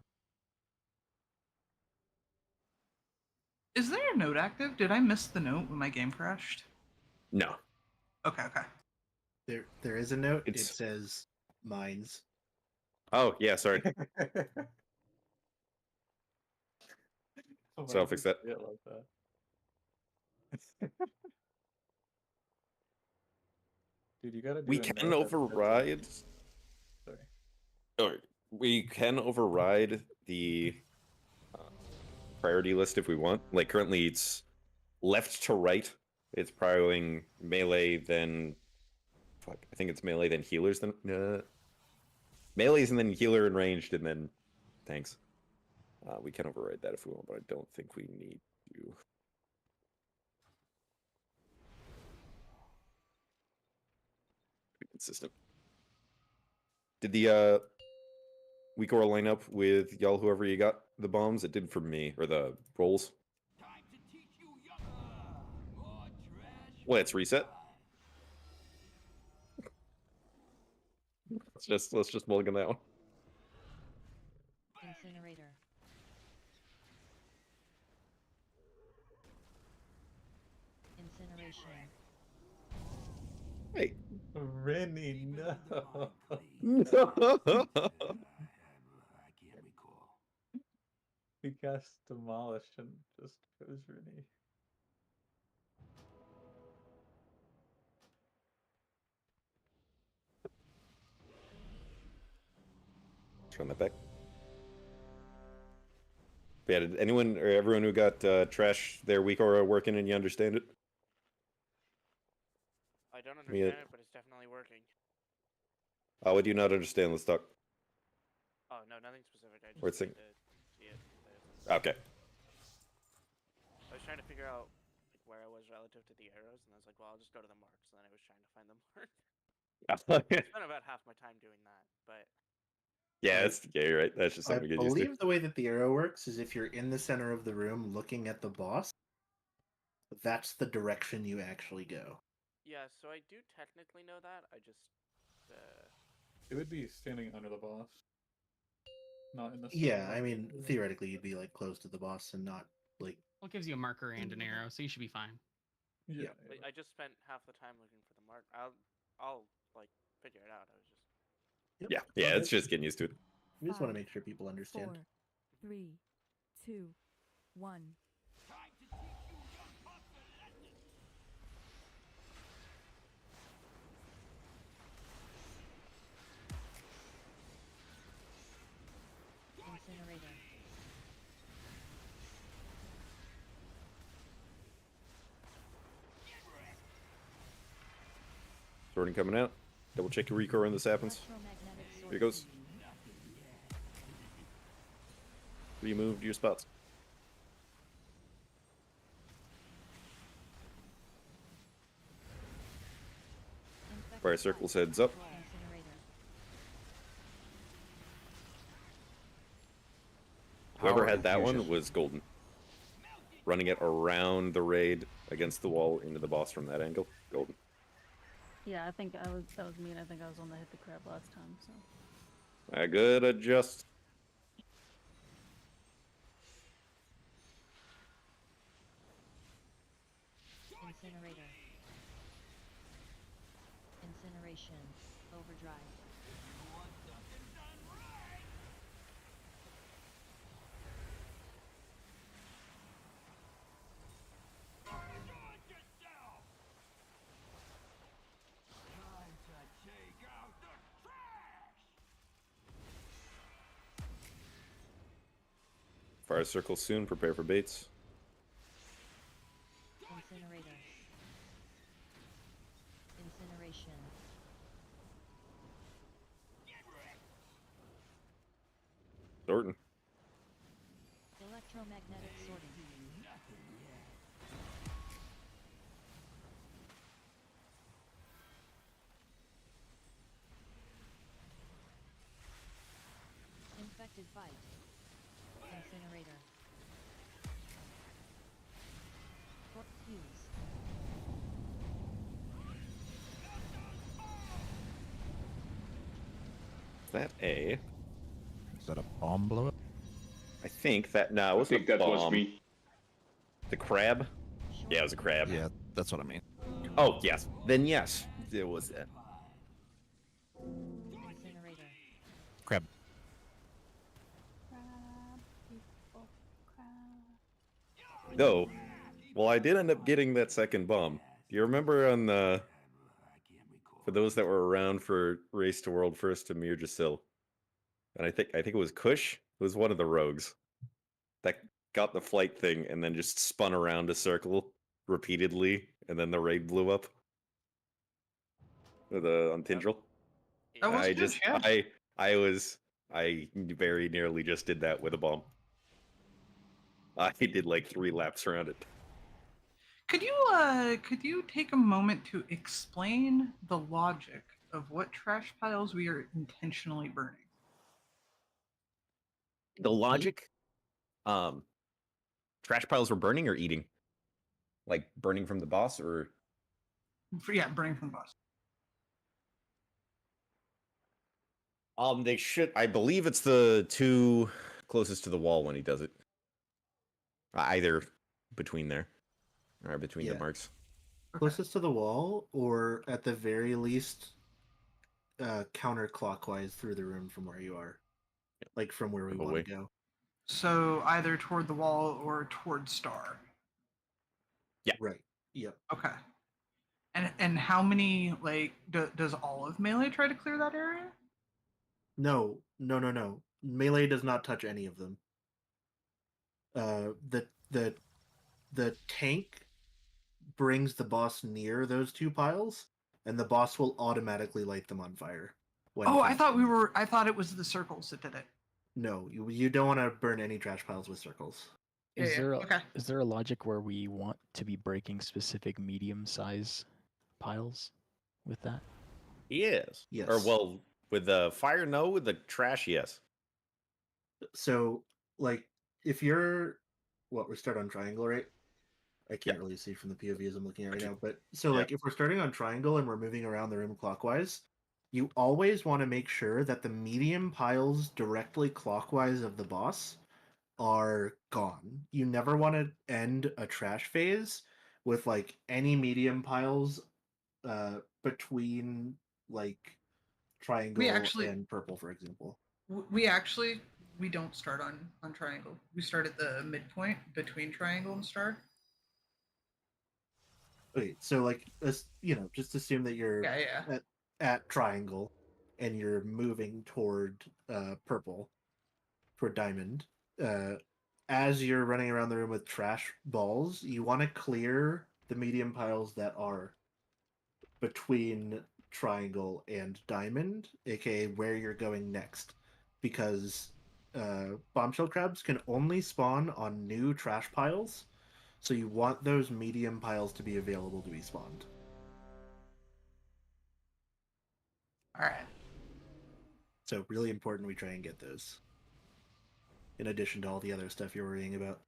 Is there a note active? Did I miss the note when my game crashed? No. Okay, okay. There is a note. It's- It says mines. Oh yeah, sorry. Oh, So I'll fix that. Yeah, like that. Dude, you gotta do We a can note that says, override. Sorry. Or we can override the priority list if we want. Like currently, it's left to right. It's prioring melee, then fuck. I think it's melee, then healers, then melees, and then healer and ranged, and then tanks. We can override that if we want, but I don't think we need to. Be consistent. Did the weak line up with y'all, whoever you got the bombs? It did for me, or the rolls. Let's reset. Let's just mulligan that one. Incinerator. Incineration. Hey. Rennie, no. No. He cast Demolish and just goes Rennie. Run that back. Yeah, did anyone or everyone who got trash their weak aura working and you understand it? I don't understand it, but it's definitely working. What do you not understand? Let's talk. Oh no, nothing specific. I Or just think- need to see it. Okay. I was trying to figure out like where I was relative to the arrows, and I was like, well, I'll just go to the marks. And then I was trying to find the mark. I spent about half my time doing that, but Yeah, you're right. That's just I something to get used to. believe the way that the arrow works is if you're in the center of the room looking at the boss, that's the direction you actually go. yeah. So I do technically know that. I just It would be standing under the boss, not in the. Yeah, center. I mean, theoretically, you'd be like close to the boss and not like. Well, it gives you a marker and an arrow, so you should be fine. Yeah. I just spent half the time looking for the mark. I'll like figure it out. I was just. Yeah, it's just getting used to it. We just want to make sure people understand. 4, 3, 2, 1. Incinerator. Sorting coming out. Double check your recur when this happens. Here it goes. Remove your spots. Fire circles heads up. Whoever had that one was golden. Running it around the raid against the wall into the boss from that angle, golden. Yeah, I think that was me, and I think I was on the hit the crab last time. So. I good adjust. Incinerator. Incineration. Overdrive. Fire circle soon. Prepare for baits. Incinerator. Incineration. Sorting. Electromagnetic sorting. Infected bite. Incinerator. Cork fuse. Is that a? Is that a bomb blow up? I think that no, it I was think a that was bomb. me. The crab? Yeah, it was a crab. Yeah, that's what I mean. Oh yes. Then yes, it was that. Incinerator. Crab. Crab, people, crab. No. Well, I did end up getting that second bomb. Do you remember on the? For those that were around for Race to World First to Mir Jasil, and I think it was Kush. It was one of the rogues that got the flight thing and then just spun around a circle repeatedly, and then the raid blew up. With on Tindril. That was I good, just yeah. I very nearly just did that with a bomb. I did like 3 laps around it. Could you take a moment to explain the logic of what trash piles we are intentionally burning? The logic, trash piles were burning or eating, like burning from the boss, or Yeah, burning from the boss. they should. I believe it's the 2 closest to the wall when he does it. Either between there, or between the Yeah. marks. Closest to the wall, or at the very least, counterclockwise through the room from where you are, like from where we want to go. So either toward the wall or toward Star. Yeah. Right. Yep. Okay. And how many does all of melee try to clear that area? No. Melee does not touch any of them. The tank brings the boss near those 2 piles, and the boss will automatically light them on fire. I thought it was the circles that did it. No, you don't want to burn any trash piles with circles. Is there a logic where we want to be breaking specific medium size piles with that? Yes. Yes. Or well, with the fire, no. With the trash, yes. So, like, if you're we start on triangle, right? I can't really see from the POV as I'm looking at right now, but so like if we're starting on triangle and we're moving around the room clockwise, you always want to make sure that the medium piles directly clockwise of the boss are gone. You never want to end a trash phase with like any medium piles between like triangle and purple, for example. We don't start on triangle. We start at the midpoint between triangle and star. Okay, so like just assume that you're at triangle and you're moving toward purple, toward diamond. As you're running around the room with trash balls, you want to clear the medium piles that are between triangle and diamond, aka where you're going next, because bombshell crabs can only spawn on new trash piles, so you want those medium piles to be available to be spawned. All right. So really important we try and get those, in addition to all the other stuff you're worrying about.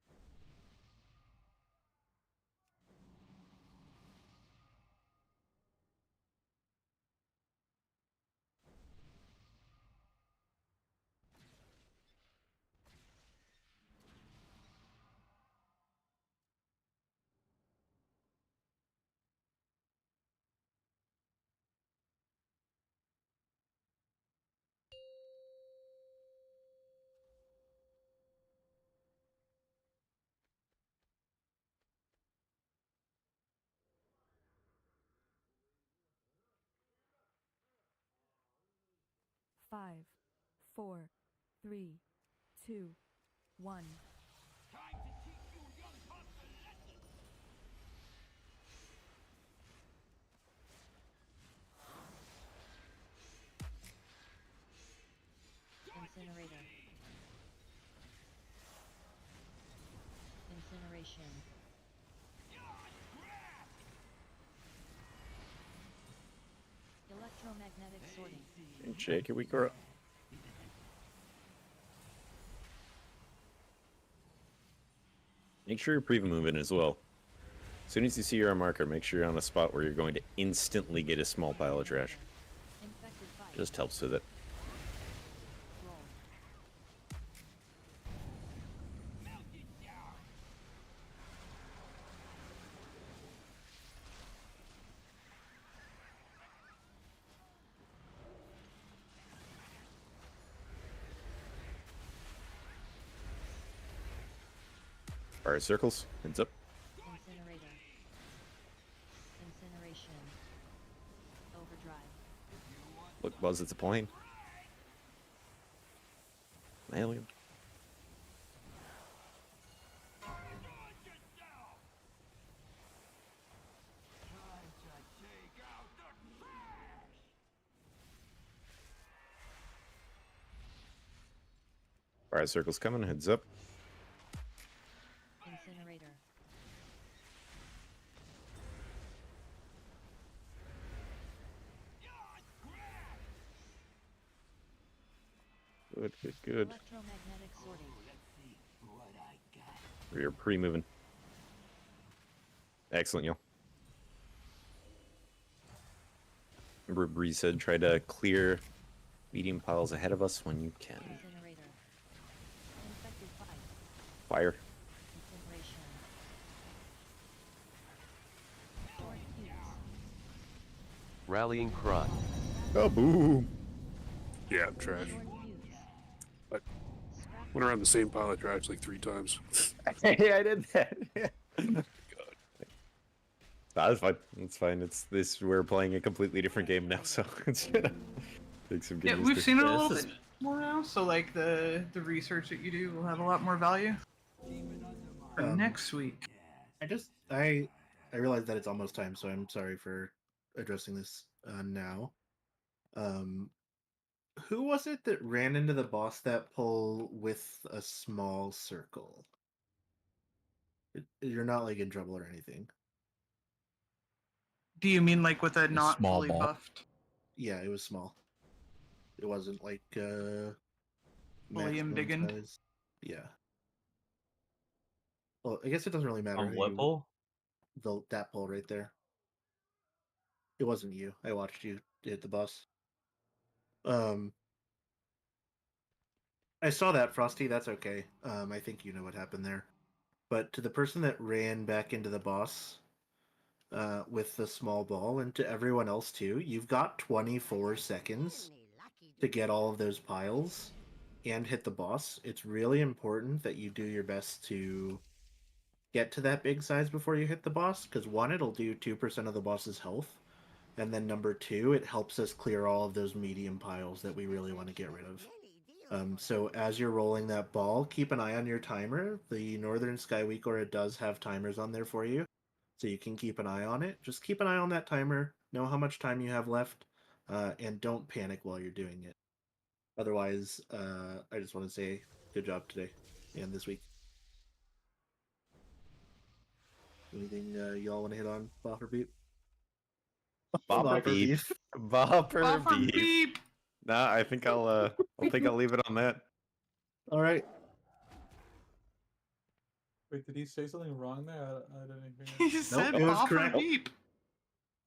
Five, four, three, two, one. Incinerator. Incineration. Electromagnetic sorting. And shake it, we grow. Make sure you're pre-moving as well. As soon as you see your marker, make sure you're on a spot where you're going to instantly get a small pile of trash. Infected fire. Just helps with it. Roll. Fire circles, heads up. Incinerator. Incineration. Overdrive. Look, Buzz, it's a plane. An alien. Fire circles coming, heads up. Incinerator. Good, good, good. Electromagnetic sorting. You're pre-moving. Excellent, yo. Remember Bree said try to clear medium piles ahead of us when you can. Incinerator. Infected fire. Fire. Incineration. Short fuse. Rallying cry. Oh, boom. Yeah, trash. Short fuse. I went around the same pile of trash like 3 times. Hey, I did that. Nah, that's fine. It's fine. It's this. We're playing a completely different game now, so it's gonna take some Yeah, getting we've used to. seen it a little bit more now, so like the research that you do will have a lot more value for next week. I realize that it's almost time, so I'm sorry for addressing this now. Who was it that ran into the boss that pull with a small circle? You're not like in trouble or anything. Do you mean like with a not small fully ball? buffed? Yeah, it was small. It wasn't like Fully maximum embiggened? size. Yeah. Well, I guess it doesn't really matter. On who what you- pole? That pole right there. It wasn't you. I watched you hit the boss. I saw that, Frosty. That's okay. I think you know what happened there. But to the person that ran back into the boss with the small ball, and to everyone else too, you've got 24 seconds to get all of those piles and hit the boss. It's really important that you do your best to get to that big size before you hit the boss, because one, it'll do 2% of the boss's health, and then number two, it helps us clear all of those medium piles that we really want to get rid of. So as you're rolling that ball, keep an eye on your timer. The Northern Sky Week Aura does have timers on there for you, so you can keep an eye on it. Just keep an eye on that timer, know how much time you have left, and don't panic while you're doing it. Otherwise, I just want to say good job today and this week. Anything y'all want to hit on, Bopper Beep? Bopper beep. Bopper Bopper beep. beep. Nah, I think I'll leave it on that. All right. Wait, did he say something wrong there? I didn't hear. He said it was Bopper correct. beep.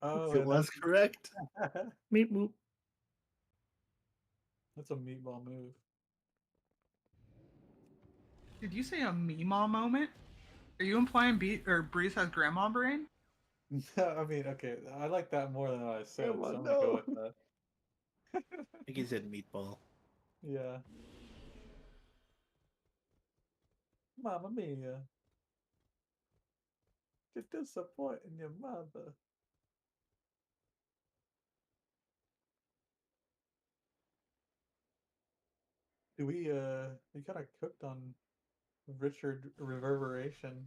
Oh, It was correct. Meep moop. That's a meatball move. Did you say a Meemaw moment? Are you implying Breeze has grandma brain? I mean, okay, I like that more than what I said, Come on, so I'm gonna go no. with that. I think he said meatball. Yeah. Mamma mia. You're disappointing your mother. We kind of cooked on Richard Reverberation